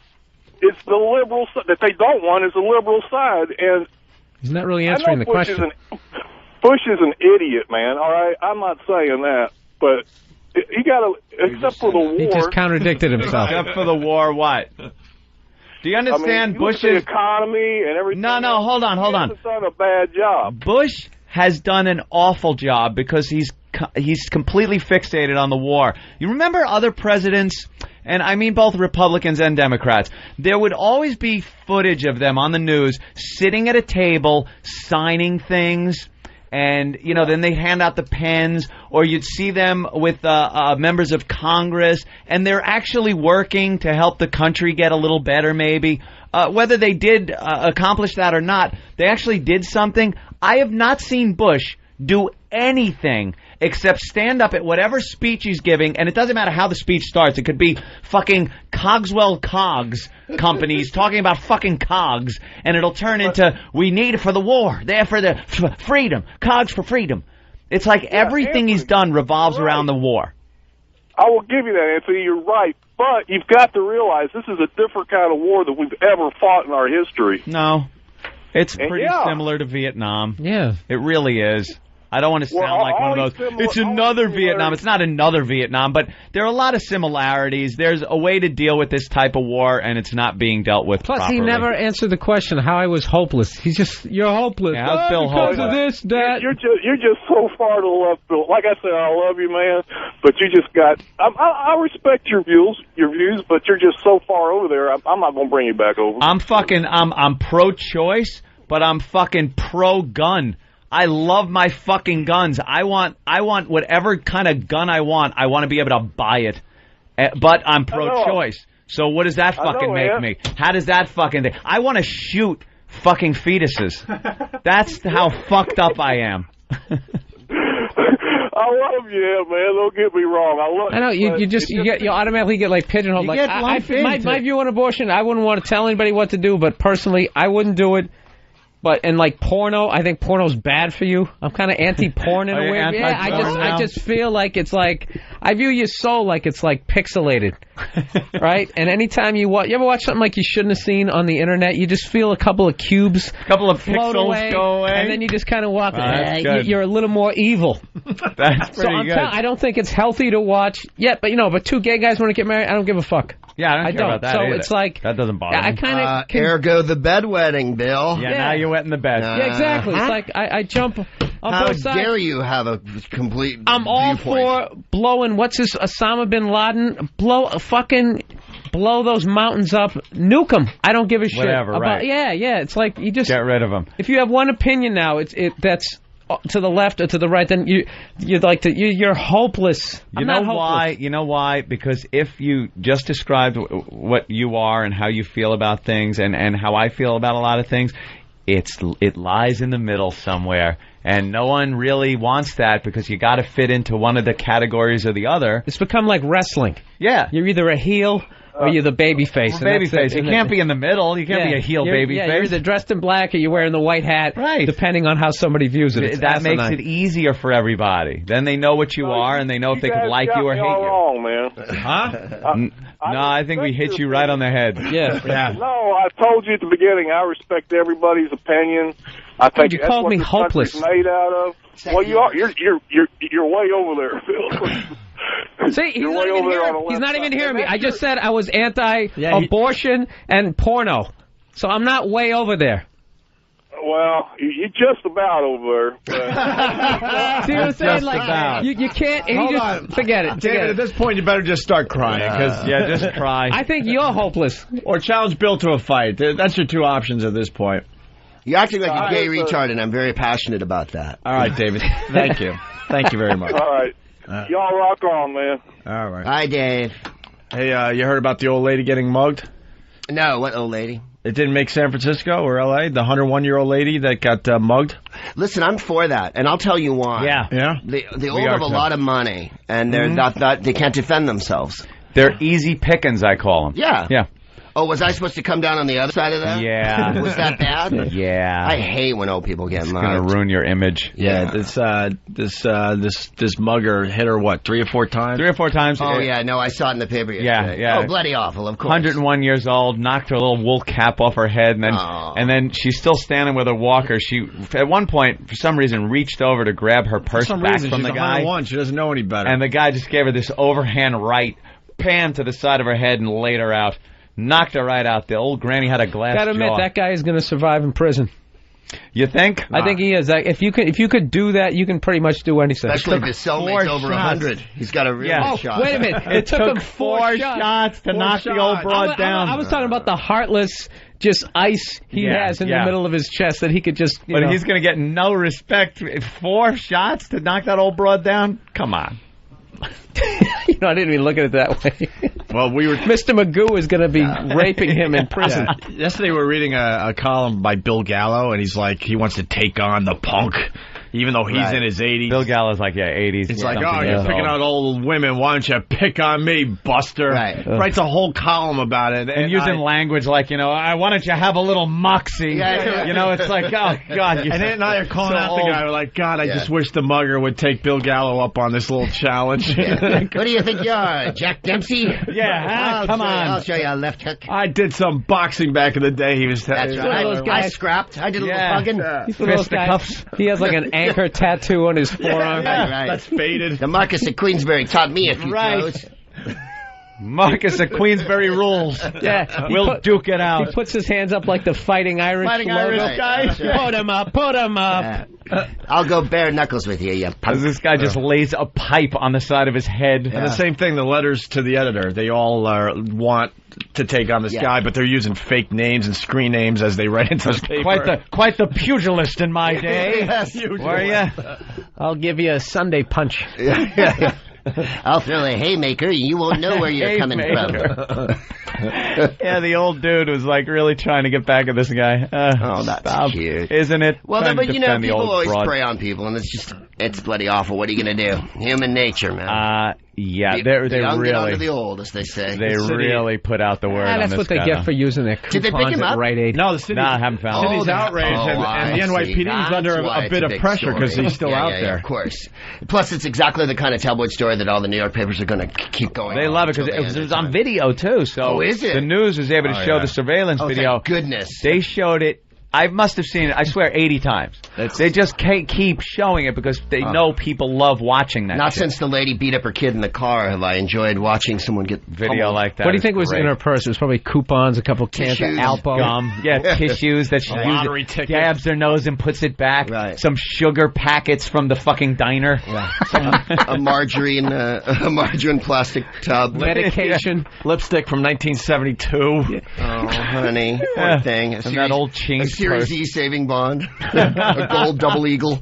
It's the liberal side. That they don't want is the liberal side. And he's not really answering the question. Bush is an idiot, man. All right? I'm not saying that, but he got to... Except for the war... He just contradicted himself. Except for the war, what? Do you understand Bush's... the economy and everything... No, hold on. He's done a bad job. Bush has done an awful job because he's completely fixated on the war. You remember other presidents, and I mean both Republicans and Democrats, there would always be footage of them on the news sitting at a table, signing things, and, then they hand out the pens, or you'd see them with members of Congress, and they're actually working to help the country get a little better, maybe. Whether they did accomplish that or not, they actually did something. I have not seen Bush do anything except stand up at whatever speech he's giving, and it doesn't matter how the speech starts. It could be fucking Cogswell Cogs companies talking about fucking cogs, and it'll turn into, we need it for the war, there for the freedom, cogs for freedom. It's like everything he's done revolves around the war. I will give you that, Anthony. You're right. But you've got to realize this is a different kind of war than we've ever fought in our history. No. It's pretty similar to Vietnam. Yeah. It really is. I don't want to sound like one of those, it's another Vietnam. It's not another Vietnam, but there are a lot of similarities. There's a way to deal with this type of war, and it's not being dealt with properly. He never answered the question how I was hopeless. He's just, you're hopeless. Yeah, how's Bill hopeless? Because of this, that. You're just so far to the left, Bill. Like I said, I love you, man, but you just got, I respect your views, but you're just so far over there, I'm not going to bring you back over. I'm pro-choice, but I'm fucking pro-gun. I love my fucking guns. I want whatever kind of gun I want. I want to be able to buy it. But I'm pro-choice. So what does that fucking make me? How does that fucking thing? I want to shoot fucking fetuses. That's how fucked up I am. I love you, man. Don't get me wrong. I know you automatically get like pigeonholed. Like my view on abortion, I wouldn't want to tell anybody what to do, but personally, I wouldn't do it. But and like porno, I think porno's bad for you. I'm kind of anti-porn in a way. Yeah, I just feel like it's like I view your soul like it's like pixelated, right? And anytime you ever watch something like you shouldn't have seen on the internet, you just feel a couple of cubes, a couple of pixels go away, and then you just kind of walk. You're a little more evil. That's pretty good. I don't think it's healthy to watch yet, but but two gay guys want to get married. I don't give a fuck. Yeah, I don't care about that. So either. It's like that doesn't bother me. I kind of ergo the bedwetting, Bill. Yeah, now you're wetting the bed. Yeah, exactly. It's like I jump on both sides. How dare you have a complete I'm all for blowing, Osama bin Laden, blow those mountains up, nuke them. I don't give a shit. Whatever, right. Yeah, it's like you just... Get rid of them. If you have one opinion now, that's to the left or to the right, then you're hopeless. You know why? You know why? Because if you just described what you are and how you feel about things and how I feel about a lot of things, it lies in the middle somewhere, and no one really wants that because you got to fit into one of the categories or the other. It's become like wrestling. Yeah, you're either a heel or you're the baby face. Baby face. You can't be in the middle. You can't be a heel baby face. You're either dressed in black or you're wearing the white hat. Right. Depending on how somebody views it. That makes it easier for everybody. Then they know what you are, and they know if they could like you or hate you. Wrong, man. Huh? No, I think we hit you right on the head. Yeah. No, I told you at the beginning. I respect everybody's opinion. I think you called me hopeless. Made out of. Well, you are. You're way over there, Phil. See, he's not even hearing me. I just said I was anti-abortion and porno, so I'm not way over there. Well, you're just about over there. See what I'm saying? Like, you can't. Hold on. Forget it. David, at this point, you better just start crying. Just cry. I think you're hopeless. Or challenge Bill to a fight. That's your two options at this point. You're acting like a gay retard, and I'm very passionate about that. All right, David. Thank you. Thank you very much. All right. Y'all rock on, man. All right. Hi, Dave. Hey, you heard about the old lady getting mugged? No, what old lady? It didn't make San Francisco or L.A., the 101-year-old lady that got mugged? Listen, I'm for that, and I'll tell you why. Yeah? They all have a lot of money, and they're not they can't defend themselves. They're easy pickings, I call them. Yeah. Oh, was I supposed to come down on the other side of that? Yeah. Was that bad? Yeah. I hate when old people get mugged. It's going to ruin your image. Yeah, this mugger hit her, what, 3 or 4 times? 3 or 4 times. Oh, yeah, no, I saw it in the paper yesterday. Yeah. Oh, bloody awful, of course. 101 years old, knocked her little wool cap off her head, and then she's still standing with her walker. She, at one point, for some reason, reached over to grab her purse from the guy. 101. She doesn't know any better. And the guy just gave her this overhand right, pan to the side of her head, and laid her out. Knocked her right out. The old granny had a glass jaw. Gotta admit, that guy is going to survive in prison. You think? I think he is. If you could do that, you can pretty much do anything. Especially if his cellmate's over 100. He's got a real shot. Wait a minute. It took him 4 shots to knock the old broad down. I was talking about the heartless, just ice he has in the middle of his chest that he could just. But he's going to get no respect. 4 shots to knock that old broad down? Come on. I didn't even look at it that way. Well, Mr. Magoo is going to be raping him in prison. Yeah. Yesterday we were reading a column by Bill Gallo, and he's like, he wants to take on the punk, even though he's in his 80s. Bill Gallo's like, 80s. He's like, you're picking on old women. Why don't you pick on me, Buster? Right. Writes a whole column about it. And using language like, why don't you have a little moxie? Yeah. It's like, oh, God. And then I are calling out the guy. We're like, God, I just wish the mugger would take Bill Gallo up on this little challenge. What do you think you are, Jack Dempsey? Yeah, come on. I'll show you a left hook. I did some boxing back in the day. He was That's right. I scrapped. I did a little hugging. He's one of those guys. He has like an anchor tattoo on his forearm. Right. That's faded. The Marcus of Queensberry taught me a few throws. Marcus of Queensberry rules. Yeah. We'll duke it out. He puts his hands up like the Fighting Irish guy. Right. Put him up. Put him up. I'll go bare knuckles with you, you punk. This guy just lays a pipe on the side of his head. And the same thing, the letters to the editor. They all want to take on this guy, but they're using fake names and screen names as they write into the paper. Quite the pugilist in my day. Yes, were you? I'll give you a Sunday punch. I'll throw a haymaker. You won't know where you're coming from. Yeah, the old dude was like really trying to get back at this guy. That's cute. Isn't it? Well, but people always prey on people, and it's bloody awful. What are you going to do? Human nature, man. Yeah, they really get onto the old, as they say. They really put out the word on that's this what they get for using their coupons. Did they pick him up? Rite Aid. No, the city. I haven't found city's outraged, and the NYPD is under a bit of pressure because he's still out there. Of course. Plus, it's exactly the kind of tabloid story that all the New York papers are going to keep going. They love it because it was on video too. So is it? The news was able to show the surveillance video. Thank goodness. They showed it. I must have seen it, I swear, 80 times. They just keep showing it because they know people love watching that Not shit. since the lady beat up her kid in the car have I enjoyed watching someone get video like that. What do you think was in her purse? It was probably coupons, a couple cans of Alpo. Gum. Yeah, tissues that she lottery ticket. Dabs her nose and puts it back. Right. Some sugar packets from the fucking diner. Yeah. a margarine plastic tub. Medication. Lipstick from 1972. Oh, honey. Poor thing. And that old change Series E saving bond. A gold double eagle.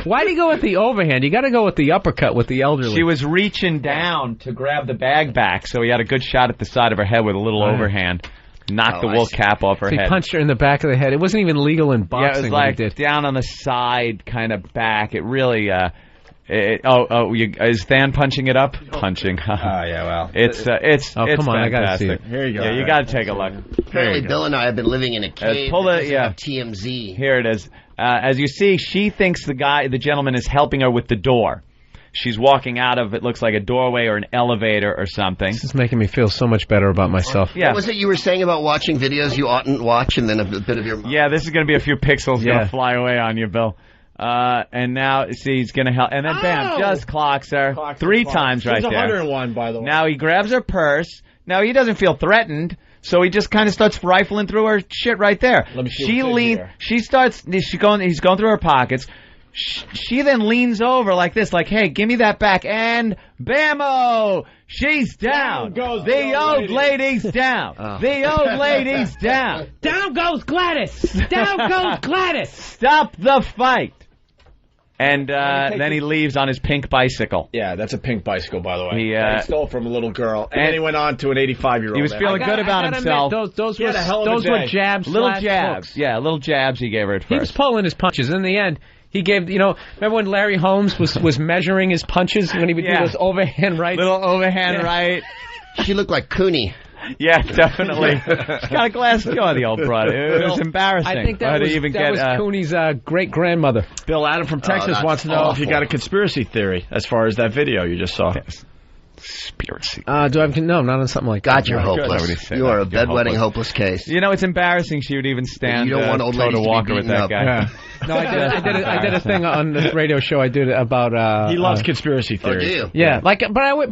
Why do you go with the overhand? You got to go with the uppercut with the elderly. She was reaching down to grab the bag back, so he had a good shot at the side of her head with a little overhand. knocked the wool cap off her So he head. punched her in the back of the head. It wasn't even legal in boxing. Yeah, it was what he like did. down on the side, kind of back. It really. Is Than punching it up? Punching. Yeah, well. It's Oh, it's come on, I gotta see fantastic. it. Here you go. Yeah, you got to take a look. Apparently, Bill and I have been living in a cave. pull it, because yeah. of TMZ. Here it is. As you see, she thinks the gentleman is helping her with the door. She's walking out of, it looks like a doorway or an elevator or something. This is making me feel so much better about myself. Yeah. What was it you were saying about watching videos you oughtn't watch and then a bit of your... Yeah, this is going to be a few pixels going Yeah. to fly away on you, Bill. And now, see, he's going to help. And then, bam, just clocks her. Three times right She's there. 101, by the way. Now he grabs her purse. Now he doesn't feel threatened, so he just kind of starts rifling through her shit right there. Let me see She what's in leans. here. He's going through her pockets. She then leans over like this, like, "Hey, give me that back!" And bammo, she's down. Down goes the old lady's down. The old lady's down. Down goes Gladys! Down goes Gladys! Stop the fight. And then he leaves on his pink bicycle. Yeah, that's a pink bicycle, by the way. He, That he stole from a little girl. And then he went on to an 85-year-old. He was feeling good about himself. Those He had a hell of a were day. jabs. Little slash jabs. hooks. Yeah, little jabs he gave her at He was first. pulling his punches. In the end, he gave, remember when Larry Holmes was measuring his punches when he would do those overhand rights? Little overhand right. She looked like Cooney. Yeah, definitely. She's got a glass jaw, the old broad. It was embarrassing. I think that was Cooney's great-grandmother. Bill Adam from Texas that's wants to know if you awful. got a conspiracy theory as far as that video you just saw. Conspiracy. Do I have, no, not on something like God, that. you're I would hopeless. say You that. are a You're bedwetting hopeless. hopeless case. You know, it's embarrassing she would even stand You don't want old ladies toe to to be walker with beaten that up. guy. Yeah. No, I did a thing on this radio show. I did about. He loves conspiracy Oh, do theories. you? Yeah, but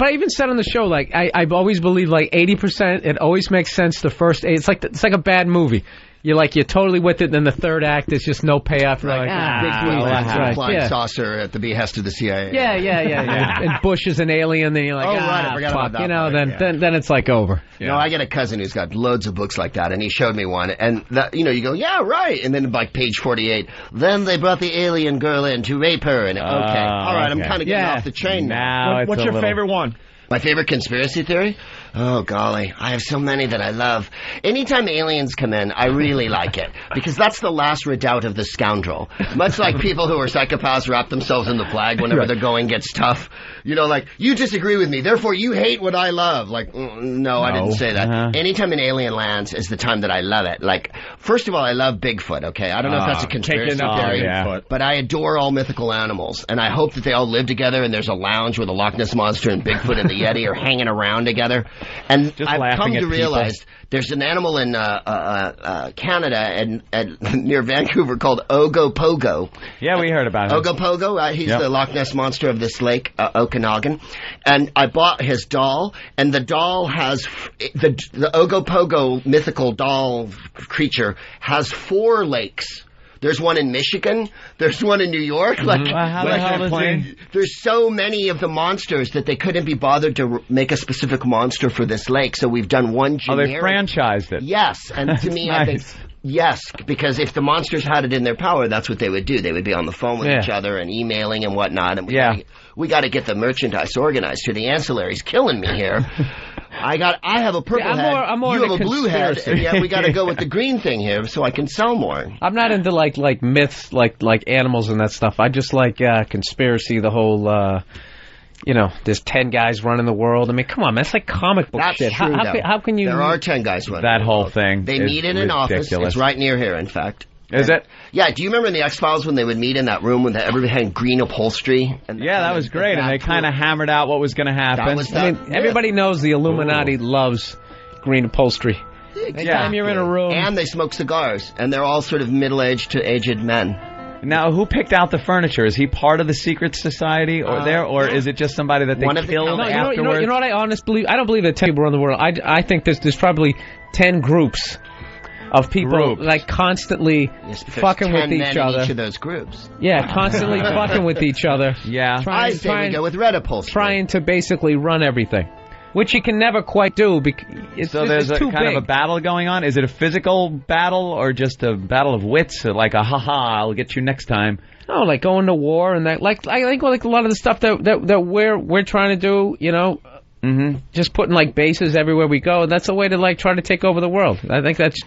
I even said on the show, like I've always believed like 80%. It always makes sense. The first 8, it's like a bad movie. You're totally with it, then the third act is just no payoff. You're like, Bigfoot lands on a right, flying yeah. saucer at the behest of the CIA. Yeah. And Bush is an alien, then you're like, Oh, right, I forgot about fuck. that part, Then it's like over. No, I got a cousin who's got loads of books like that, and he showed me one, and that, you go, yeah, right, and then like page 48, then they brought the alien girl in to rape her, and okay, all right, I'm kind of getting off the train now. Now What's your favorite one? My favorite conspiracy theory? Oh, golly. I have so many that I love. Anytime aliens come in, I really like it. Because that's the last redoubt of the scoundrel. Much like people who are psychopaths wrap themselves in the flag whenever the going gets tough. Like, you disagree with me, therefore you hate what I love. Like, no, I didn't say that. Anytime an alien lands is the time that I love it. Like, first of all, I love Bigfoot, okay? I don't know if that's a conspiracy theory, but I adore all mythical animals. And I hope that they all live together and there's a lounge where the Loch Ness Monster and Bigfoot and the Yeti are hanging around together. And Just I've come laughing at to people. realize there's an animal in Canada and near Vancouver called Ogopogo. Yeah, we heard about him. Ogopogo, he's the Loch Ness Monster of this lake, Okanagan. And I bought his doll, and the doll has, the Ogopogo mythical doll creature has 4 lakes. There's one in Michigan. There's one in New York. How the hell is he? There's so many of the monsters that they couldn't be bothered to make a specific monster for this lake. So we've done one generic. Oh, they franchised it. Yes, and to me, I think yes, because if the monsters had it in their power, that's what they would do. They would be on the phone with each other and emailing and whatnot. And we got to get the merchandise organized here. The ancillary's killing me here. I have a purple head. I'm more you into have a blue head, conspiracy. and yet we got to go with the green thing here so I can sell more. I'm not into like myths, like animals and that stuff. I just like conspiracy, the whole. There's 10 guys running the world. I mean, come on, man. That's like comic book That's shit. true, How can you... There are 10 guys running That the whole world. thing They is meet in an office. ridiculous. It's right near here, in fact. Is it? Yeah, do you remember in the X-Files when they would meet in that room when everybody had green upholstery? And That was great, and they kind of hammered out what was going to happen. Everybody knows the Illuminati loves green upholstery. Anytime you're in a room... And they smoke cigars, and they're all sort of middle-aged to aged men. Now, who picked out the furniture? Is he part of the secret society or is it just somebody that they killed afterwards? You know what I honestly believe? I don't believe that 10 people run the world. I think there's probably 10 groups of people like constantly fucking with each other. Each of those groups. Yeah, constantly fucking with each other. Yeah. I say we go with red upholstery. Trying to basically run everything. Which you can never quite do because there's too kind big. of a battle going on. Is it a physical battle or just a battle of wits? Like a I'll get you next time. No, like going to war and that. Like I think like a lot of the stuff that we're trying to do. Just putting like bases everywhere we go. That's a way to like try to take over the world. I think that's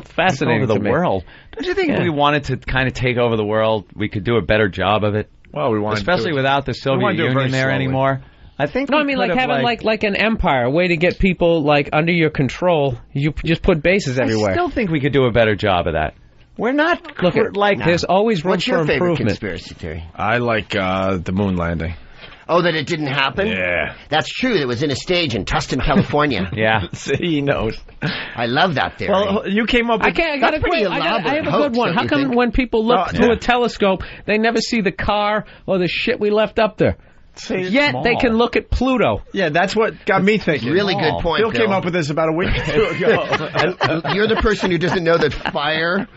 fascinating. Take over to the me. world. Don't you think if we wanted to kind of take over the world, we could do a better job of it? Well, we want especially without the Soviet Union there anymore. I think. No, I mean like having like an empire, a way to get people like under your control. You just put bases everywhere. I still think we could do a better job of that. We're not there's always room What's for your favorite improvement. conspiracy theory? I like the moon landing. Oh, that it didn't happen? Yeah. That's true. It was in a stage in Tustin, California. Yeah. See, he knows. I love that theory. Well, you came up with... I have a good one. How come when people look through a telescope, they never see the car or the shit we left up there? Yet they can look at Pluto. Yeah, that's what got me thinking. Really good point, Bill came up with this about a week or two ago. You're the person who doesn't know that fire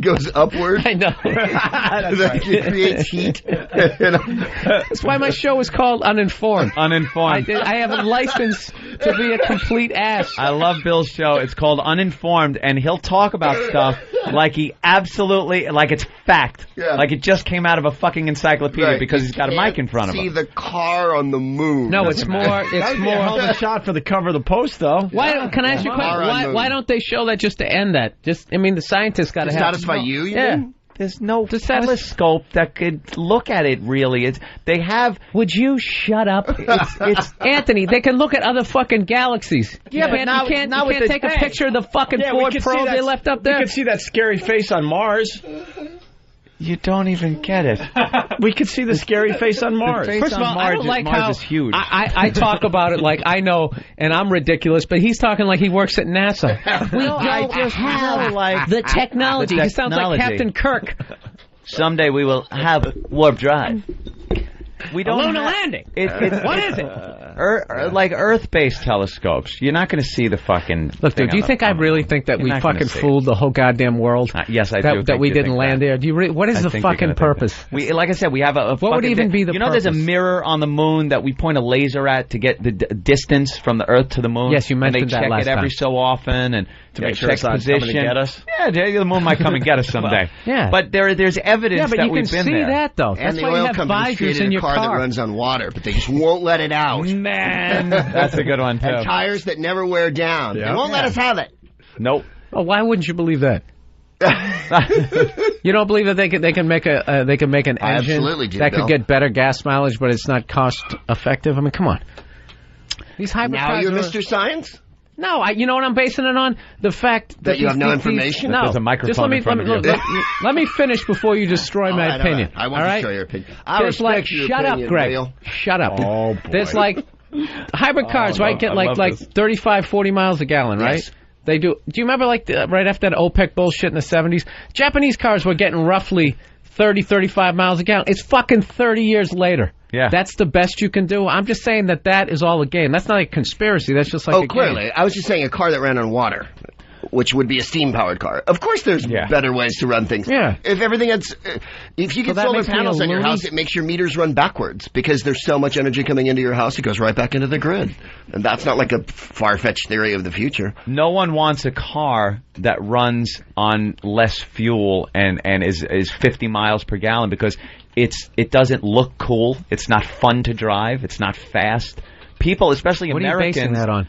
goes upward. I know. That it creates heat. That's why my show is called Uninformed. Uninformed. I have a license to be a complete ass. I love Bill's show. It's called Uninformed, and he'll talk about stuff like he absolutely, like it's fact. Yeah. Like it just came out of a fucking encyclopedia because he's got a mic in front of him. See the car on the moon. No, it's more. That would be a hell of a shot for the cover of the Post, though. Can I ask you a question? Why don't they show that just to end that? I mean, the scientists got to satisfy you. Yeah. Mean? There's no telescope that could look at it, really. They have... Would you shut up? It's Anthony, they can look at other fucking galaxies. Yeah, but now... You can't take a picture of the fucking Ford probe they left up there? We could see that scary face on Mars. You don't even get it. We could see the scary face on Mars. First of all, I don't like Mars how is huge. I talk about it like I know, and I'm ridiculous, but he's talking like he works at NASA. We don't have the technology. He sounds like Captain Kirk. Someday we will have warp drive. We don't Lunar have, landing. What is it? Like Earth-based telescopes. You're not going to see the fucking. Look, dude. Do you think I really think that we fucking fooled the whole goddamn world? Yes, I do. That we didn't land there. Do you? What is the fucking purpose? Like I said, we have a. What would even be the? You know, purpose? there's a mirror on the moon that we point a laser at to get the distance from the Earth to the moon. Yes, you mentioned that last time. They check it every so often and to make sure it's not position. coming to get us. Yeah, the moon might come and get us someday. Yeah, but there's evidence that we've been there. Yeah, but you can see that though. And That's the why you oil have company's visors created in a your car that car. runs on water, but they just won't let it out. Man, that's a good one too. And tires that never wear down. Yep. They won't let us have it. Nope. Well, why wouldn't you believe that? You don't believe that they can make an engine absolutely do, that Bill. could get better gas mileage, but it's not cost effective? I mean, come on. These hybrid Now cars you're are- Mr. Science? No, you know what I'm basing it on? The fact that you have no these- information? No, There's a microphone just let me in front of you. let me finish before you destroy my opinion. I won't all right? destroy your opinion. I There's respect like, your shut opinion, up, Greg. Bill. Shut up. Oh, boy. There's like hybrid cars, right? Get like 35, 40 miles a gallon, right? Yes. They do. Do you remember like right after that OPEC bullshit in the 70s? Japanese cars were getting roughly 30, 35 miles a gallon. It's fucking 30 years later. Yeah. That's the best you can do. I'm just saying that is all a game. That's not a conspiracy. That's just like a game. Clearly. I was just saying a car that ran on water, which would be a steam-powered car. Of course there's better ways to run things. Yeah. If you get that solar makes me panels a on your loony? house, it makes your meters run backwards because there's so much energy coming into your house, it goes right back into the grid. And that's not like a far-fetched theory of the future. No one wants a car that runs on less fuel and is 50 miles per gallon because it doesn't look cool. It's not fun to drive. It's not fast. People, especially What Americans. are you basing that on?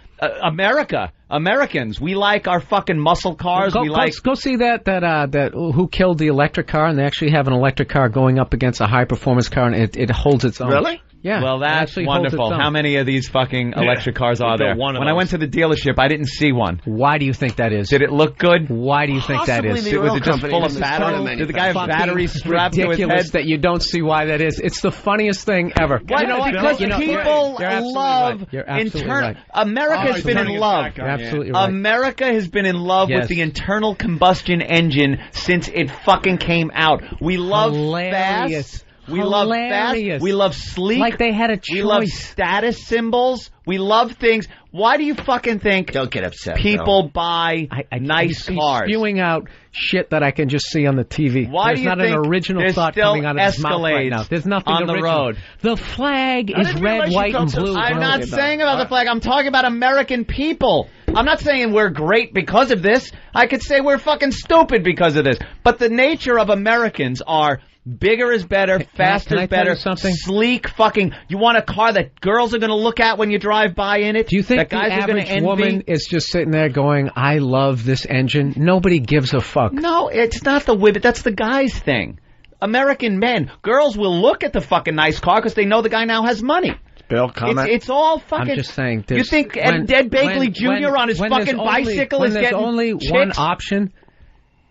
Americans. We like our fucking muscle cars. Go see that Who Killed the Electric Car, and they actually have an electric car going up against a high performance car, and it holds its own. Really? Yeah. Well, that's actually holds wonderful. its own. How many of these fucking electric cars are there? One of When I those. went to the dealership, I didn't see one. Why do you think that is? Did it look good? Why do you think that is? Possibly the Was oil it just company full of was part batteries? of Did the guy have Fucking batteries strapped to his ridiculous head? that you don't see why that is. It's the funniest thing ever. Why? You know what? Because You know, people you're absolutely love right. You're absolutely right. America's been in love. You're absolutely right. America has been in love Yes. with the internal combustion engine since it fucking came out. We love Hilarious. fast. We love fast. Hilarious. We love sleek. Like they had a choice. We love status symbols. We love things. Why do you fucking think Don't get upset. people buy nice He's cars? spewing out shit that I can just see on the TV. Why There's do you not think an original there's thought still coming out of his mouth right Escalades now. There's nothing on the original. road? The flag I is didn't red, realize you white, felt and so blue. I'm strongly not about saying about the flag. I'm talking about American people. I'm not saying we're great because of this. I could say we're fucking stupid because of this. But the nature of Americans are Bigger is better, faster is better, something? sleek fucking. You want a car that girls are going to look at when you drive by in it? Do you think that the guys are going to average envy? woman is just sitting there going, I love this engine? Nobody gives a fuck. No, it's not the women. That's the guy's thing. American men. Girls will look at the fucking nice car because they know the guy now has money. Bill, comment. It's all fucking. I'm just saying. You think Ed Begley Jr. on his fucking bicycle is getting only chicks? one option?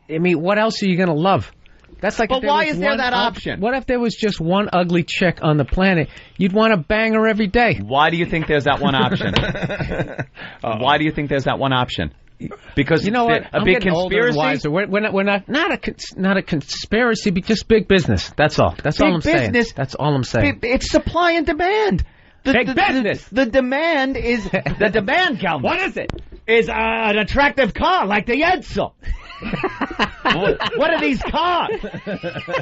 I mean, what else are you going to love? That's like. But why is there that option? What if there was just one ugly chick on the planet? You'd want to bang her every day. Why do you think there's that one option? Why do you think there's that one option? Because you know what? A big conspiracy. Wiser. We're not a conspiracy, but just big business. That's all. That's all I'm saying. That's all I'm saying. It's supply and demand. Big business. The demand is the demand, Calvin. What is it? Is an attractive car like the Edsel. What are these cars?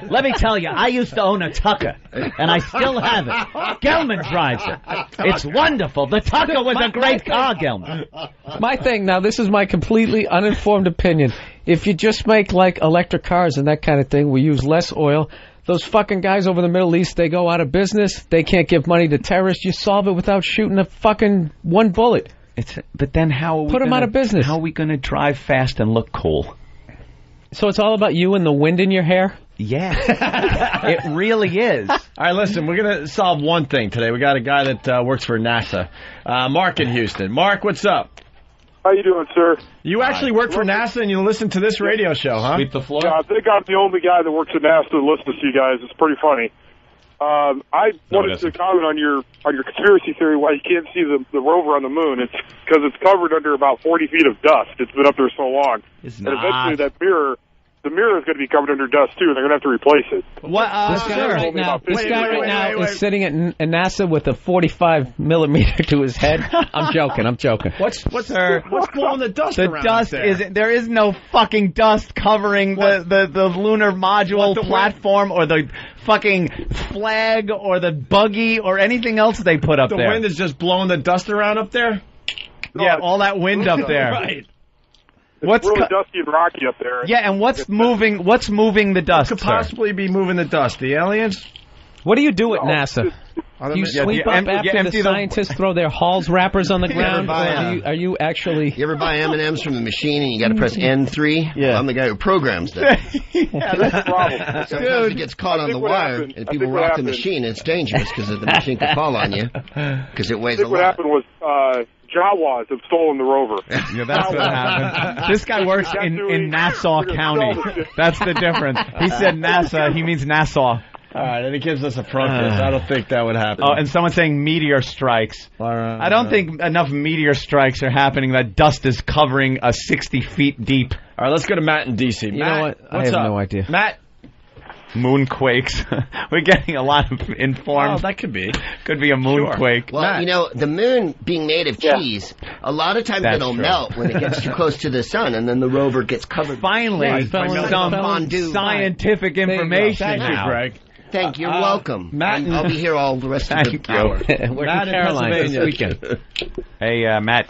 Let me tell you, I used to own a Tucker, and I still have it. Gelman drives it. It's wonderful. The Tucker was a great car, Gelman. My thing, now this is my completely uninformed opinion. If you just make like electric cars and that kind of thing, we use less oil. Those fucking guys over the Middle East, they go out of business. They can't give money to terrorists. You solve it without shooting a fucking one bullet. But then how are we put them out of business? How are we going to drive fast and look cool? So it's all about you and the wind in your hair? Yeah. It really is. All right, listen, we're going to solve one thing today. We got a guy that works for NASA. Mark in Houston. Mark, what's up? How you doing, sir? You actually work for NASA and you listen to this radio show, huh? Sweep the floor. Yeah, I think I'm the only guy that works at NASA that listens to you guys. It's pretty funny. I wanted to comment on your conspiracy theory why you can't see the rover on the moon. It's because it's covered under about 40 feet of dust. It's been up there so long. It's and not. eventually the mirror is going to be covered under dust too, and they're going to have to replace it. What? This guy right now is sitting at NASA with a 45 millimeter to his head. I'm joking. What's blowing the dust The around dust there? isn't. There is no fucking dust covering the lunar module platform or the fucking flag or the buggy or anything else they put up the there. wind is just blowing the dust around up there? Yeah, all that wind up there. Right. It's really dusty and rocky up there. Yeah, and what's moving the dust? What could possibly be moving the dust? The aliens? What do you do at NASA? Do you sweep up after the scientists throw their Halls wrappers on the ground? Or are you actually... You ever buy M&Ms from the machine and you got to press N3? Yeah. I'm the guy who programs them. Yeah, that's the problem. Sometimes it gets caught on the wire and people rock the machine. It's dangerous because the machine can fall on you because it weighs a lot. What happened was Jawas have stolen the rover. Yeah, that's what happened. This guy works in Nassau County. That's the difference. He said NASA, he means Nassau. All right, and it gives us a protest. I don't think that would happen. Oh, and someone's saying meteor strikes. I don't think enough meteor strikes are happening. That dust is covering 60 feet deep. All right, let's go to Matt in D.C. You know what? I have no idea. Matt? Moonquakes. We're getting a lot of informed. Oh, that could be. Could be a moonquake. Well, Matt. you know, the moon being made of cheese, a lot of times it'll melt when it gets too close to the sun, and then the rover gets covered. Finally, some scientific information. Thank you, Greg. Thank you. You're welcome. Matt, I'll be here all the rest of the hour. We're Matt in in Carolina this Pennsylvania. weekend. Hey, Matt.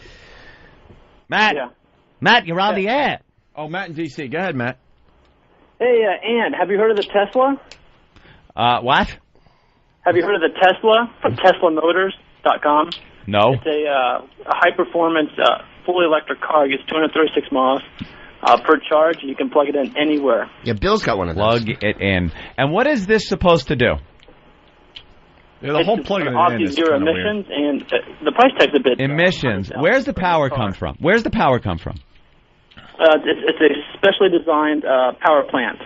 Matt, you're on the air. Oh, Matt in D.C. Go ahead, Matt. Hey, Ann, have you heard of the Tesla? What? Have you heard of the Tesla from TeslaMotors.com? No. It's a high-performance, fully electric car. It gets 236 miles per charge, and you can plug it in anywhere. Yeah, Bill's got one of those. Plug it in. And what is this supposed to do? Yeah, the whole plugging it in is zero kind of weird. emissions, and the price tag's a bit... Emissions. Where's the power come from? Where's the power come from? It's a specially designed power plant.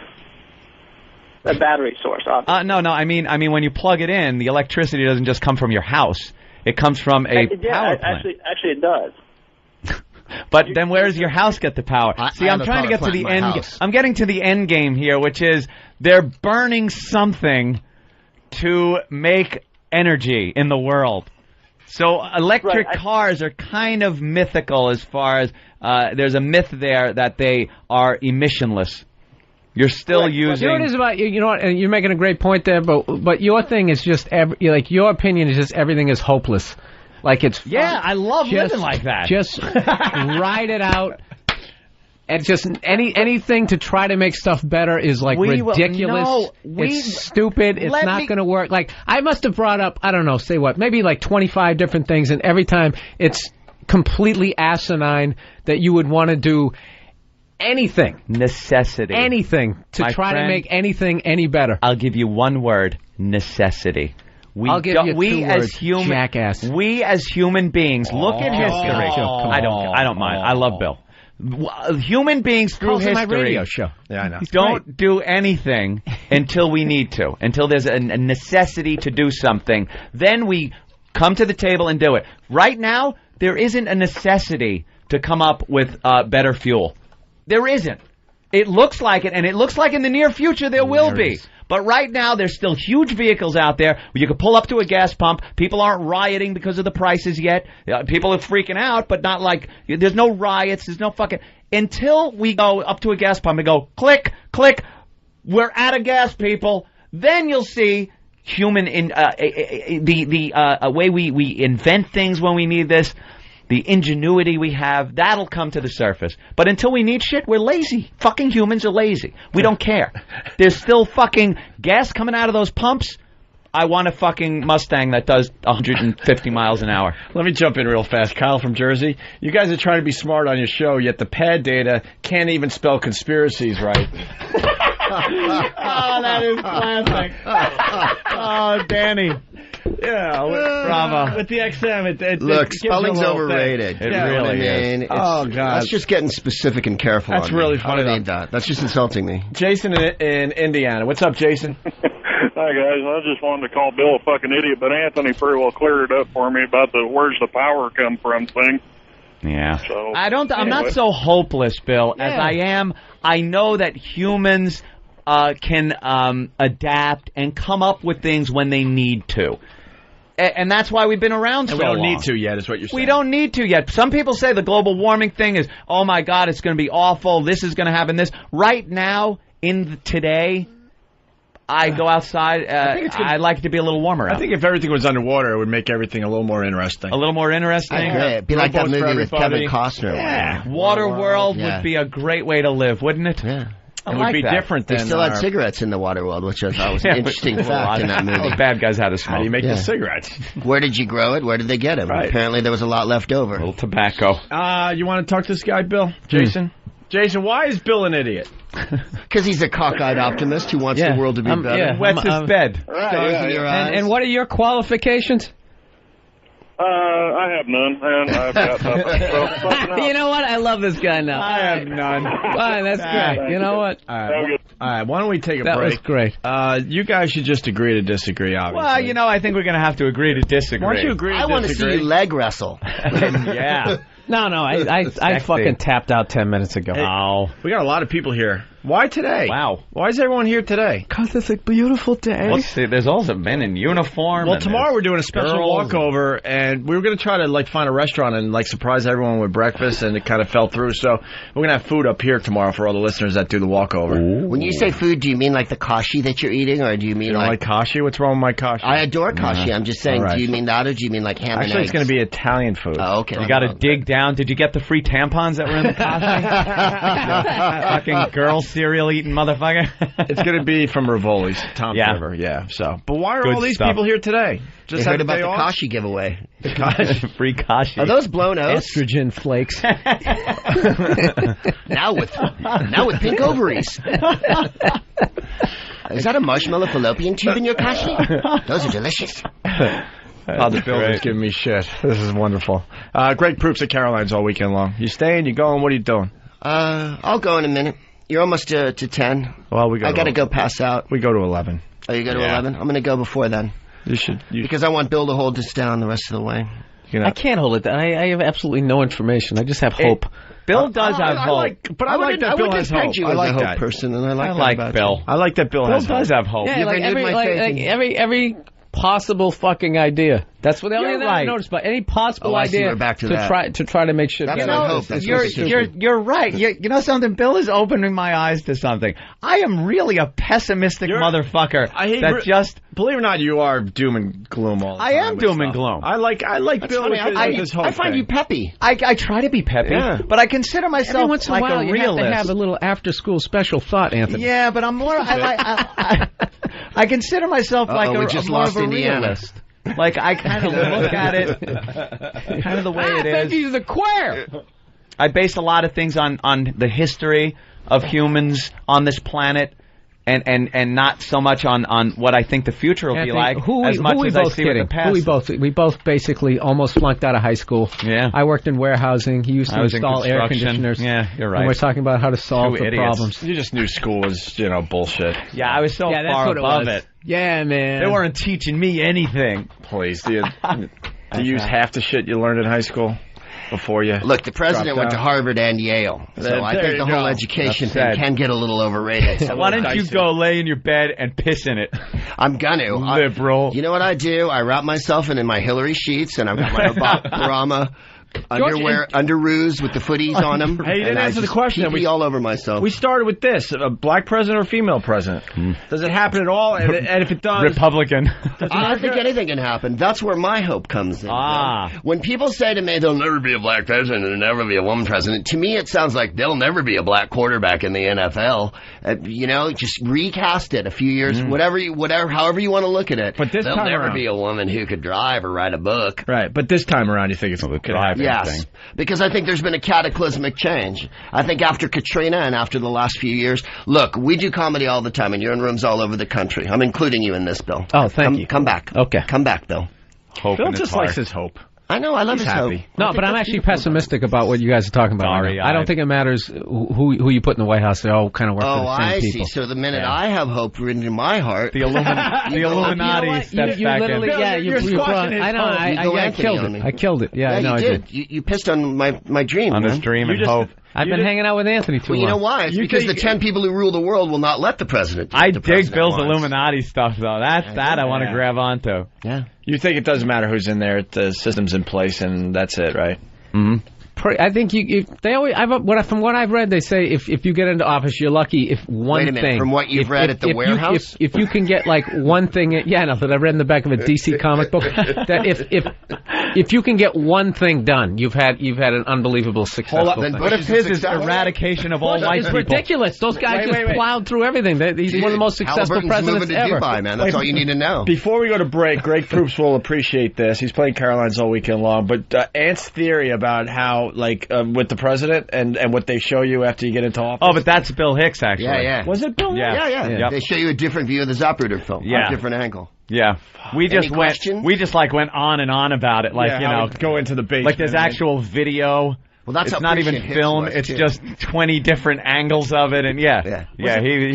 A battery source, obviously. No. I mean, when you plug it in, the electricity doesn't just come from your house. It comes from a power plant. Actually, it does. But then where does your house get the power? See, I'm trying to get to the end. I'm getting to the end game here, which is they're burning something to make energy in the world. So electric cars are kind of mythical as far as there's a myth there that they are emissionless. You're still using... You know what it is about you know what? And you're making a great point there, but your thing is just your opinion is just everything is hopeless. Like it's fun. I love living like that. Just ride it out. And just anything to try to make stuff better is like ridiculous. It's stupid. It's not going to work. Like, I must have brought up, I don't know, say what, maybe like 25 different things, and every time it's completely asinine that you would want to do anything. Necessity. Anything to try to make anything any better. I'll give you one word: necessity. I'll give you two words, jackass. We as human beings, look at history. I don't mind. I love Bill. Human beings through history. My radio show. Yeah, I know. Don't do anything until we need to, until there's a necessity to do something. Then we come to the table and do it. Right now, there isn't a necessity to come up with better fuel. There isn't. It looks like it, and it looks like in the near future there will be. But right now, there's still huge vehicles out there where you can pull up to a gas pump. People aren't rioting because of the prices yet. People are freaking out, but not like, there's no riots, there's no fucking... Until we go up to a gas pump and go, click, click, we're out of gas, people. Then you'll see human... the way we invent things when we need this, the ingenuity we have, that'll come to the surface. But until we need shit, we're lazy. Fucking humans are lazy. We don't care. There's still fucking gas coming out of those pumps. I want a fucking Mustang that does 150 miles an hour. Let me jump in real fast. Kyle from Jersey. You guys are trying to be smart on your show, yet the pad data can't even spell conspiracies right. Oh, that is classic. Oh, Danny. Yeah, bravo. With the XM, look, spelling's overrated. It really is. Oh, God. That's just getting specific and careful. That's really funny. I don't need that. That's just insulting me. Jason in Indiana. What's up, Jason? Hi, guys. I just wanted to call Bill a fucking idiot, but Anthony pretty well cleared it up for me about the where's the power come from thing. Yeah. So, I'm not so hopeless, Bill, as I am. I know that humans can adapt and come up with things when they need to. And that's why we've been around so long. We don't need to yet, is what you're saying. We don't need to yet. Some people say the global warming thing is, oh, my God, it's going to be awful. This is going to happen. This. Right now, today, I go outside. I'd like it to be a little warmer out. I think if everything was underwater, it would make everything a little more interesting. A little more interesting? I agree. It'd be like that movie with Kevin Costner. Yeah. Waterworld would be a great way to live, wouldn't it? Yeah. It would be different than... They still had cigarettes in the water world, which I thought was an interesting fact in that movie. Bad guys had to smoke. How do you make the cigarettes? Where did you grow it? Where did they get it? Right. Apparently there was a lot left over. A little tobacco. You want to talk to this guy, Bill? Jason? Jason, why is Bill an idiot? Because he's a cockeyed optimist who wants the world to be better. Wets his bed. And what are your qualifications? I have none, and I've got nothing. You know what? I love this guy now. I have none. Fine, that's great. You know what? All right, why don't we take a break? That was great. You guys should just agree to disagree, obviously. Well, I think we're going to have to agree to disagree. Why don't you agree to disagree? I want to see you leg wrestle. Yeah. No, I fucking tapped out 10 minutes ago. Oh. We got a lot of people here. Why today? Wow. Why is everyone here today? Because it's a beautiful day. Let's see, there's also men in uniform. Well, tomorrow we're doing a special walkover, and we were going to try to find a restaurant and surprise everyone with breakfast, and it kind of fell through. So we're going to have food up here tomorrow for all the listeners that do the walkover. Ooh. When you say food, do you mean like the kashi that you're eating, or do you mean like kashi? What's wrong with my kashi? I adore kashi. I'm just saying, do you mean that, or do you mean like ham and eggs? Actually, it's going to be Italian food. Oh, okay. You got to dig down. Did you get the free tampons that were in the kashi? Fucking girl cereal eating motherfucker. It's going to be from Rivoli's, Tom's River. Yeah. So, but why are all these people here today? Just heard about the kashi giveaway. Free kashi. Are those blown oats? Estrogen flakes. now with pink ovaries. Is that a marshmallow fallopian tube in your kashi? Those are delicious. The builder's giving me shit. This is wonderful. Greg Proops at Caroline's all weekend long. You staying? You going? What are you doing? I'll go in a minute. You're almost to 10. Well, I got to go pass out. We go to 11. Oh, you go to 11? I'm going to go before then. You should. Because I want Bill to hold this down the rest of the way. I can't hold it down. I have absolutely no information. I just have hope. Bill does have hope. I like that Bill has hope. I like that person, and I like Bill. I like that Bill has hope. Bill does have hope. Yeah, like every possible fucking idea. That's what the only You're thing I right. noticed about any possible I see. idea We're back to that. try to make shit. That's better. my hope. That's You're right. You know something? Bill is opening my eyes to something. I am really a pessimistic motherfucker. Believe it or not, you are doom and gloom all the time. I am doom and gloom. I like Bill with his hope I find thing. you peppy. I try to be peppy, but I consider myself Every once in like a while, a you realist. have to have a little after-school special thought, Anthony. Yeah, but I'm more. I consider myself like we a just more lost of a Indiana. realist. Like I kind of look at it, kind of the way it is. He's the queer. I base a lot of things on the history of humans on this planet, and not so much on what I think the future will be like. As much as I see what the past. We both basically almost flunked out of high school. Yeah, I worked in warehousing. He used to I was in install air construction. conditioners. Yeah, you're right. And we're talking about how to solve Two the idiots. problems. You just knew school was, bullshit. Yeah, I was so Yeah, that's far what it above was. it. Yeah, man. They weren't teaching me anything. Please, do you use half the shit you learned in high school before you? Look, the president went to Harvard and Yale, so I think the whole education thing can get a little overrated. So Why don't you go lay in your bed and piss in it? I'm gonna. Liberal. You know what I do? I wrap myself in my Hillary sheets, and I've got my Obama underwear, underoos with the footies on them. Hey, you didn't answer the question. We all over myself. We started with this: a black president or female president? Does it happen at all? And if it does, Republican. I think anything can happen. That's where my hope comes in. When people say to me, there'll never be a black president and there'll never be a woman president, to me it sounds like there'll never be a black quarterback in the NFL. Just recast it a few years, however you want to look at it. But there'll time never around, be a woman who could drive or write a book. Right, but this time around, you think it's could happen? Yes, because I think there's been a cataclysmic change. I think after Katrina and after the last few years, look, we do comedy all the time, and you're in rooms all over the country. I'm including you in this, Bill. Oh, thank you. Come back. Okay. Come back, Bill. Bill just likes his hope. I know, I love his hope. No, but I'm actually pessimistic about what you guys are talking about. Sorry, I don't think it matters who you put in the White House. They all kind of work for the same I people. see. So the minute I have hope written in my heart, The Illuminati steps You back literally, in. yeah, you brought. I know. I killed it. I killed it. Yeah, I know. you I did. You pissed on my dream, On man. his dream and hope. I've been hanging out with Anthony too Well, long. you know why? It's because the 10 people who rule the world will not let the president do I what the dig president Bill's wants. Illuminati stuff, though. That I want to grab onto. Yeah. You think it doesn't matter who's in there? The system's in place, and that's it, right? Mm-hmm. I think they always. From what I've read, they say if you get into office, you're lucky if one Wait a minute, thing. from what you've read at the warehouse? If you can get like one thing, that I read in the back of a DC comic book. That if you can get one thing done, you've had an unbelievable successful thing. What if his is eradication of all white It's people? ridiculous. Those guys plowed through everything. He's one of the most successful Halliburton's presidents moving to ever. Dubai, man. That's all you need to know. Before we go to break, Greg Proops will appreciate this. He's playing Carolines all weekend long. But Ant's theory about how, with the president and what they show you after you get into office. Oh, but that's Bill Hicks, actually. Yeah. Was it Bill? Yeah. Yeah. Yep. They show you a different view of the Zapruder film. Yeah. A different angle. Yeah. We Any just questions? went on and on about it. Go into the basement. Like there's actual video. Well, that's it's how not even appreciative Hicks film. was, It's too. just 20 different angles of it, and he's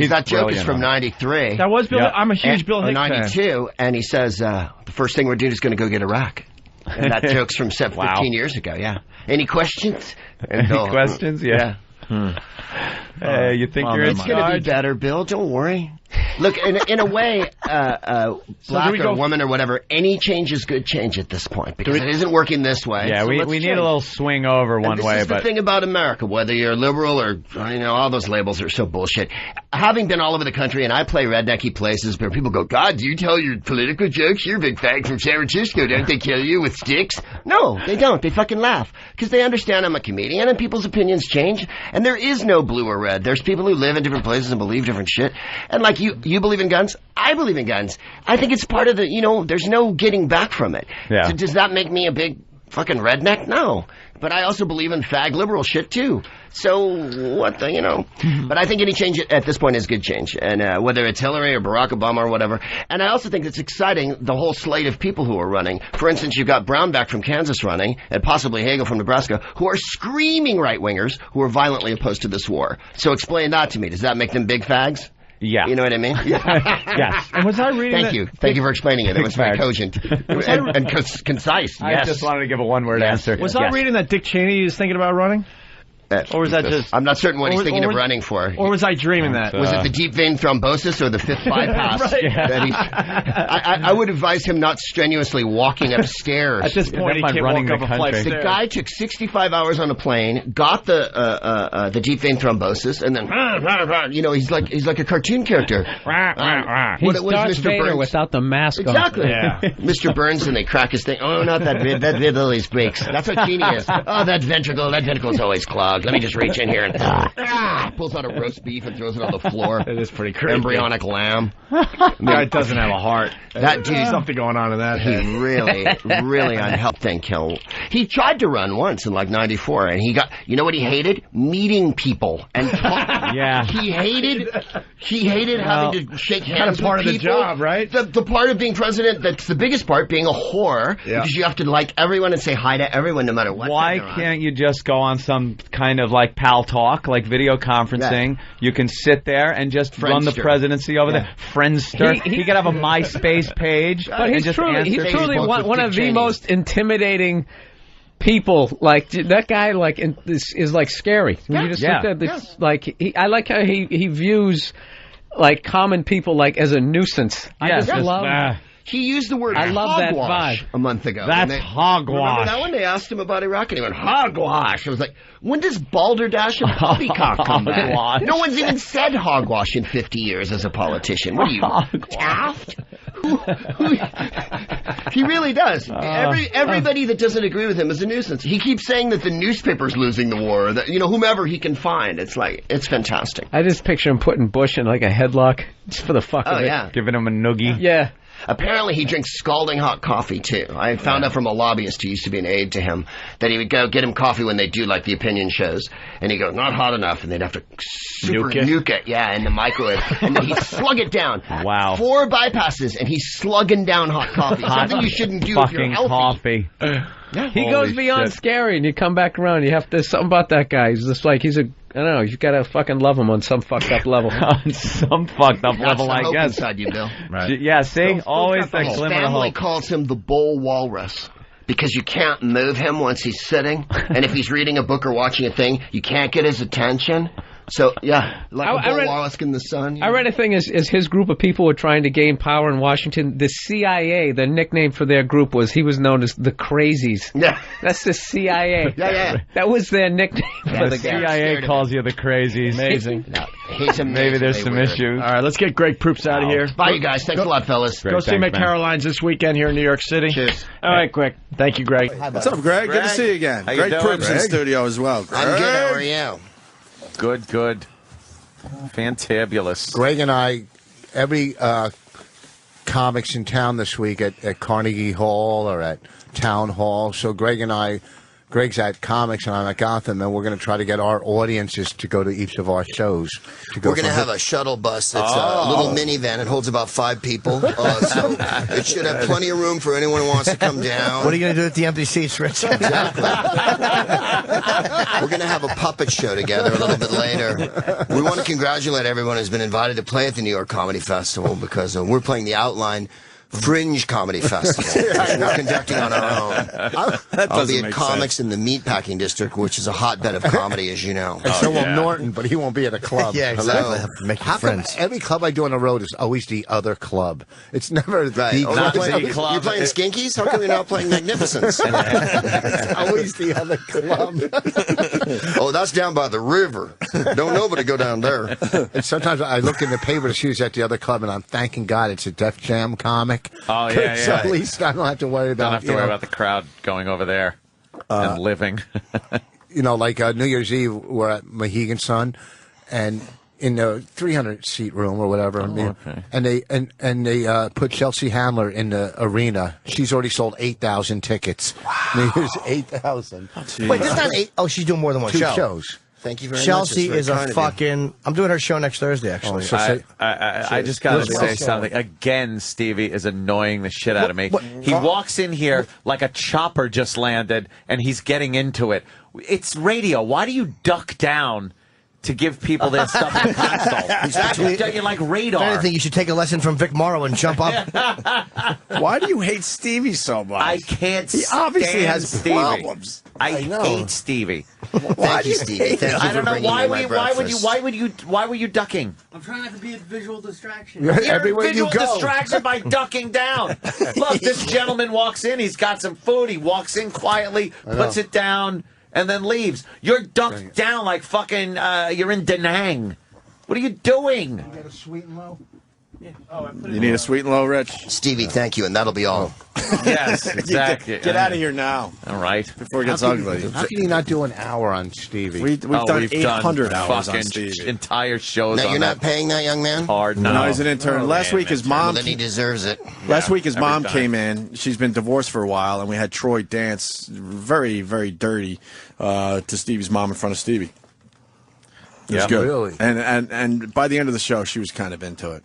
that joke is brilliant from on it. '93. That was Bill. Yeah. I'm a huge Bill Hicks fan. '92, and he says the first thing we're doing is going to go get Iraq. And that joke's from 15 Wow. years ago. Yeah. Any questions? Any questions? Yeah. You think you're in It's going to be charge? better, Bill. Don't worry. Look, in a way, black or woman or whatever, any change is good change at this point because it isn't working this way. Yeah, so we let's need change. a little swing over one This way, is the but thing about America, whether you're liberal or, all those labels are so bullshit. Having been all over the country, and I play rednecky places where people go, God, do you tell your political jokes? You're a big fag from San Francisco. Don't they kill you with sticks? No, they don't. They fucking laugh. Because they understand I'm a comedian and people's opinions change. And there is no blue or red. There's people who live in different places and believe different shit. And like you believe in guns? I believe in guns. I think it's part of the, there's no getting back from it. Yeah. So does that make me a big fucking redneck? No. But I also believe in fag liberal shit too. So what the, But I think any change at this point is good change. And whether it's Hillary or Barack Obama or whatever. And I also think it's exciting, the whole slate of people who are running. For instance, you've got Brownback from Kansas running, and possibly Hagel from Nebraska, who are screaming right-wingers who are violently opposed to this war. So explain that to me. Does that make them big fags? Yeah. You know what I mean? Yes. And was I reading Thank you. Thank you for explaining it. It was very cogent and concise. I just wanted to give a one-word answer. Was I reading that Dick Cheney is thinking about running? Or was that just... I'm not certain what he's thinking of running for. Or was I dreaming that? Was it the deep vein thrombosis or the fifth bypass? Right. That I would advise him not strenuously walking upstairs. At this point, he can't walk up a flight of The stairs. guy took 65 hours on a plane, got the deep vein thrombosis, and then he's like a cartoon character. He's Darth Vader without the mask on. Exactly. Yeah. Mr. Burns, and they crack his thing. Oh, not that rib. That rib always breaks. That's what Keeney is. Oh, that ventricle's always clogged. Let me just reach in here and pulls out a roast beef and throws it on the floor. That is pretty crazy. Embryonic lamb. The guy doesn't have a heart. That dude, something going on in that head. He really unhelped. He tried to run once in like '94, and he got. You know what he hated? Meeting people and talk. Yeah. He hated having to shake hands kind of part with of the people. job, right? The part of being president that's the biggest part, being a whore, because you have to like everyone and say hi to everyone no matter what. Why can't you just go on some kind of like pal talk, like video conferencing? Yeah. You can sit there and just run the presidency over there. Friendster. He could have a MySpace page. But he's truly one of the most intimidating people. Like that guy, like is like scary. When you just look at this, like I like how he views like common people like as a nuisance. I just love. He used the word I love that hogwash vibe. a month ago. That's hogwash. Remember that when they asked him about Iraq and he went, hogwash. I was like, when does balderdash and poppycock come back? No one's even said hogwash in 50 years as a politician. What are you, Taft? He really does. Everybody that doesn't agree with him is a nuisance. He keeps saying that the newspaper's losing the war, that whomever he can find. It's fantastic. I just picture him putting Bush in like a headlock just for the fuck of it. Yeah. Giving him a noogie. Yeah. Apparently he drinks scalding hot coffee, too. I found out from a lobbyist who used to be an aide to him that he would go get him coffee when they do, like, the opinion shows. And he'd go, not hot enough, and they'd have to nuke it, in the microwave. And then he'd slug it down. Wow. 4 bypasses, and he's slugging down hot coffee. Something you shouldn't do if you're healthy. Coffee. He goes beyond scary, and you come back around. You have to something about that guy. He's just like I don't know. You gotta fucking love him on some fucked up level. On some fucked up level, I guess. Inside you, Bill. Right. Yeah. See, always that glimmer of family hope. calls him the bull walrus because you can't move him once he's sitting, and if he's reading a book or watching a thing, you can't get his attention. So, like a bull walrus in the sun. I read a thing as his group of people were trying to gain power in Washington. The CIA, the nickname for their group he was known as the Crazies. Yeah. That's the CIA. Yeah. That was their nickname for the CIA calls you the Crazies. Amazing. Maybe there's some issues. All right, let's get Greg Proops out of here. Bye, you guys. Thanks a lot, fellas. Go see Mick Caroline's this weekend here in New York City. Cheers. All right, Greg. Thank you, Greg. What's up, Greg? Good to see you again. How Greg you doing, Proops in Greg? studio as well. Greg. I'm good. How are you? Good. Fantabulous. Greg and I, every comics in town this week at Carnegie Hall or at Town Hall. So Greg's at Comics and I'm at Gotham, and we're going to try to get our audiences to go to each of our shows. We're going to have a shuttle bus that's a little minivan. It holds about 5 people. So it should have plenty of room for anyone who wants to come down. What are you going to do with the empty seats, Rich? Exactly. We're going to have a puppet show together a little bit later. We want to congratulate everyone who's been invited to play at the New York Comedy Festival because we're playing the Outline Fringe Comedy Festival, which we're conducting on our own. I'll be at Comics in the Meatpacking District, which is a hotbed of comedy, as you know. And so will Norton, but he won't be at a club. Yeah, exactly. Have to make How come friends. every club I do on the road is always the other club? It's never the club. You're playing Skinkies? How come you're not playing Magnificence? It's always the other club. Oh, that's down by the river. Don't nobody go down there. And sometimes I look in the paper to see who's at the other club, and I'm thanking God it's a Def Jam comic. Oh, yeah. So at least I don't have to worry about. Don't have to worry about the crowd going over there and living. Like New Year's Eve, we're at Mohegan Sun, and in the 300-seat room or whatever. Okay. And they put Chelsea Handler in the arena. She's already sold 8,000 tickets. Wow. New Year's 8,000. Wait, this is not 8. Oh, she's doing more than one 2 show. shows. Thank you very much. Chelsea is a fucking. I'm doing her show next Thursday, actually. I just got to say something. Again, Stevie is annoying the shit out of me. He walks in here like a chopper just landed, and he's getting into it. It's radio. Why do you duck down to give people their stuff in the console. Exactly. You're like radar. If anything, you should take a lesson from Vic Morrow and jump up. Why do you hate Stevie so much? I can't He obviously stand has Stevie. problems. I hate Stevie. Thank you, Stevie. Thank you I for don't know bringing why me were my you breakfast. why were you ducking? I'm trying not to be a visual distraction. You're Everywhere a visual you go. distraction by ducking down. Look, this gentleman walks in. He's got some food. He walks in quietly, puts it down, and then leaves. You're ducked down like fucking. You're in Da Nang. What are you doing? You got a sweet and low? Yeah. Oh, I put You need a sweet and low, Rich? Stevie, thank you, and that'll be all. Yes, exactly. Get out of here now. All right. Before it gets ugly. How can you not do an hour on Stevie? We've done 800 hours on fucking Stevie. entire shows. Now, on you're that not paying that young man? hard. No, he's an intern. Last week his mom... Well, then he deserves it. Last week his every mom time. came in. She's been divorced for a while, and we had Troy dance very, very dirty to Stevie's mom in front of Stevie. It was Yeah, good. really? And by the end of the show, she was kind of into it.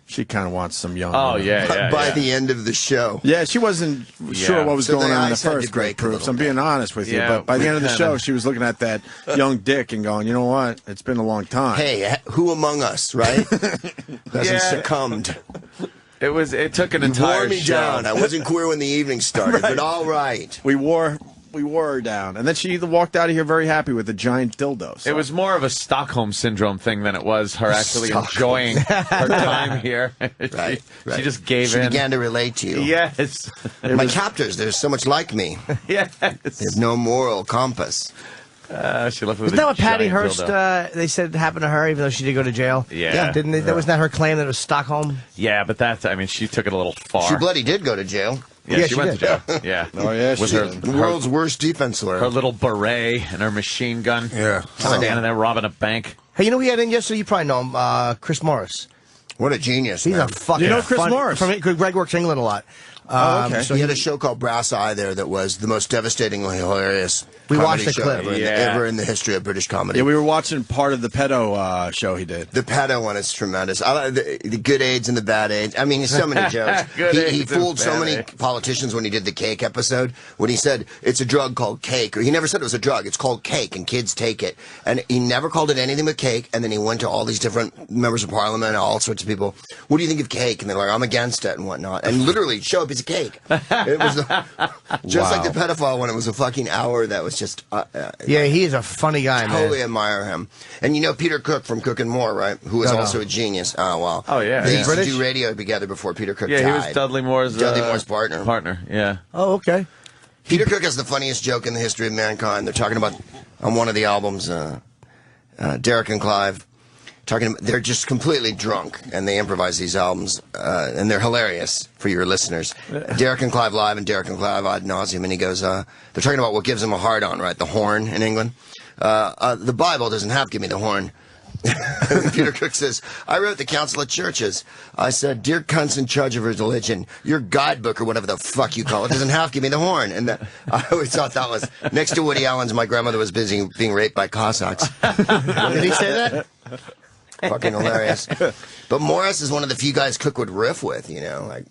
She kind of wants some young. Oh woman. yeah. By the end of the show. Yeah, she wasn't sure what was So going the on in the ice had to first grade break a Proops. little I'm being honest with you, Yeah, but by the we end of the kinda- show, she was looking at that young dick and going, "You know what? It's been a long time." Hey, who among us, right? Hasn't succumbed. It took an You entire wore me show. down. I wasn't queer when the evening started, but all right. we wore her down, and then she walked out of here very happy with a giant dildo. So. It was more of a Stockholm syndrome thing than it was her actually enjoying her time here. Right. She just gave She in. began to relate to you. Yes. My captors, they're so much like me. Yes. They have no moral compass. She left with Isn't a that what Patty giant Hearst, dildo. they said happened to her, even though she did go to jail? Yeah. Didn't they? That wasn't that her claim that it was Stockholm? Yeah, but that's, I mean, she took it a little far. She bloody did go to jail. Yeah, she went did. to jail. Yeah. Oh yeah, With she her, did. The world's worst defense lawyer. her little beret and her machine gun. Yeah. Standing there robbing a bank. Hey, you know who he had in yesterday? You probably know him, Chris Morris. What a genius, He's man. a fucking You know Chris Morris? Greg works in England a lot. Okay. So he had a show called Brass Eye there that was the most devastatingly hilarious We comedy watched the show clip. ever in the history of British comedy. Yeah, we were watching part of the pedo show he did. The pedo one is tremendous. I like the good AIDS and the bad AIDS. I mean, so many jokes. Good he AIDS and fooled so bad many AIDS. politicians when he did the cake episode. When he said it's a drug called cake, or he never said it was a drug. It's called cake, and kids take it. And he never called it anything but cake. And then he went to all these different members of parliament, all sorts of people. What do you think of cake? And they're like, I'm against it and whatnot. And literally, show up, it's a cake. It was just like the pedophile one. It was a fucking hour that was just. Yeah, he is a funny guy, Totally man. admire him. And you know Peter Cook from Cook and More, right? Who was No, no. also a genius. Oh, wow. Oh, yeah, They yeah. used to British? do radio together before Peter Cook Yeah, died. he was Dudley Moore's partner. Partner, yeah. Oh, okay. Peter Cook has the funniest joke in the history of mankind. They're talking about, on one of the albums, Derek and Clive, they're just completely drunk, and they improvise these albums, and they're hilarious for your listeners. Derek and Clive live and Derek and Clive ad nauseum, and he goes, they're talking about what gives him a hard-on, right? The horn in England. The Bible doesn't have to give me the horn. Peter Cook says, I wrote the Council of Churches. I said, dear cunts in charge of religion, your guidebook or whatever the fuck you call it doesn't have to give me the horn. And I always thought that was, next to Woody Allen's, my grandmother was busy being raped by Cossacks. Did he say that? Fucking hilarious. But Morris is one of the few guys Cook would riff with, you know, like,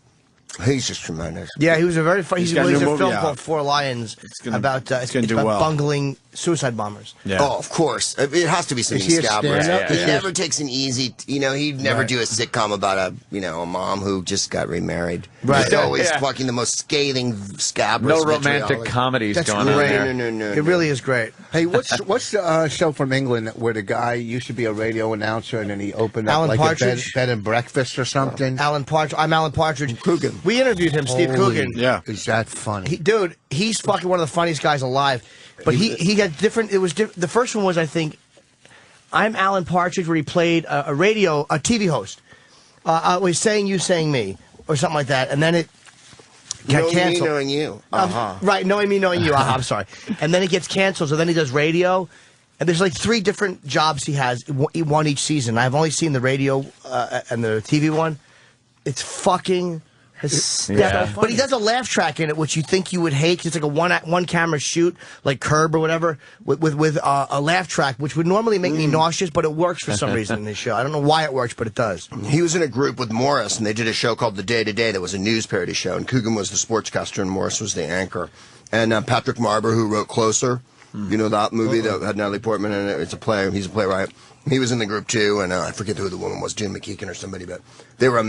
he's just tremendous. Yeah, he was a very funny. He's He's got a released new a movie film out. called Four Lions about it's gonna do about well. bungling suicide bombers. Yeah. Oh, of course. It has to be something Is he a scabrous. stand-up? He Yeah. never takes an easy, he'd never do a sitcom about a mom who just got remarried. Right. It's always Yeah. fucking the most scathing scabrous No romantic vitriolic. comedies That's going great. on there. No. It really is great. Hey, what's the show from England where the guy used to be a radio announcer and then he opened up Alan like Partridge? a bed and breakfast or something? Alan Partridge. I'm Alan Partridge. Coogan. We interviewed him, Steve Holy- Coogan. Yeah. Is that funny? Dude, he's fucking one of the funniest guys alive. But he had different. It was the first one was, I think, I'm Alan Partridge, where he played a TV host. It was Saying You, Saying Me, or something like that, and then it got Knowing me, canceled. knowing you. Right, Knowing Me, Knowing You. I'm sorry. And then it gets canceled, so then he does radio. And there's like 3 different jobs he has, one each season. I've only seen the radio and the TV one. It's fucking hysterical. But he does a laugh track in it, which you think you would hate. 'Cause it's like a one camera shoot, like Curb or whatever, with a laugh track, which would normally make me nauseous, but it works for some reason in this show. I don't know why it works, but it does. He was in a group with Morris, and they did a show called The Day to Day that was a news parody show, and Coogan was the sportscaster, and Morris was the anchor. And Patrick Marber, who wrote Closer, You know that movie that had Natalie Portman in it? It's a play. He's a playwright. He was in the group too, and I forget who the woman was, Jim McKeegan or somebody, but they were a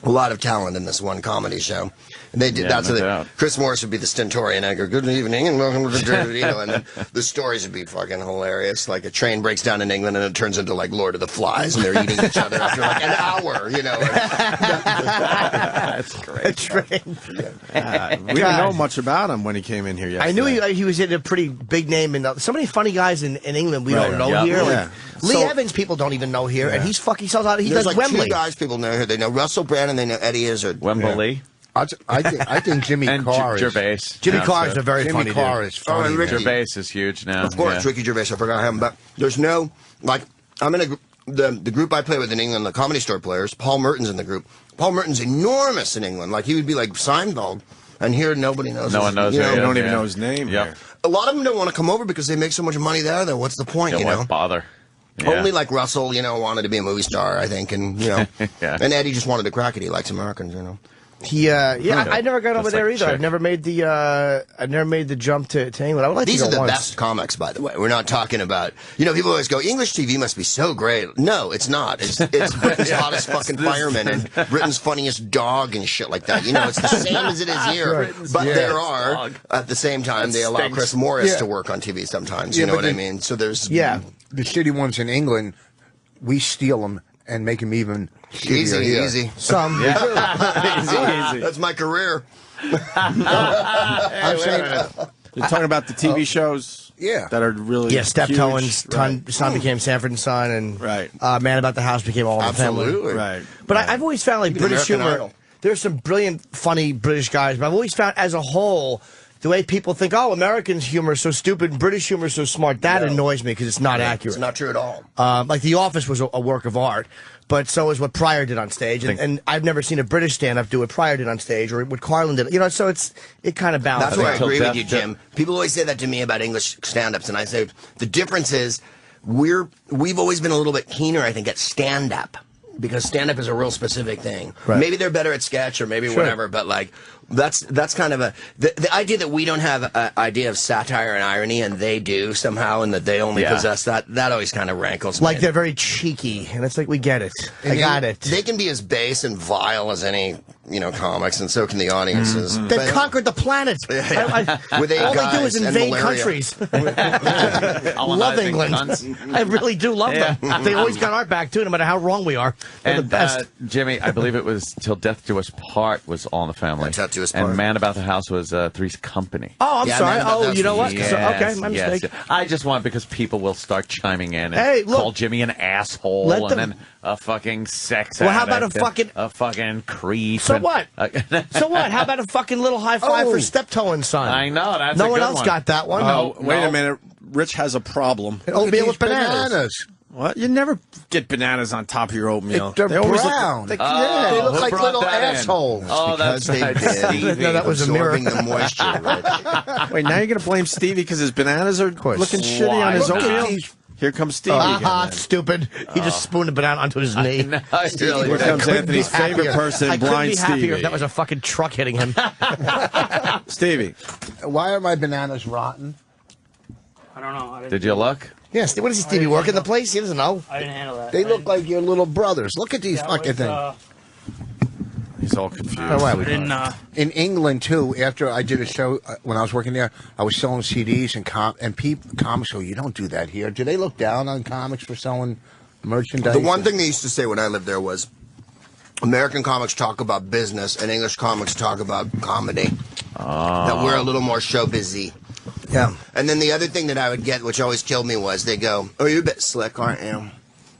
lot of talent in this one comedy show. And they did Chris Morris would be the stentorian. I go, good evening and welcome to the and then the stories would be fucking hilarious. Like a train breaks down in England and it turns into like Lord of the Flies and they're eating each other after like an hour, That's great. A train. We didn't know much about him when he came in here yesterday. I knew he was in a pretty big name, and so many funny guys in England we don't know here. Like, Lee Evans, people don't even know here, and he sells out. He There's does like Wembley. 2 guys people know here. They know Russell Brand and they know Eddie Izzard. Wembley. I think Jimmy Carr is... Gervais. Jimmy Carr is a very Jimmy funny Carr dude. is funny. and Ricky. Gervais is huge now. Of course, Ricky Gervais. I forgot him. But there's no, like, I'm in the group I play with in England, the Comedy Store players. Paul Merton's in the group. Paul Merton's enormous in England. Like, he would be like Seinfeld. And here, nobody knows. No one knows. You don't even know his name. Yep. A lot of them don't want to come over because they make so much money there. Though, what's the point? Why bother? Only like Russell, wanted to be a movie star, I think, and and Eddie just wanted to crack it. He likes Americans, I never got over there either. Chick. I've never made the jump to England. I would like These to are go the once. best comics, by the way. We're not talking about, people always go, English TV must be so great. No, it's not. It's Britain's hottest fucking fireman and Britain's funniest dog and shit like that. It's the same as it is here. But there are, at the same time, they allow Chris Morris to work on TV sometimes. You know what I mean? So there's... Yeah, the shitty ones in England, we steal them and make them even shittier here. Easy. Some. Easy. That's my career. I'm saying, you're talking about the TV shows that are really Steptoe huge, and Son became Sanford and Son, and Man About the House became All in the Family. Right. But I've always found like British American humor. Idol. There's some brilliant, funny British guys, but I've always found as a whole, the way people think, Americans' humor is so stupid, British humor is so smart, that annoys me because it's not accurate. It's not true at all. Like The Office was a work of art, but so is what Pryor did on stage, and I've never seen a British stand-up do what Pryor did on stage or what Carlin did. So it kind of balances. That's why I agree with you, Jim. People always say that to me about English stand-ups, and I say the difference is we've always been a little bit keener, I think, at stand-up. Because stand-up is a real specific thing. Right. Maybe they're better at sketch or maybe whatever, but like that's kind of the idea that we don't have an idea of satire and irony and they do somehow, and that they only possess that always kind of rankles me. Like they're very cheeky, and it's like, we get it. I got it. They can be as base and vile as any comics, and so can the audiences. They've conquered the planet. With all they do is invade countries. Love England. I really do love them. They always got our back too, no matter how wrong we are. They're the best. Jimmy, I believe it was Till Death Do Us Part was All in the Family. Death Do Us Part. And Man About the House was Three's Company. Oh, I'm sorry. Oh, you know what? Yes, okay, my mistake. Yes. I just want, because people will start chiming in and Hey, look. call Jimmy an asshole and then a fucking sex Well, how about addict a fucking creep. So what? So what? How about a fucking little high five for Steptoe and Son? I know, that's no a one good else one. got that one. Oh, wait a minute. Rich has a problem. Oatmeal with bananas. What? You never get bananas on top of your oatmeal. They're always brown. Look, they look like little that in? assholes. Oh, that's right. Stevie No, that was a mirror. absorbing the moisture. Right? Wait, now you're going to blame Stevie because his bananas are looking shitty on his Why not? oatmeal? Here comes Stevie again. Stupid. He just spooned a banana onto his knee. No, Here comes Anthony's favorite person, I couldn't Blind be happier Stevie. if that was a fucking truck hitting him. Stevie. Why are my bananas rotten? I don't know. Did you look? Yes. What does he, Stevie, work in the place? He doesn't know. I didn't handle that. They look like your little brothers. Look at these fucking things. He's all confused. In England too, after I did a show when I was working there, I was selling CDs and comics go, you don't do that here. Do they look down on comics for selling merchandise? The one thing they used to say when I lived there was, American comics talk about business and English comics talk about comedy. That we're a little more show busy. Yeah. And then the other thing that I would get, which always killed me, was they go, "Oh, you're a bit slick, aren't you?"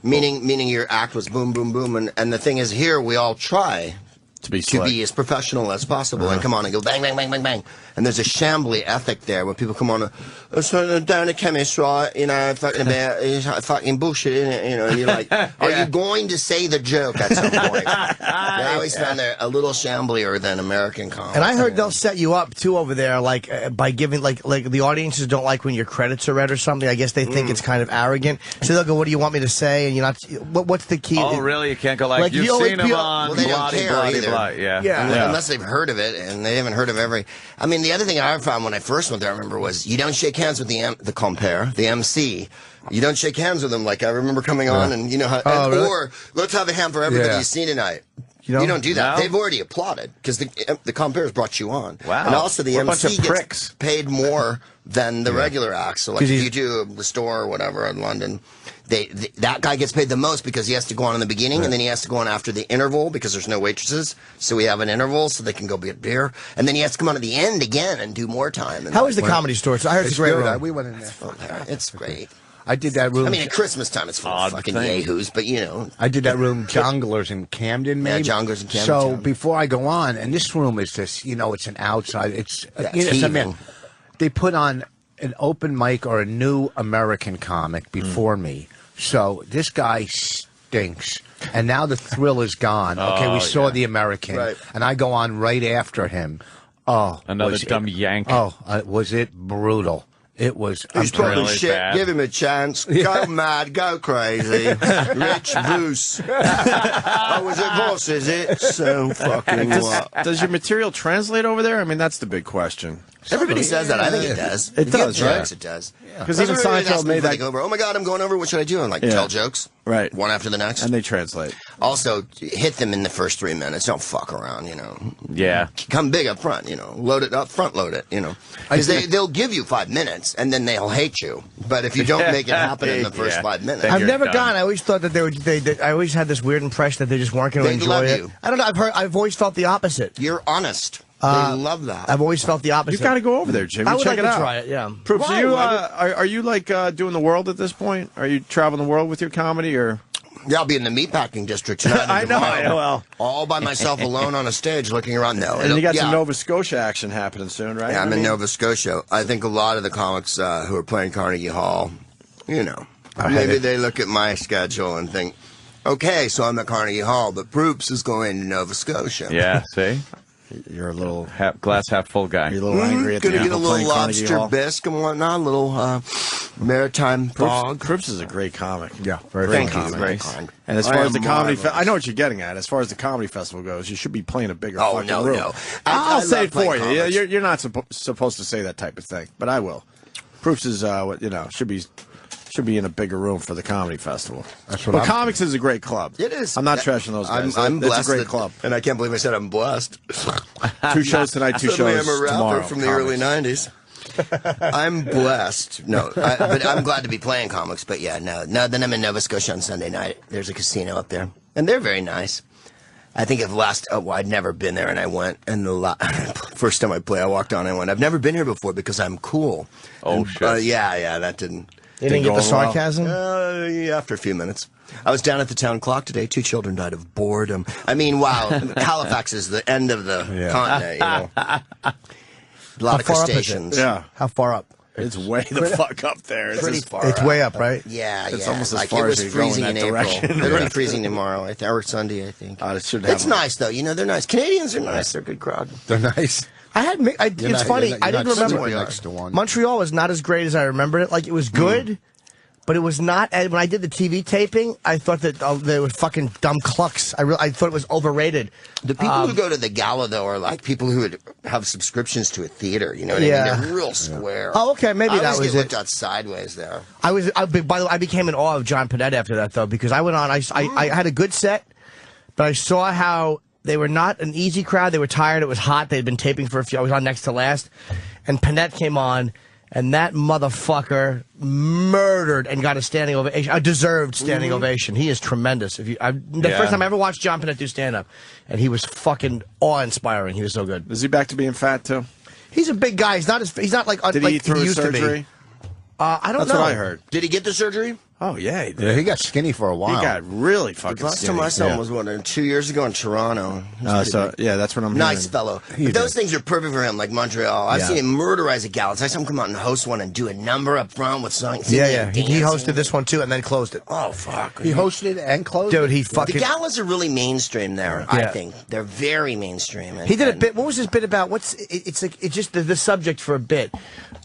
Meaning your act was boom, boom, boom. And the thing is, here we all try to be as professional as possible and come on and go bang, bang, bang, bang, bang. And there's a shambly ethic there where people come on, down the chemist, right? Fucking about fucking bullshit, innit? And you're like, are you going to say the joke at some point? I always found they're a little shamblier than American comics. And I heard they'll set you up too over there, like by giving like the audiences don't like when your credits are read or something. I guess they think it's kind of arrogant. So they'll go, "What do you want me to say?" And you're not. What's the key? Oh, really? You can't go like you've seen him on. Well, they don't care either. Yeah. Unless they've heard of it, and they haven't heard of every. I mean, mean, the other thing I found when I first went there, I remember, was you don't shake hands with the compere, the MC. You don't shake hands with them. Like, I remember coming on and, you know, how, really? or let's have a hand for everybody you see tonight. You don't do that. No? They've already applauded because the compares brought you on. Wow. And also the What a bunch MC of gets pricks. paid more than the regular acts. So like if you do the store or whatever in London, that guy gets paid the most because he has to go on in the beginning and then he has to go on after the interval because there's no waitresses. So we have an interval so they can go get beer. And then he has to come on at the end again and do more time. And How is the Comedy Store? I heard it's great. We went in there. It's great. I did that room. I mean, at Christmas time, it's full of fucking yahoos, but you know. I did that room, Jonglers in Camden, maybe. Yeah, Jonglers in Camden. So before I go on, and this room is just, you know, it's an outside. It's, they put on an open mic or a new American comic before me. So this guy stinks. And now the thrill is gone. Okay, we saw the American. Right. And I go on right after him. Oh. Another dumb yank. Oh, was it brutal. It was. He's talking shit. Bad. Give him a chance. Go mad. Go crazy. Rich Bruce. Oh, is it Voss? Is it? So fucking what? Does your material translate over there? I mean, that's the big question. Everybody says that. I think it does. It does, right? It does. Because even Seinfeld made that. Oh my God, I'm going over. What should I do? And like tell jokes. Right. One after the next. And they translate. Also, hit them in the first 3 minutes. Don't fuck around, you know. Yeah. Come big up front, you know. Load it up, front load it, you know. Because they'll give you 5 minutes, and then they'll hate you. But if you don't make it happen in the first 5 minutes. I've never gone. I always thought that I always had this weird impression that they just weren't going to enjoy love it. you. I don't know. I've always felt the opposite. You're honest. They love that. I've always felt the opposite. You've got to go over there, Jimmy. I would Check like it out. to try it, yeah. Proops, are you like doing the world at this point? Are you traveling the world with your comedy, or? Yeah, I'll be in the meatpacking district tonight. I know. Well, all by myself alone on a stage looking around. No, and you got some Nova Scotia action happening soon, right? Yeah, I'm in Nova Scotia. I think a lot of the comics who are playing Carnegie Hall, you know, maybe they look at my schedule and think, okay, so I'm at Carnegie Hall, but Proops is going to Nova Scotia. Yeah, see? You're a little glass half full guy. You're a little angry at the Gonna get a little lobster bisque and whatnot, a little maritime fog. Proops is a great comic. Yeah, very comic. Kind. And as far as the comedy, I know what you're getting at. As far as the comedy festival goes, you should be playing a bigger fucking room. No. I'll say it for you. Comics. You're not supposed to say that type of thing, but I will. Proops is should be in a bigger room for the comedy festival. That's what. But comics is a great club. It is. I'm not trashing those guys. I'm blessed. It's a great club, and I can't believe I said I'm blessed. 2 shows tonight, 2 Suddenly shows I'm a rapper tomorrow. from the early '90s. I'm blessed. But I'm glad to be playing comics. But yeah, no. Then I'm in Nova Scotia on Sunday night. There's a casino up there, and they're very nice. I think I'd never been there, and I went. And the first time I walked on, I went, I've never been here before because I'm cool. Oh, shit. Yeah, that didn't. You didn't get the sarcasm? Yeah, after a few minutes. I was down at the town clock today. 2 children died of boredom. I mean, wow. Halifax is the end of the continent, you know. A lot of crustaceans. Yeah. How far up? It's way the fuck up there. It's pretty far. It's way up, right? Yeah, It's almost as like far it as was you go in freezing that in direction. April. It'll be freezing tomorrow, I think, or Sunday, I think. It's nice though. You know, they're nice. Canadians are nice. They're a good crowd. They're nice. It's funny. I didn't remember. Next to one. Montreal was not as great as I remembered it. Like, it was good. But it was not. And when I did the TV taping, I thought that they were fucking dumb clucks. I thought it was overrated. The people who go to the gala, though, are like people who would have subscriptions to a theater. You know what I mean? They're real square. Oh, okay. Maybe that was it. I it. looked out sideways there. By the way, I became in awe of John Panette after that, though, because I went on. I had a good set, but I saw how they were not an easy crowd. They were tired. It was hot. They had been taping for a few. I was on next to last, and Panette came on. And that motherfucker murdered and got a standing ovation, a deserved standing ovation. He is tremendous. First time I ever watched John Panette do stand-up, and he was fucking awe-inspiring. He was so good. Is he back to being fat too? He's a big guy. He's not like Did he eat through his surgery? I don't know. That's what I heard. Did he get the surgery? Oh yeah, he did. Yeah, he got skinny for a while. He got really fucking The last skinny. time I saw him was 2 years ago in Toronto. That's what I'm nice hearing. fellow. But those things are perfect for him, like Montreal. I've seen him murderize a gal. I saw him come out and host one and do a number up front with songs. He hosted this one too and then closed it. Oh fuck! He hosted it and closed it. Dude, he The fucking. galas are really mainstream there. I think they're very mainstream. He did a bit. What was his bit about? It's just the subject for a bit.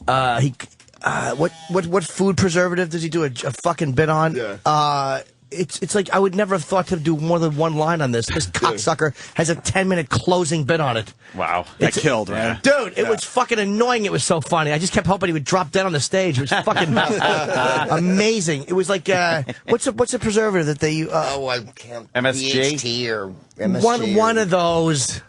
What food preservative does he do a fucking bit on? Yeah. it's like I would never have thought to do more than one line on this. This cocksucker has a 10-minute closing bit on it. Wow. That killed, right? Dude, it was fucking annoying. It was so funny. I just kept hoping he would drop dead on the stage. It was fucking amazing. It was like, what's the preservative that they use? I can't. MSG? DHT or MSG. One of those.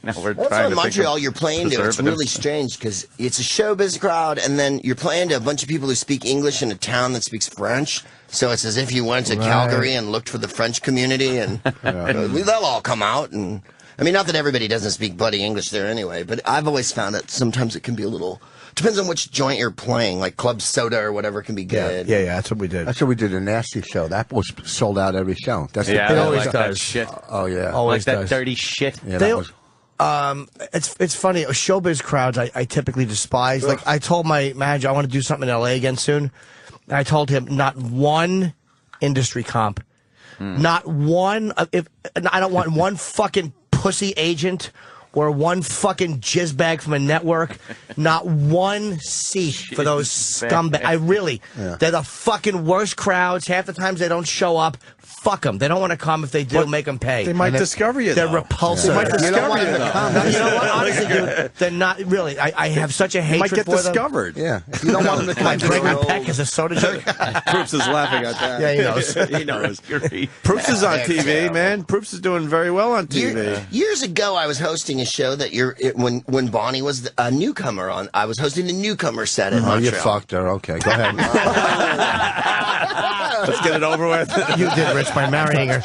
Now we're Also trying in to Montreal, think you're of playing to. It's preservatives. really strange because it's a showbiz crowd, and then you're playing to a bunch of people who speak English in a town that speaks French. So it's as if you went to Calgary and looked for the French community, and they'll all come out. And I mean, not that everybody doesn't speak bloody English there anyway, but I've always found that sometimes it can be a little. Depends on which joint you're playing, like Club Soda or whatever can be good. Yeah, that's what we did. That's what we did. A nasty show that was sold out every show. That's Yeah, the I always like does. that shit. Oh yeah, Always Like that does. dirty shit. yeah. They- That was, It's funny. Showbiz crowds I typically despise. Like I told my manager I want to do something in LA again soon. And I told him not one industry comp, not one. If I don't want one fucking pussy agent or one fucking jizzbag from a network, not one seat for those scumbags. I really, they're the fucking worst crowds. Half the times they don't show up. Fuck them. They don't want to come. If they do, make them pay. They might discover you, They're though. repulsive. They might discover you, though. You know what? Honestly, dude, they're not really. I have such a You hatred might get for them. discovered. yeah. If you don't want them to I come, break my peck as a soda jerk. Proops is laughing at that. Yeah, he knows. He knows. Proops is on TV, man. Proops is doing very well on TV. Years ago, I was hosting a show that when Bonnie was a newcomer on. I was hosting the newcomer set in oh, you Montreal. fucked her. Okay, go ahead. Let's get it over with. You did, Rich, by marrying her.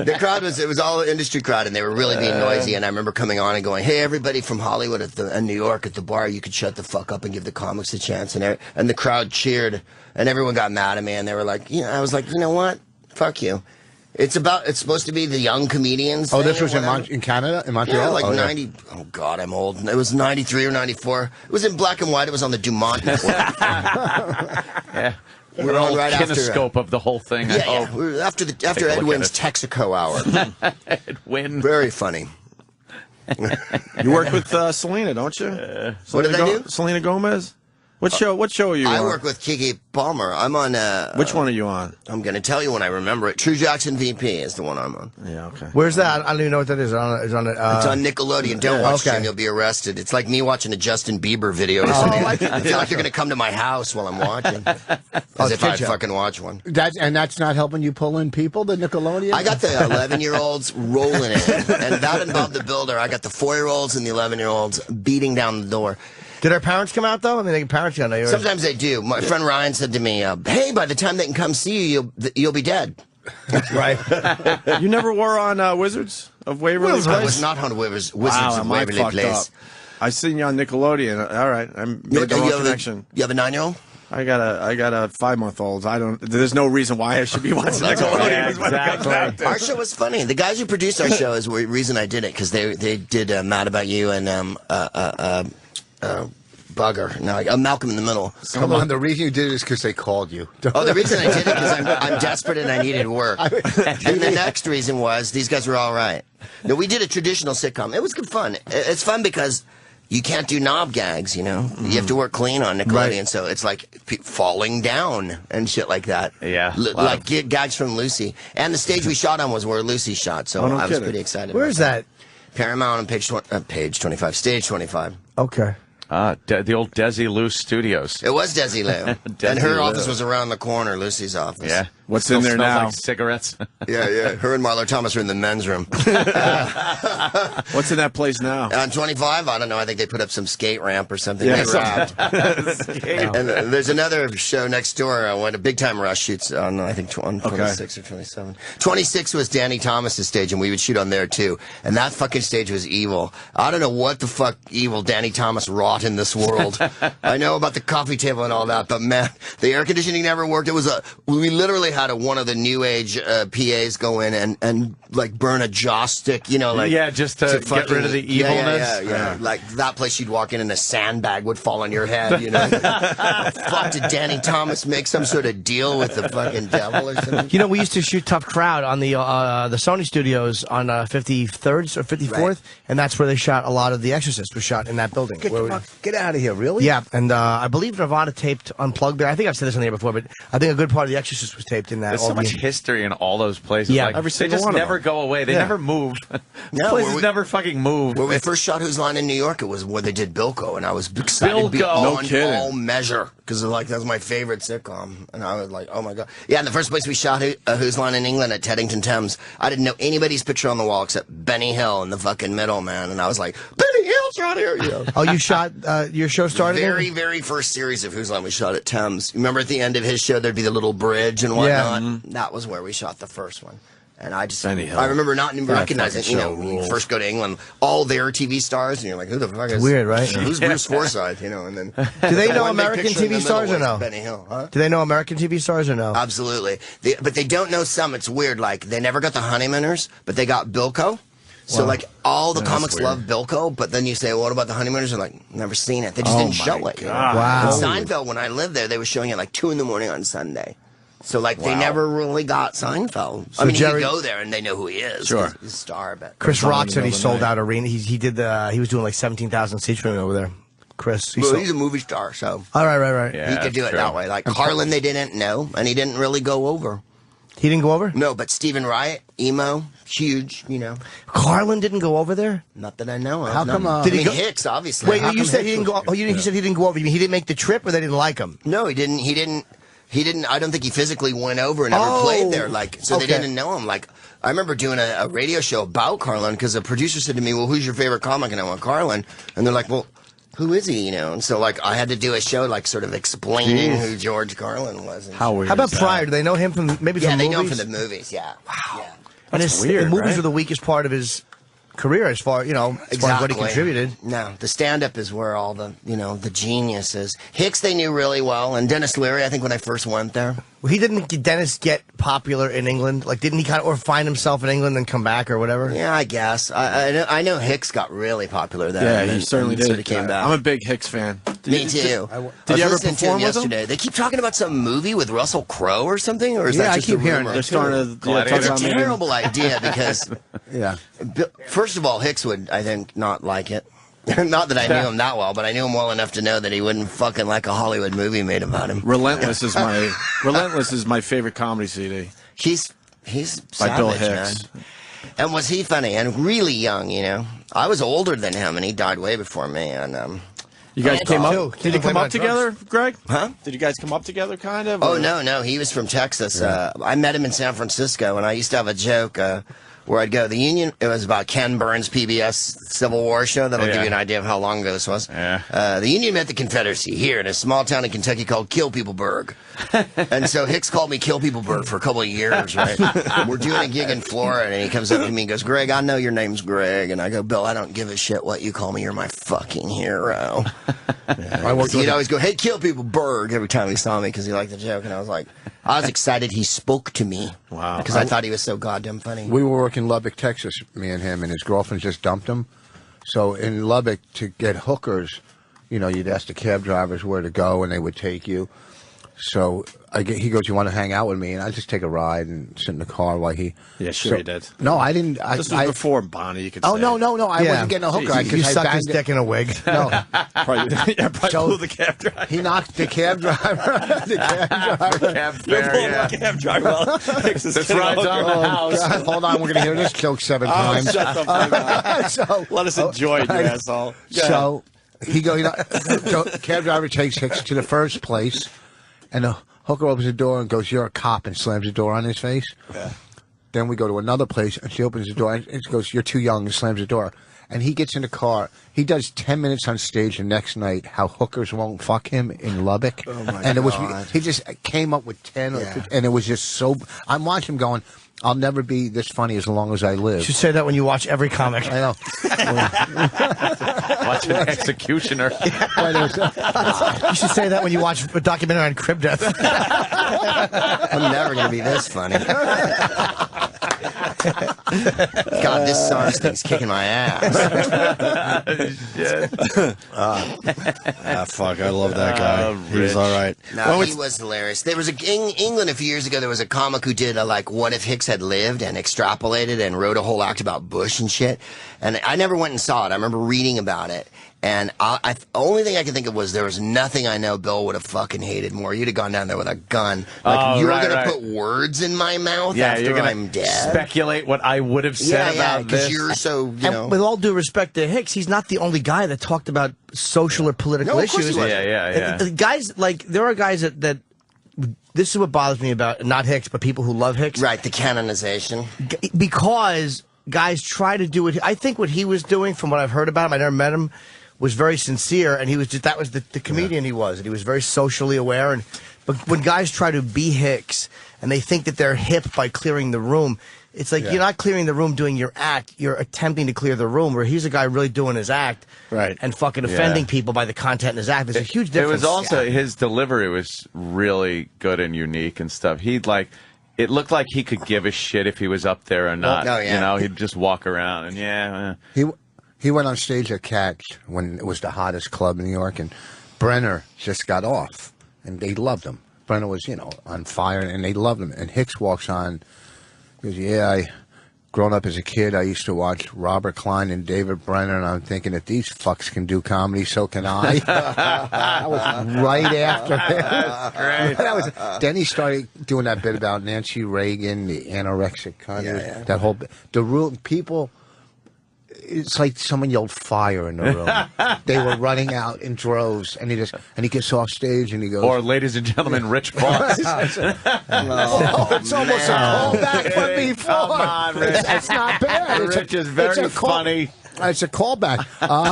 The crowd it was all industry crowd, and they were really being noisy. And I remember coming on and going, "Hey, everybody from Hollywood and New York at the bar, you could shut the fuck up and give the comics a chance." And the crowd cheered, and everyone got mad at me, and they were like, I was like, you know what? Fuck you. It's supposed to be the young comedians. Oh, thing this was or in whatever. in Canada, in Montreal. Yeah, like oh, 90. Oh God, I'm old. It was 93 or 94. It was in black and white. It was on the Dumont Network. Yeah. We're on right after. Kinescope of the whole thing. I hope. We were after Take a Ed look at Wynn's it. Texaco hour. Edwin. Very funny. You work with Selena, don't you? What did I do? Selena Gomez? What show are you on? I work with Kiki Palmer. I'm on. Which one are you on? I'm going to tell you when I remember it. True Jackson VP is the one I'm on. Yeah, okay. Where's that? I don't even know what that is. It's on Nickelodeon. Don't watch it, and you'll be arrested. It's like me watching a Justin Bieber video. Or something. I feel like you're going to come to my house while I'm watching. As if I'd fucking watch one. That's not helping you pull in people, the Nickelodeon? I got the 11-year-olds rolling in, and that involved the builder. I got the 4-year-olds and the 11-year-olds beating down the door. Did our parents come out, though? I mean, their parents got there. Sometimes they do. My friend Ryan said to me, hey, by the time they can come see you, you'll be dead. Right. You never were on Wizards of Waverly Place? I was not on Wizards of Waverly Place. I seen you on Nickelodeon. All right, I made the wrong connection. You have a 9-year-old? I got a 5-month-old. There's no reason why I should be watching Nickelodeon. Yeah, exactly. Our show was funny. The guys who produced our show is the reason I did it, because they did Mad About You and Bugger. No, Malcolm in the Middle. Come on, the reason you did it is because they called you. Oh, the reason I did it is I'm desperate and I needed work. And the next reason was these guys were all right. No, we did a traditional sitcom. It was good fun. It's fun because you can't do knob gags, you know? You have to work clean on Nickelodeon, so it's like falling down and shit like that. Yeah. Like gags from Lucy. And the stage we shot on was where Lucy shot, so I was pretty excited. Where is that? Paramount on page 25, stage 25. Okay. The old Desi Lou Studios. It was Desi Lou. And her office was around the corner, Lucy's office. Yeah. What's Still in there smells now? Like cigarettes. Yeah. Her and Marlo Thomas are in the men's room. What's in that place now? On 25, I don't know. I think they put up some skate ramp or something. Yeah, They wrapped. And there's another show next door. When a Big Time Rush shoots on, I think, on 26 or 27. 26 was Danny Thomas's stage, and we would shoot on there, too. And that fucking stage was evil. I don't know what the fuck evil Danny Thomas wrought in this world. I know about the coffee table and all that, but man, the air conditioning never worked. We literally had one of the new age PAs go in and like burn a joss stick, you know, like just to get rid of the evilness. Yeah. Like that place, you'd walk in and a sandbag would fall on your head. You know, fuck, did Danny Thomas make some sort of deal with the fucking devil or something? You know, we used to shoot Tough Crowd on the Sony Studios on 53rd or 54th, and that's where they shot a lot of The Exorcist. Was shot in that building. Get out of here, really? Yeah, and I believe Nirvana taped Unplugged there. I think I've said this on the air before, but I think a good part of The Exorcist was taped in that. There's so much history in all those places. Yeah, like, every they single just one of never them. go away. They never move. No, Places never fucking move. When we first shot Whose Line in New York, it was where they did Bilko, and I was excited Bilko. beyond all measure because like that was my favorite sitcom, and I was like, oh my god, yeah. And the first place we shot Whose Line in England at Teddington Thames, I didn't know anybody's picture on the wall except Benny Hill in the fucking middle, man, and I was like, Benny Hill's right here. You know? Oh, you shot your show started very first series of Whose Line we shot at Thames. Remember at the end of his show there'd be the little bridge and whatnot. Yeah. That was where we shot the first one. And I Benny Hill. remember not even That recognizing, fucking you know, show when you rules. first go to England, all their TV stars, and you're like, who the fuck is... Weird, right? Who's Bruce Forsyth, you know, and then... Do they know one big American picture in the TV stars or middle no? was Benny Hill, huh? Do they know American TV stars or no? Absolutely. But they don't know some. It's weird. Like, they never got the Honeymooners, but they got Bilko. So, Wow. like, all the That's comics weird. love Bilko, but then you say, well, what about the Honeymooners? They're like, never seen it. They just Oh didn't my show it. You know? God. Wow. And Seinfeld, when I lived there, they were showing it like 2 in the morning on Sunday. So, like, they Wow. never really got Seinfeld. So I mean, Jerry- you go there and they know who he is. Sure. He's a star, but... Chris Rock said he sold out arena. He did he was doing like 17,000 seats for me over there. Chris, Well, he's a movie star, so... All right. he could do it that way. Like, Carlin, they didn't know, and he didn't really go over. He didn't go over? No, but Stephen Wright, emo, huge, you know. Carlin didn't go over there? Not that I know of. How come? No. Did he I mean, go? Hicks, obviously. Wait, How you come said Hicks he didn't go. was- Oh, you said he didn't go over. You mean he didn't make the trip, or they didn't like him? No, he didn't. He didn't. I don't think he physically went over and ever played there. Like, so okay. they didn't know him. Like, I remember doing a radio show about Carlin because a producer said to me, "Well, who's your favorite comic?" And I went, "Carlin." And they're like, "Well, who is he?" You know. And so, like, I had to do a show, like, sort of explaining Jeez. who George Carlin was. And How about Pryor? Do they know him from maybe Yeah, from they movies? know him from the movies. Yeah. Wow. Yeah. And That's his weird, movies right? are the weakest part of his career, as far as what he contributed. No, the stand-up is where all the the genius is. Hicks they knew really well, and Dennis Leary. I think when I first went there, Well, he didn't. Did Dennis get popular in England? Like, didn't he kind of or find himself in England and come back or whatever? yeah, I guess. I know Hicks got really popular there. Yeah, and he then- certainly and did. sort of came back. I'm a big Hicks fan. Me too. Did you ever listening to perform with him? yesterday? They keep talking about some movie with Russell Crowe or something, or is Yeah, that I just keep a hearing rumor? they're starting to talk It's a about maybe- terrible idea because Yeah. First of all, Hicks would, I think, not like it. Not that I knew him that well, but I knew him well enough to know that he wouldn't fucking like a Hollywood movie made about him. Relentless is my favorite comedy CD. He's by Bill savage, Hicks. man. And was he funny and really young? You know, I was older than him, and he died way before me. And You guys came too. up. Did you come up together, Greg? Huh? Did you guys come up together, kind of? Oh or- no, he was from Texas. I met him in San Francisco, and I used to have a joke where I'd go. The Union. It was about Ken Burns' PBS Civil War show. That'll Yeah. give you an idea of how long ago this was. Yeah. The Union met the Confederacy here in a small town in Kentucky called Kill Peopleburg. And so Hicks called me Kill Peopleburg for a couple of years, right? We're doing a gig in Florida, and he comes up to me and goes, "Greg, I know your name's Greg." And I go, "Bill, I don't give a shit what you call me. You're my fucking hero." He'd always go, "Hey, Kill Peopleburg," every time he saw me because he liked the joke. And I was excited he spoke to me. Wow. Because I thought he was so goddamn funny. We were working in Lubbock, Texas, me and him, and his girlfriend just dumped him. So in Lubbock, to get hookers, you'd ask the cab drivers where to go, and they would take you. So he goes, "You want to hang out with me?" And I just take a ride and sit in the car while he. Yeah, sure So- you did. No, I didn't. This was before Bonnie. You could. Oh say. no! I Yeah. wasn't getting a hooker. You sucked his dick in a wig. No, Probably So- blew the cab driver. he knocked the cab driver. the cab driver. Cab You're fare, pulling yeah. the cab driver while Hicks is This getting ride's a on hooker. the house. God, hold on, we're gonna hear this joke 7 Oh, times. shut the fuck up. So Let us enjoy it, you asshole. Yeah. So the cab driver takes Hicks to the first place, and the hooker opens the door and goes, "You're a cop," and slams the door on his face. Yeah. Then we go to another place, and she opens the door and it goes, "You're too young," and slams the door. And he gets in the car. He does 10 minutes on stage the next night. How hookers won't fuck him in Lubbock. Oh my and it was God. he just came up with 10, or 15, and it was just so. I'm watching him going. I'll never be this funny as long as I live. You should say that when you watch every comic. I know. Watch an executioner. You should say that when you watch a documentary on crib death. I'm never going to be this funny. God, this SARS thing's kicking my ass. Fuck, I love that guy. He was all right. No, he was hilarious. There was in England a few years ago. There was a comic who did what if Hicks had lived and extrapolated and wrote a whole act about Bush and shit. And I never went and saw it. I remember reading about it. And the only thing I could think of was there was nothing I know Bill would have fucking hated more. You'd have gone down there with a gun. Like, you're going to put words in my mouth after I'm dead? Speculate what I would have said about this. Because you're so, And with all due respect to Hicks, he's not the only guy that talked about social or political issues. Guys, there are guys that this is what bothers me about, not Hicks, but people who love Hicks. Right, the canonization. Because guys try to do it. I think what he was doing, from what I've heard about him, I never met him, was very sincere, and he was just, that was the comedian he was, and he was very socially aware. But when guys try to be Hicks and they think that they're hip by clearing the room, it's like you're not clearing the room doing your act, you're attempting to clear the room, where he's a guy really doing his act and fucking offending people by the content in his act. There's a huge difference. It was also, his delivery was really good and unique and stuff. It looked like he could give a shit if he was up there or not. You know, he'd just walk around and He went on stage at Catch when it was the hottest club in New York, and Brenner just got off, and they loved him. Brenner was, on fire, and they loved him. And Hicks walks on, goes, growing up as a kid, I used to watch Robert Klein and David Brenner, and I'm thinking, if these fucks can do comedy, so can I. That was right after him. Then he started doing that bit about Nancy Reagan, the anorexic cunt. That whole bit. The real people... It's like someone yelled fire in the room. They were running out in droves, and he gets off stage and he goes, "Or, ladies and gentlemen, Rich Voss." It's almost a callback from before. Come on, Rich. It's not bad. Rich is very funny. It's a callback.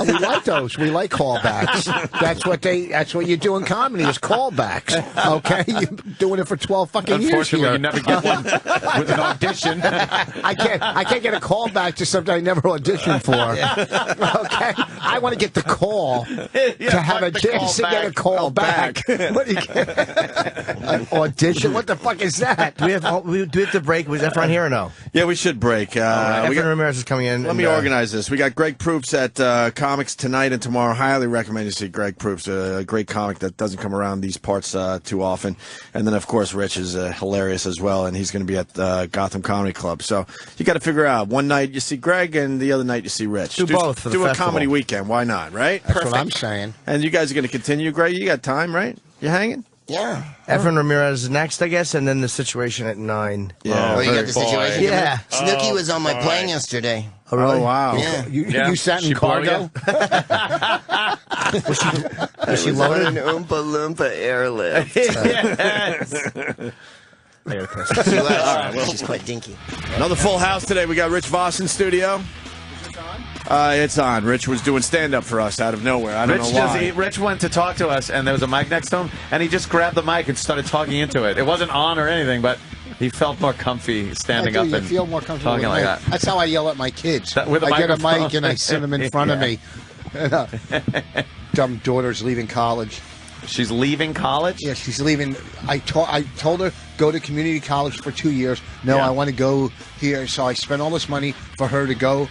We like those. We like callbacks. That's what you do in comedy is callbacks. Okay, you're doing it for 12 fucking years. Unfortunately, you never get one with an audition. I can't get a callback to something I never auditioned for. Okay, I want to get the call to have a chance to get a call back. What do you get? An audition? What the fuck is that? Do we have to break? Was Efron here or no? Yeah, we should break. Efron Ramirez is coming in. Let me organize this. We got Greg Proops at Comics tonight and tomorrow. Highly recommend you see Greg Proops, a great comic that doesn't come around these parts too often. And then, of course, Rich is hilarious as well, and he's going to be at Gotham Comedy Club. So you got to figure out. One night you see Greg, and the other night you see Rich. Do both for the Do festival. a comedy weekend. Why not, right? That's what I'm saying. And you guys are going to continue, Greg? You got time, right? You hanging? Yeah. Efron Ramirez is next, I guess, and then the situation at 9. Yeah. You got the situation? Yeah. Snooki was on my plane yesterday. Oh, really? Oh, wow. Yeah. You sat in cargo? Was she loaded? An Oompa Loompa airlift. All right, well, She's quite dinky. Another full house today. We got Rich Voss in studio. It's on. Rich was doing stand-up for us out of nowhere. I don't know why. Rich went to talk to us, and there was a mic next to him, and he just grabbed the mic and started talking into it. It wasn't on or anything, but he felt more comfy standing up and feel more comfortable talking like that. That's how I yell at my kids. With a I get a microphone? mic and I sit them in front of me. Dumb daughter's leaving college. She's leaving college? Yeah, she's leaving. I told her, go to community college for 2 years. No, I want to go here. So I spent all this money for her to go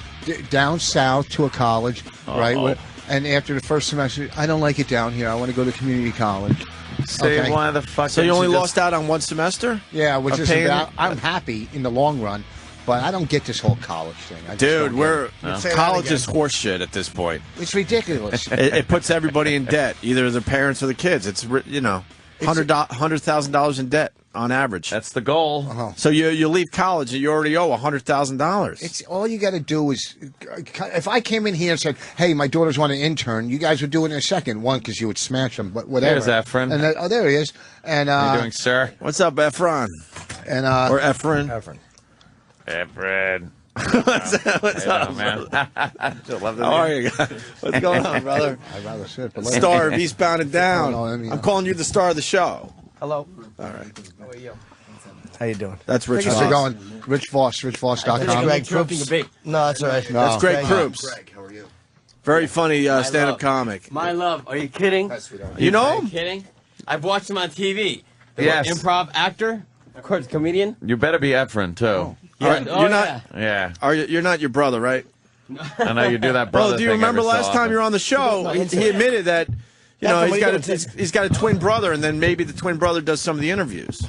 down south to a college, right? And after the first semester, I don't like it down here. I want to go to community college. Say why the fuck? So you only lost out on one semester? Yeah, which is paying- about. I'm happy in the long run, but I don't get this whole college thing. I just Dude, don't get it. college is horseshit at this point. It's ridiculous. It puts everybody in debt, either the parents or the kids. It's $100,000 in debt on average. That's the goal. So you leave college and you already owe $100,000. It's all you got to do is, if I came in here and said, "Hey, my daughters want an intern," you guys would do it in a second. One, because you would smash them, but whatever. There's Efron. And there he is. And How you doing, sir? What's up, Efron? And or Efron? Efron. What's up, man? How are you guys? What's going on, brother? I'd rather sit. But Star of Eastbound and Down. No, I mean, I'm calling you the star of the show. Hello. All right. How are you? How you doing? That's Rich How's Voss. it going? Rich Voss, richvoss.com. Greg Proops. No, that's all right. No. That's Greg Greg. Proops. Greg, how are you? Very funny stand-up love. comic. My love, are you kidding? You know Are you him? kidding? I've watched him on TV. Yes. Improv actor, of course, comedian. You better be Efren, too. Yeah. You're not. Yeah. You're not your brother, right? I know you do that brother Well, do you thing remember every so last time often. you were on the show? He admitted that you know Efren, he's got a twin brother, and then maybe the twin brother does some of the interviews.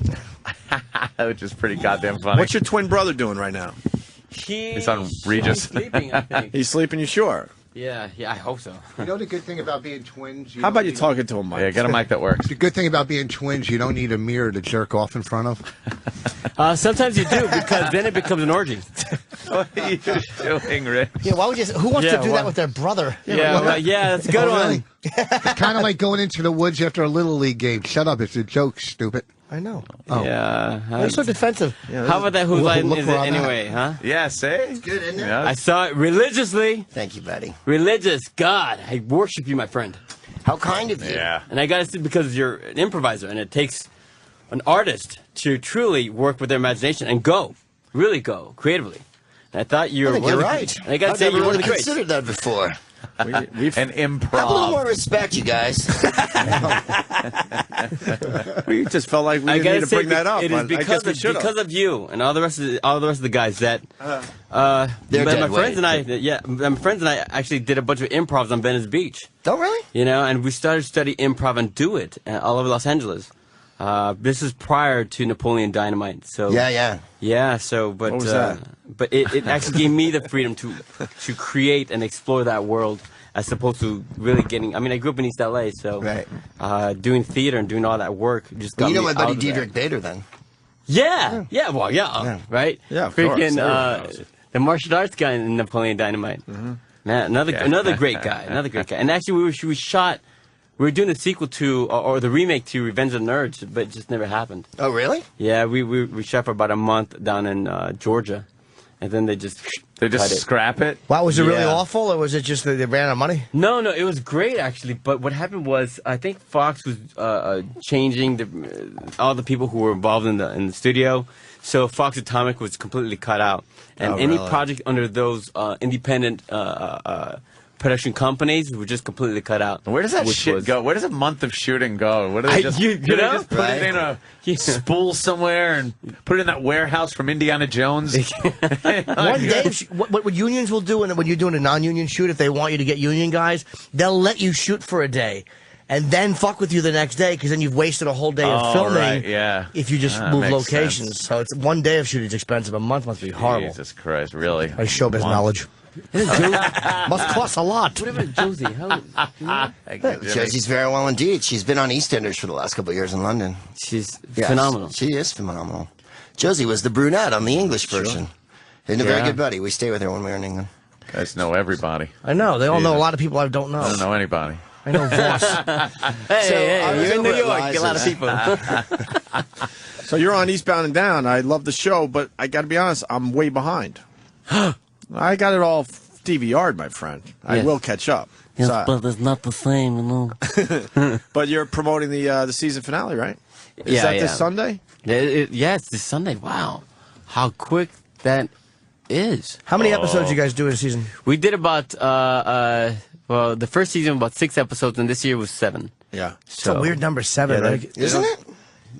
Which is pretty goddamn funny. What's your twin brother doing right now? He's on Regis. He's sleeping, I think. He's sleeping. You sure? Yeah, I hope so. You know the good thing about being twins? How about you talking to him, Mike? Yeah, get a mic that works. The good thing about being twins, you don't need a mirror to jerk off in front of. Sometimes you do, because then it becomes an orgy. What are you doing, Rick? Yeah, why would you? Who wants Yeah, to do why- that with their brother? That's a good one. Really? It's kind of like going into the woods after a Little League game. Shut up, it's a joke, stupid. I know. Oh. Yeah. Why are you so defensive? How about that? Whose line look is where it I'm at. anyway, huh? Yeah, see? It's good, isn't it? Yeah. I saw it religiously. Thank you, buddy. Religious. God, I worship you, my friend. How kind of you. Yeah. And I got to say, because you're an improviser, and it takes an artist to truly work with their imagination and really go creatively. And I thought you I were think one you're of the- right. And I got to I've say, never you're one of really the greats. considered that before. We've an improv. Have a little more respect, you guys. We just felt like we I didn't gotta need to say, bring that up. it is I guess we should've. because of you and all the rest of the guys that They're dead my friends weight. and my friends and I actually did a bunch of improvs on Venice Beach. Oh, really? You know, and we started to study improv and do it all over Los Angeles. This is prior to Napoleon Dynamite. So Yeah. So, but What was that? But it actually gave me the freedom to create and explore that world, as opposed to really getting. I mean, I grew up in East LA, so doing theater and doing all that work just got Well, you know me my buddy out of that. Diedrich Bader, then. Yeah, right. Yeah, of course. Freaking the martial arts guy in Napoleon Dynamite. Man, another great guy, And actually, we shot. We were doing the sequel to, or the remake to Revenge of the Nerds, but it just never happened. Oh, really? Yeah, we shot for about a month down in Georgia, and then they just cut it. Scrap it. Wow, was it really Yeah. awful, or was it just that they ran out of money? No, it was great actually. But what happened was, I think Fox was changing all the people who were involved in the studio. So Fox Atomic was completely cut out, and any project under those independent production companies were just completely cut out. Where does that shit go? Where does a month of shooting go? What do they just, you do they know? just put it in a spool somewhere and put it in that warehouse from Indiana Jones? One day, what unions will do, and when you're doing a non-union shoot, if they want you to get union guys, they'll let you shoot for a day, and then fuck with you the next day, because then you've wasted a whole day of filming. Right, yeah. If you just That move makes locations, sense. so it's one day of shooting is expensive. A month must be horrible. Jesus Christ, really? My showbiz knowledge must cost a lot. What about Josie? Josie's very well indeed. She's been on EastEnders for the last couple of years in London. She's Yes, phenomenal. She is phenomenal. Josie was the brunette on the English version. And a very Yeah. good buddy. We stay with her when we were in England. You guys know everybody. I know. They all know a lot of people I don't know. I don't know anybody. I know Voss. Hey, you're in New York. Get a lot of people. So you're on Eastbound and Down. I love the show, but I got to be honest, I'm way behind. I got it all DVR'd, my friend. I Yes. will catch up. Yes, So- but it's not the same, you know. but you're promoting the season finale, right? Is Yeah, that yeah. this Sunday? Yeah, it's this Sunday. Wow, how quick that is. How many episodes you guys do in a season? We did about well, the first season about 6 episodes, and this year was 7. Yeah, It's a weird number, 7, Yeah, right? Isn't it?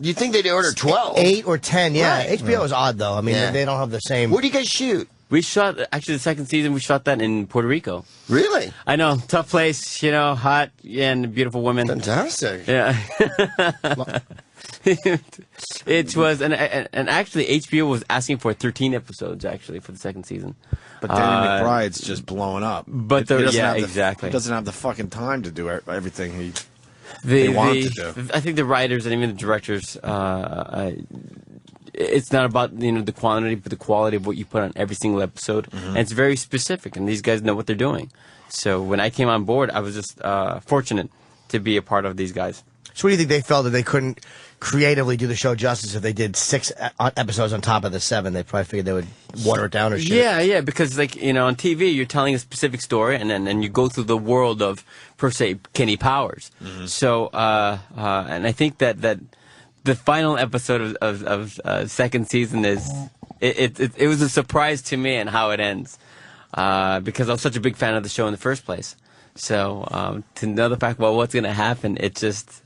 You'd think they'd order 12. 8 or 10, yeah. Right. HBO is odd, though. I mean, Yeah. they don't have the same. Where do you guys shoot? We shot actually the second season. We shot that in Puerto Rico. Really? I know, tough place, you know, hot and beautiful women. Fantastic. Yeah. It was, and actually HBO was asking for 13 episodes actually for the second season. But Danny McBride's just blowing up. But He doesn't have exactly. He doesn't have the fucking time to do everything they want to do. I think the writers and even the directors, it's not about the quantity, but the quality of what you put on every single episode, and it's very specific. And these guys know what they're doing. So when I came on board, I was just fortunate to be a part of these guys. So what do you think they felt that they couldn't creatively do the show justice if they did 6 episodes on top of the 7? They probably figured they would water it down or shit. Yeah, because on TV you're telling a specific story, and then you go through the world of per se Kenny Powers. So and I think that the final episode of second season is it was a surprise to me and how it ends, because I was such a big fan of the show in the first place. So to know the fact about what's going to happen, it just.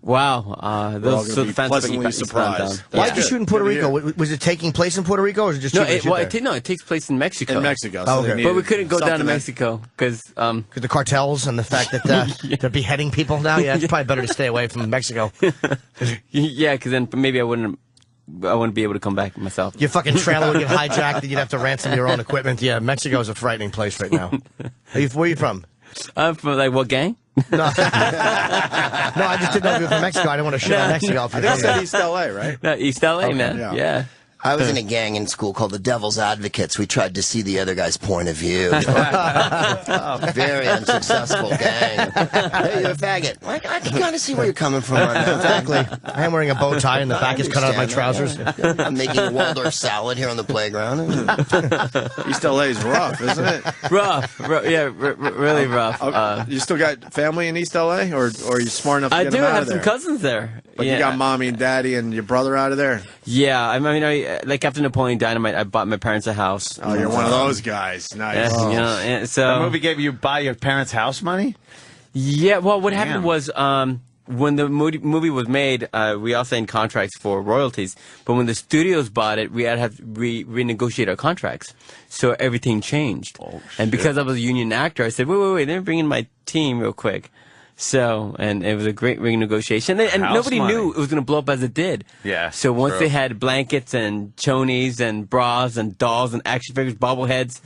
Wow, those so the fans pleasantly surprised. Why did you shoot in Puerto Rico? Was it taking place in Puerto Rico, or was it just it takes place in Mexico. In Mexico, so okay. But we couldn't go down to Mexico because the cartels and the fact that they're beheading people now. Yeah, it's probably better to stay away from Mexico. Yeah, because then maybe I wouldn't be able to come back myself. Your fucking trailer would get hijacked, and you'd have to ransom your own equipment. Yeah, Mexico's a frightening place right now. Where are you from? I'm from what gang? No, I just didn't know if you were from Mexico. I didn't want to shit on Mexico. I think I said East LA, right? No, East LA, Okay. man. Yeah. I was in a gang in school called the Devil's Advocates. We tried to see the other guy's point of view. Very unsuccessful gang. Hey, you're a faggot. Like, I can kind of see where you're coming from on that. Exactly. I am wearing a bow tie and the back is cut out of my trousers. I'm making a Waldorf salad here on the playground. East LA is rough, isn't it? Rough. Really rough. You still got family in East LA, or are you smart enough to I get do them out have of there? some cousins there. But yeah. you got mommy and daddy and your brother out of there? Yeah, I mean, like after Napoleon Dynamite, I bought my parents a house. Oh, you're one of those guys. Nice. Yeah, you know, and so The movie gave you buy your parents' house money? Yeah, well, what happened was when the movie was made, we all signed contracts for royalties. But when the studios bought it, we had to have renegotiate our contracts. So everything changed. Oh, and because I was a union actor, I said, wait, let me bring in my team real quick. So, and it was a great renegotiation. And nobody knew it was going to blow up as it did. Yeah. So once true. they had blankets and chonies and bras and dolls and action figures, bobbleheads,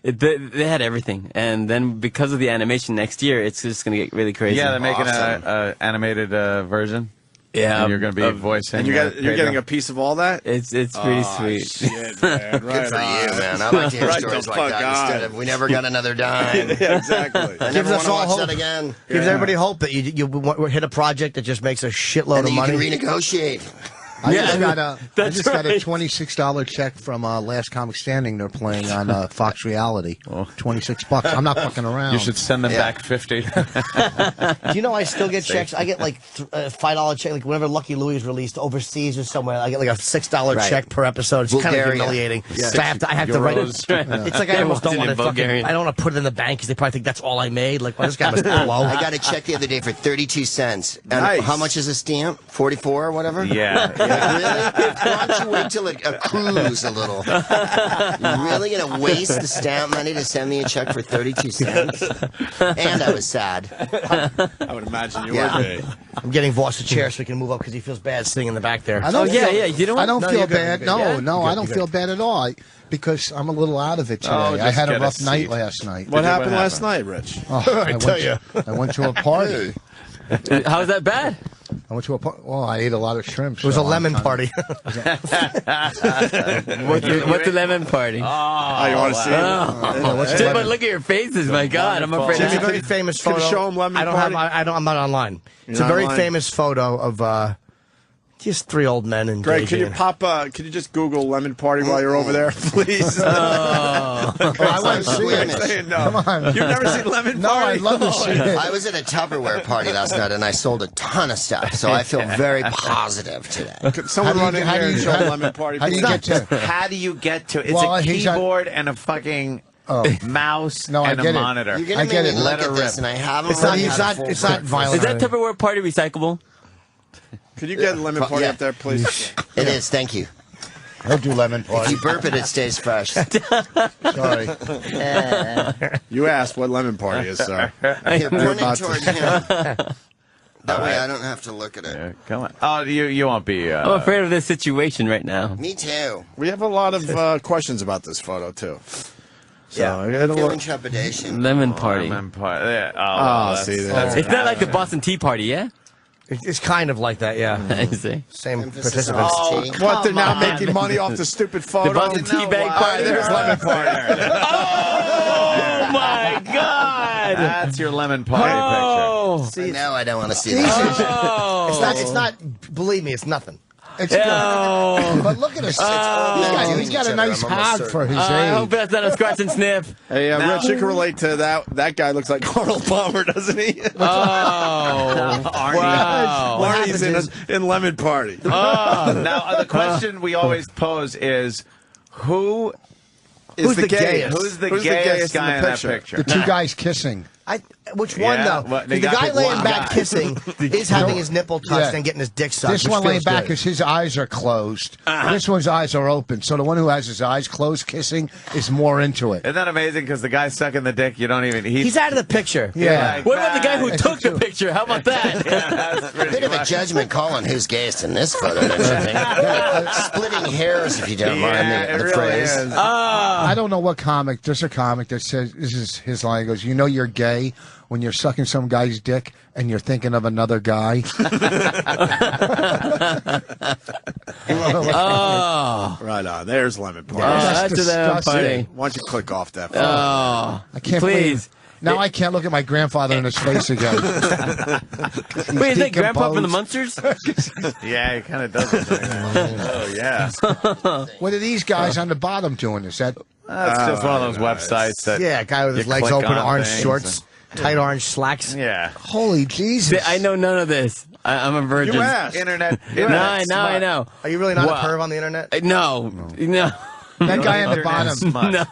they had everything. And then because of the animation next year, it's just going to get really crazy. Yeah, they're making an animated version. Yeah, and you're going to be voicing. And you're getting a piece of all that? It's pretty sweet. Shit, man. Right Good for you, man. I like to hear stories like that instead of we never got another dime. Yeah, exactly. I Gives never us want to all watch hope. that again. Gives everybody hope that you hit a project that just makes a shitload And of then money. you can renegotiate. I just got a right. $26 check from Last Comic Standing. They're playing on Fox Reality. $26. I'm not fucking around. You should send them back 50. Do you know I still get checks? I get like $5 check. Like whenever Lucky Louie is released overseas or somewhere, I get like a $6 check per episode. It's kind of Bulgaria. humiliating. Yeah. So I have to write. Euros. It's like I almost don't want to Bulgarian. I don't want to put it in the bank because they probably think that's all I made. Like, well, this guy must blow. I got a check the other day for 32 cents. And Nice. how much is a stamp? 44 or whatever? Yeah. Like, really? Why don't you wait till it accrues a little? You're really going to waste the stamp money to send me a check for 32 cents? And I was sad. I would imagine you would be. I'm getting Voss a chair so he can move up because he feels bad sitting in the back there. I don't yeah, feel, yeah. You know what? I don't No, feel you're good, bad. you're good. Yeah? No, You're I don't good. feel bad at all. Because I'm a little out of it today. Oh, I just had a get a rough night seat. last night. What happened last night, Rich? Oh, I went to a party. How was that bad? I went to a party. Well, I ate a lot of shrimp. It was a lemon party. What's the lemon party? Oh, you want to see it? Just by look at your faces, my God, I'm afraid. It's a very famous Could you photo. show him Lemon Party? I'm not online. It's a not very online? famous photo of just three old men engaging. Greg, could you could you just Google Lemon Party while you're over there, please? I want to see it. Saying no. Come on. You've never seen Lemon No, Party? I'd love to see it. I was at a Tupperware party last night and I sold a ton of stuff, so I feel very positive today. Could someone run in here and show Lemon Party? How do you get to? How do you get to? It's Well, a he's on- keyboard and a fucking mouse No, I and get a it. monitor. You're going I to get make me it. look Let her at this rip. and I haven't It's not. learned It's how not. to It's fold not it. violent. Is that Tupperware party recyclable? Could you get Lemon Party Yeah. up there, please? It is, thank you. I'll do lemon If party. you burp it, it stays fresh. Sorry. You asked what Lemon Party is, sir. Here, You're point about it toward to- him. That way I don't have to look at it. Come on. Oh, you won't be. I'm afraid of this situation right now. Me too. We have a lot of questions about this photo, too. So, Yeah. I gotta Feeling look. trepidation. Lemon party. Lemon party. Yeah. Oh, see, that's It's not like the Boston Tea Party, yeah? It's kind of like that. Yeah. I see. Same Emphasis participants. on tea. What, they're now on. making money off the stupid photo? The Boston Tea Bag Party. There's Lemon Party. Oh, my God! That's your lemon party picture. See, now I don't want to see Jesus. that. Oh. It's not. Believe me, it's nothing. It's good. But look at his. He's got a nice hog for his age. I hope that's not a scratch and sniff. Hey, Rich, you can relate to that. That guy looks like Arnold Palmer, doesn't he? Oh, wow. Arnie's in Lemon Party. Now, the question we always pose is, who's the gayest? Who's the gayest guy in that picture? The two guys kissing. Which one, though? The guy laying back kissing is having his nipple touched and getting his dick sucked. This one laying back because his eyes are closed. This one's eyes are open. So the one who has his eyes closed kissing is more into it. Isn't that amazing? Because the guy sucking the dick, you don't even... He's out of the picture. Yeah. What about the guy who took the picture? How about that? A bit of a judgment call on who's gayest in this photo, don't you think? Splitting hairs, if you don't mind the phrase. I don't know what comic. There's a comic that says, this is his line, he goes, you know you're gay when you're sucking some guy's dick and you're thinking of another guy. Right on. There's Lemon Party. That's disgusting. Why don't you click off that? Oh, I can't believe. Now I can't look at my grandfather in his face again. Wait, is that Grandpa from the Munsters? Yeah, he kind of does it. Oh, yeah. What are these guys on the bottom doing? Is that... That's just one of those websites that... Yeah, a guy with his legs open, orange shorts, tight orange slacks. Yeah. Holy Jesus. I know none of this. I'm a virgin. You asked. Internet. I know. Are you really not a perv on the internet? No. That guy on the bottom,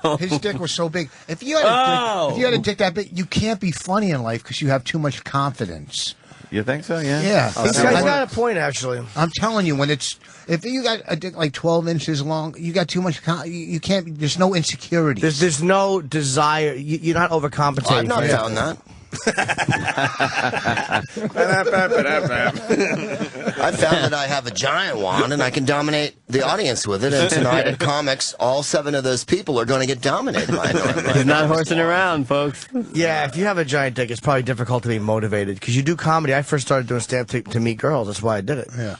No. his dick was so big. If you had a dick that big, you can't be funny in life because you have too much confidence. You think so? Yeah. Yeah. He's got a point, actually. I'm telling you, if you got a dick like 12 inches long, you got too much. You can't. There's no insecurity. There's no desire. You're not overcompensating. I've not found that. I found that I have a giant wand and I can dominate the audience with it. And tonight at Comics, all 7 of those people are going to get dominated by it. He's not horsing around, folks. Yeah, if you have a giant dick, it's probably difficult to be motivated because you do comedy. I first started doing stand-up to meet girls. That's why I did it. Yeah.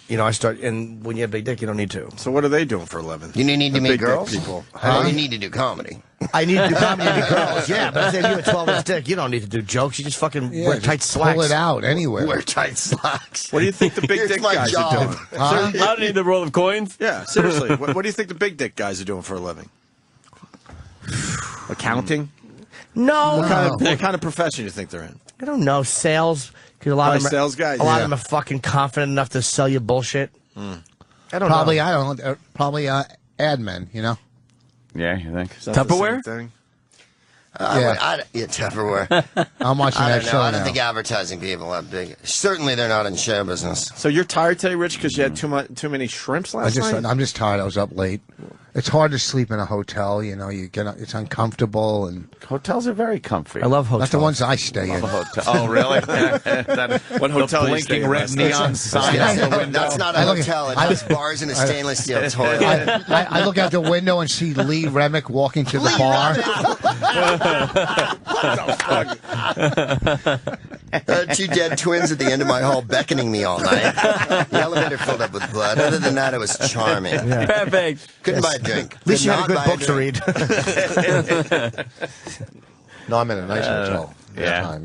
And when you have a big dick, you don't need to. So what are they doing for a living? You need to meet girls? People. You need to do comedy. I need to do comedy to meet girls. Yeah, but if you have a 12-inch dick, you don't need to do jokes. You just fucking wear tight slacks. Pull it out anywhere. Wear tight slacks. What do you think the big dick guys are doing? I don't need the roll of coins. Yeah, seriously. What do you think the big dick guys are doing for a living? Accounting? No. What kind of profession do you think they're in? I don't know. Sales. Because a lot of them sales guys. A lot of them are fucking confident enough to sell you bullshit. I don't know. Probably ad men, you know? Yeah, you think? Tupperware? Tupperware. I'm watching I that don't know. show I don't now. think advertising people are big. Certainly, they're not in show business. So you're tired today, Rich, because you had too many shrimps last night? I'm just tired. I was up late. It's hard to sleep in a hotel. You know, it's uncomfortable and hotels are very comfy. I love hotels. Not the ones I stay in. Oh, really? What hotel? The blinking red neon sign out the window. That's not a hotel. It's just bars in a stainless steel toilet. I look out the window and see Lee Remick walking to the bar. Two dead twins at the end of my hall beckoning me all night. The elevator filled up with blood. Other than that, it was charming. Yeah. Perfect. Couldn't buy a drink. At least you had a good book to read. No, I'm in a nice hotel. Yeah.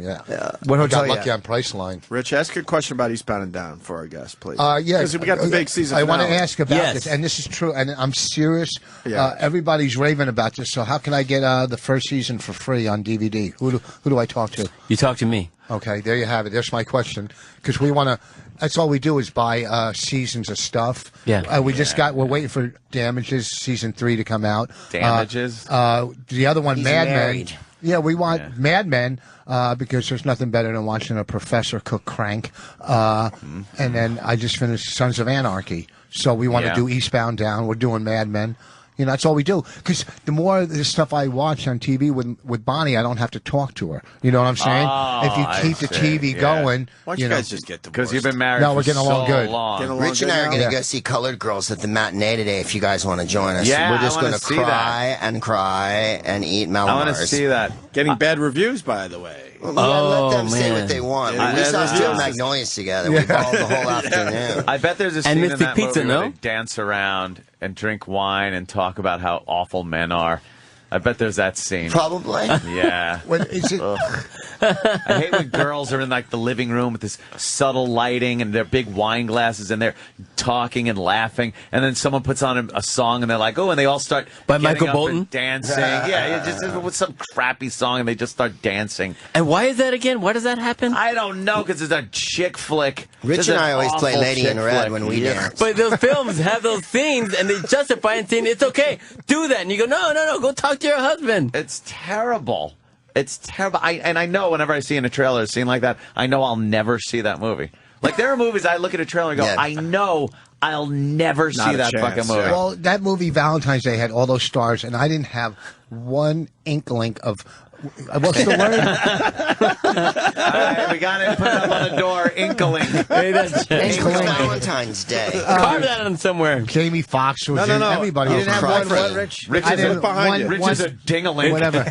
What I hotel? got lucky on Priceline. Rich, ask a question about Eastbound and Down for our guest, please. Yeah. Because we got the big season I want to finale. ask about this, and this is true, and I'm serious. Yeah. Everybody's raving about this, so how can I get the first season for free on DVD? Who do I talk to? You talk to me. Okay, there you have it. There's my question. Because we want to, that's all we do is buy seasons of stuff. Yeah. We're waiting for Damages season 3 to come out. Damages? The other one, He's Mad married. Men. Yeah, we want Mad Men because there's nothing better than watching a professor cook crank. And then I just finished Sons of Anarchy. So we want to do Eastbound Down. We're doing Mad Men. You know, that's all we do. Because the more of the stuff I watch on TV with Bonnie, I don't have to talk to her. You know what I'm saying? If you keep the TV going, Why don't you guys just get divorced? Because you've been married No, we're getting along good. Rich and I are going to go see Colored Girls at the matinee today if you guys want to join us. Yeah, We're just I going wanna to see cry and cry and eat Malamars. I want to see that. Getting bad reviews, by the way. Well, let them say what they want. We saw Steel Magnolias together. We balled the whole afternoon. I bet there's a And scene in Mystic that Pizza, movie where no? they dance around and drink wine and talk about how awful men are. I bet there's that scene. Probably. Yeah. What is it? I hate when girls are in like the living room with this subtle lighting and their big wine glasses and they're talking and laughing, and then someone puts on a song and they're like, oh, and they all start By getting Michael up Bolton? and dancing. Yeah, just with some crappy song and they just start dancing. And why is that again? Why does that happen? I don't know, because it's a chick flick. Rich It's and an I always play awful Lady in chick Red flick. when we dance. But those films have those scenes, and they justify it, saying it's okay, do that. And you go, no, go talk to your husband. It's terrible. It's terrible. I know whenever I see in a trailer a scene like that, I know I'll never see that movie. Like, there are movies I look at a trailer and go, Yeah. I know I'll never see a that chance, fucking movie. Well, that movie Valentine's Day had all those stars, and I didn't have one inkling of. What's the word? All right, we got it. Put it up on the door. Inkling. Hey, that's Inkling Valentine's Day. carve that on somewhere. Jamie Foxx was in. No. Everybody You was didn't have crying. one, Rich? Rich I is didn't- a, behind one- Rich one- is a ding-a-ling. Whatever. Is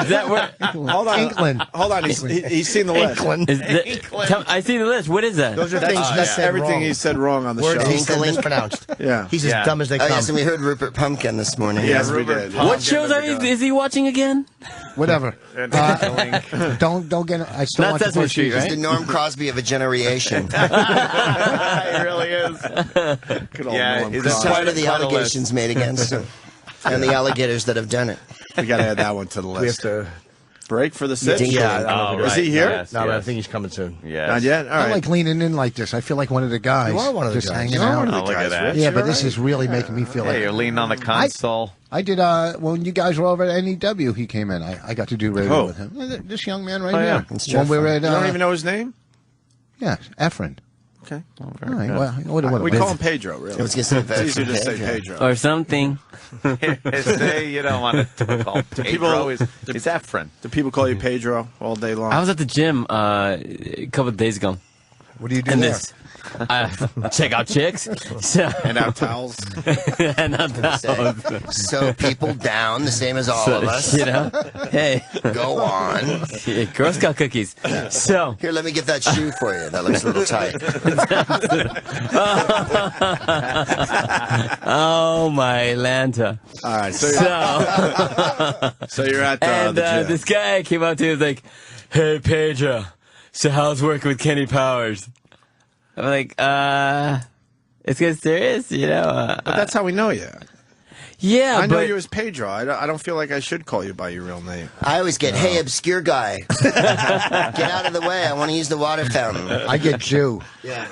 that where? Hold on. Inkling. Hold on. He's seen the list. Is that, I see the list. What is that? Those are things he said Everything wrong. he said wrong on the Words show. he said mispronounced. Yeah. He's as Yeah. dumb as they Oh, come. yes, and we heard Rupert Pumpkin this morning. Yes, we Rupert did. Pumpkin. What shows is he watching again? Whatever. Inkling. Don't get. I still Not want to Sesame play Street, season. right? The Norm Crosby of a generation. It really is. Good old Yeah, Norm he's That's a Crosby. part of the Title list. allegations made against him. And the alligators that have done it. We got to add that one to the We have list. to. Break for the sitch? Yeah, I don't know if Oh, Is he right. here? Yes, No, but I yes. think he's coming soon. Yes. Not yet? All I right. like leaning in like this. I feel like one of the guys. You are one of the just guys. hanging You are out. one of Oh, the look at guys, that. Rich. Yeah, You're but this right. is really making me feel Hey, like you're leaning on the console. I did. When you guys were over at NEW, he came in. I got to do radio Oh. with him. This young man right Oh, yeah. here. It's When we were at. You don't even know his name? Yeah, Efren. Okay. All right. Well, what We call him Pedro, really. I was going to say It's easier to say Pedro. Pedro. Or something. You don't want to call Pedro. He's Efren. Do people call you Pedro all day long? I was at the gym a couple of days ago. What do you do And there? this. Check out chicks. So, Hand out towels. and I'm down. So people down, the same as all of us. You know? Hey. Go on. Yeah, Girl Scout cookies. So. Here, let me get that shoe for you. That looks a little tight. Oh, my Lanta. All right. So you're at And the gym. this guy came up to me and was like, hey, Pedro, so how's working with Kenny Powers? I'm like, it's getting serious, you know? But that's how we know you. Yeah, I know but you as Pedro. I don't feel like I should call you by your real name. I always get, hey, obscure guy. Get out of the way. I want to use the water fountain. I get Jew. Yeah.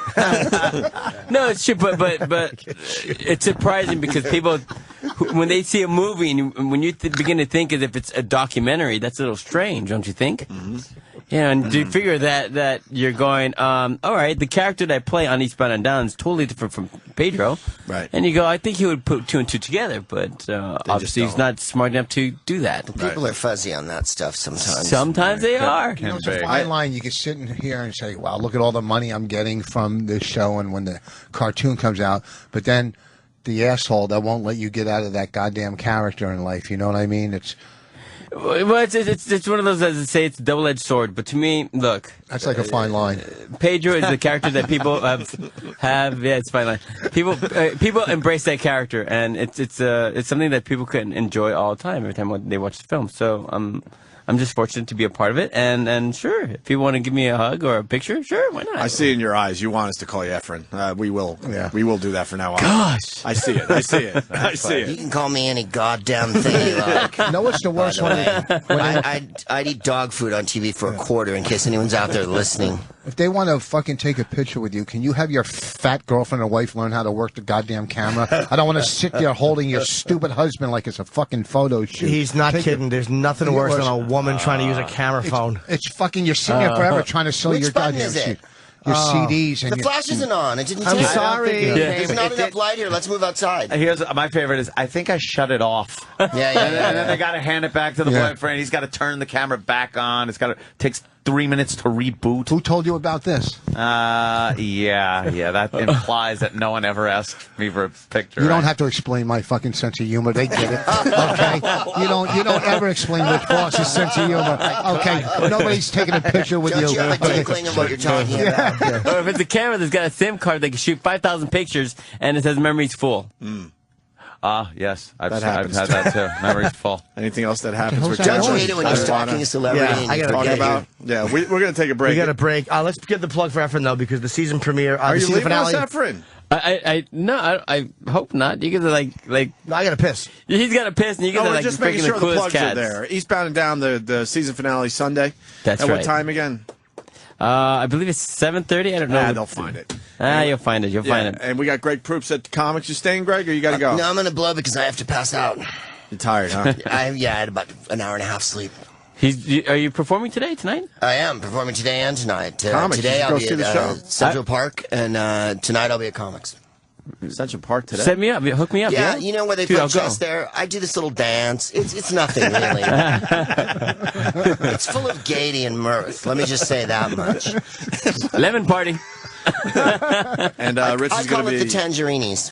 no, it's true. But it's surprising because people, when they see a movie and when you begin to think as if it's a documentary, that's a little strange, don't you think? Mm-hmm. Yeah, and you figure that you're going, all right, the character that I play on Eastbound and Down is totally different from Pedro. Right. And you go, I think he would put two and two together, but obviously he's not smart enough to do that. People are fuzzy on that stuff sometimes. Sometimes they are. You know, it's a fine line. You can sit in here and say, wow, look at all the money I'm getting from this show and when the cartoon comes out. But then the asshole that won't let you get out of that goddamn character in life. You know what I mean? Well, it's one of those, as I say, it's a double-edged sword. But to me, look, That's like a fine line. Pedro is the character that people have. Yeah, it's a fine line. People embrace that character, and it's something that people can enjoy all the time every time they watch the film. So I'm just fortunate to be a part of it, and sure, if you want to give me a hug or a picture, sure, why not? I see in your eyes you want us to call you Efren. We will. Yeah. We will do that from now on. Gosh. I see it. I see it. I see You it. can call me any goddamn thing you like. No, what's the worst one? I'd eat dog food on TV for a quarter in case anyone's out there listening. If they want to fucking take a picture with you, can you have your fat girlfriend or wife learn how to work the goddamn camera? I don't want to sit there holding your stupid husband like it's a fucking photo shoot. He's not Take kidding. it- There's nothing worse than a woman trying to use a camera phone. It's fucking. You're sitting there forever trying to sell Which your button goddamn is it? shit. Your CDs and The your, flash isn't on. It didn't I'm take sorry. There's not enough light here. Let's move outside. Here's my favorite is I think I shut it off. Yeah. And then they got to hand it back to the Yeah. boyfriend. He's got to turn the camera back on. Takes 3 minutes to reboot. Who told you about this? Yeah. That implies that no one ever asked me for a picture. You don't have to explain my fucking sense of humor. They get it. Okay. You don't ever explain Rich Fox's sense of humor. Okay. Nobody's taking a picture with Don't you. you have a tinkling of what you're talking about? Or if it's a camera that's got a SIM card that can shoot 5,000 pictures and it says memory's full. Yes. I've That had happens that too. Memories full. Anything else that happens with Don't you Kevin? hate it when you're stalking a celebrity Yeah, and I you gotta talk get about? Yeah, we're going to take a break. We got a break. Let's get the plug for Efren, though, because the season premiere, Are the you season leaving us, finale. Efren? I hope not. You guys are like. No, I got to piss. He's got to piss, and you guys No, are we're like just freaking making sure the coolest plugs cats. are there. Eastbound and Down, the season finale Sunday. That's At right. what time again? I believe it's 7:30. I don't know. They'll find it. You'll find it. You'll find it. And we got Greg Proops at the Comics. You staying, Greg, or you got to go? No, I'm going to blow because I have to pass out. You're tired, huh? I had about an hour and a half sleep. Are you performing tonight? I am performing today and tonight. Comics, Today you should I'll go be see the show. at Central Park, and tonight I'll be at Comics. Central Park today. Set me up. Hook me up. Yeah, Yeah, you know where they Dude, put I'll go. chess there? I do this little dance. It's nothing really. It's full of gaiety and mirth. Let me just say that much. Lemon party. And Rich I is going call to it be the Tangerinis.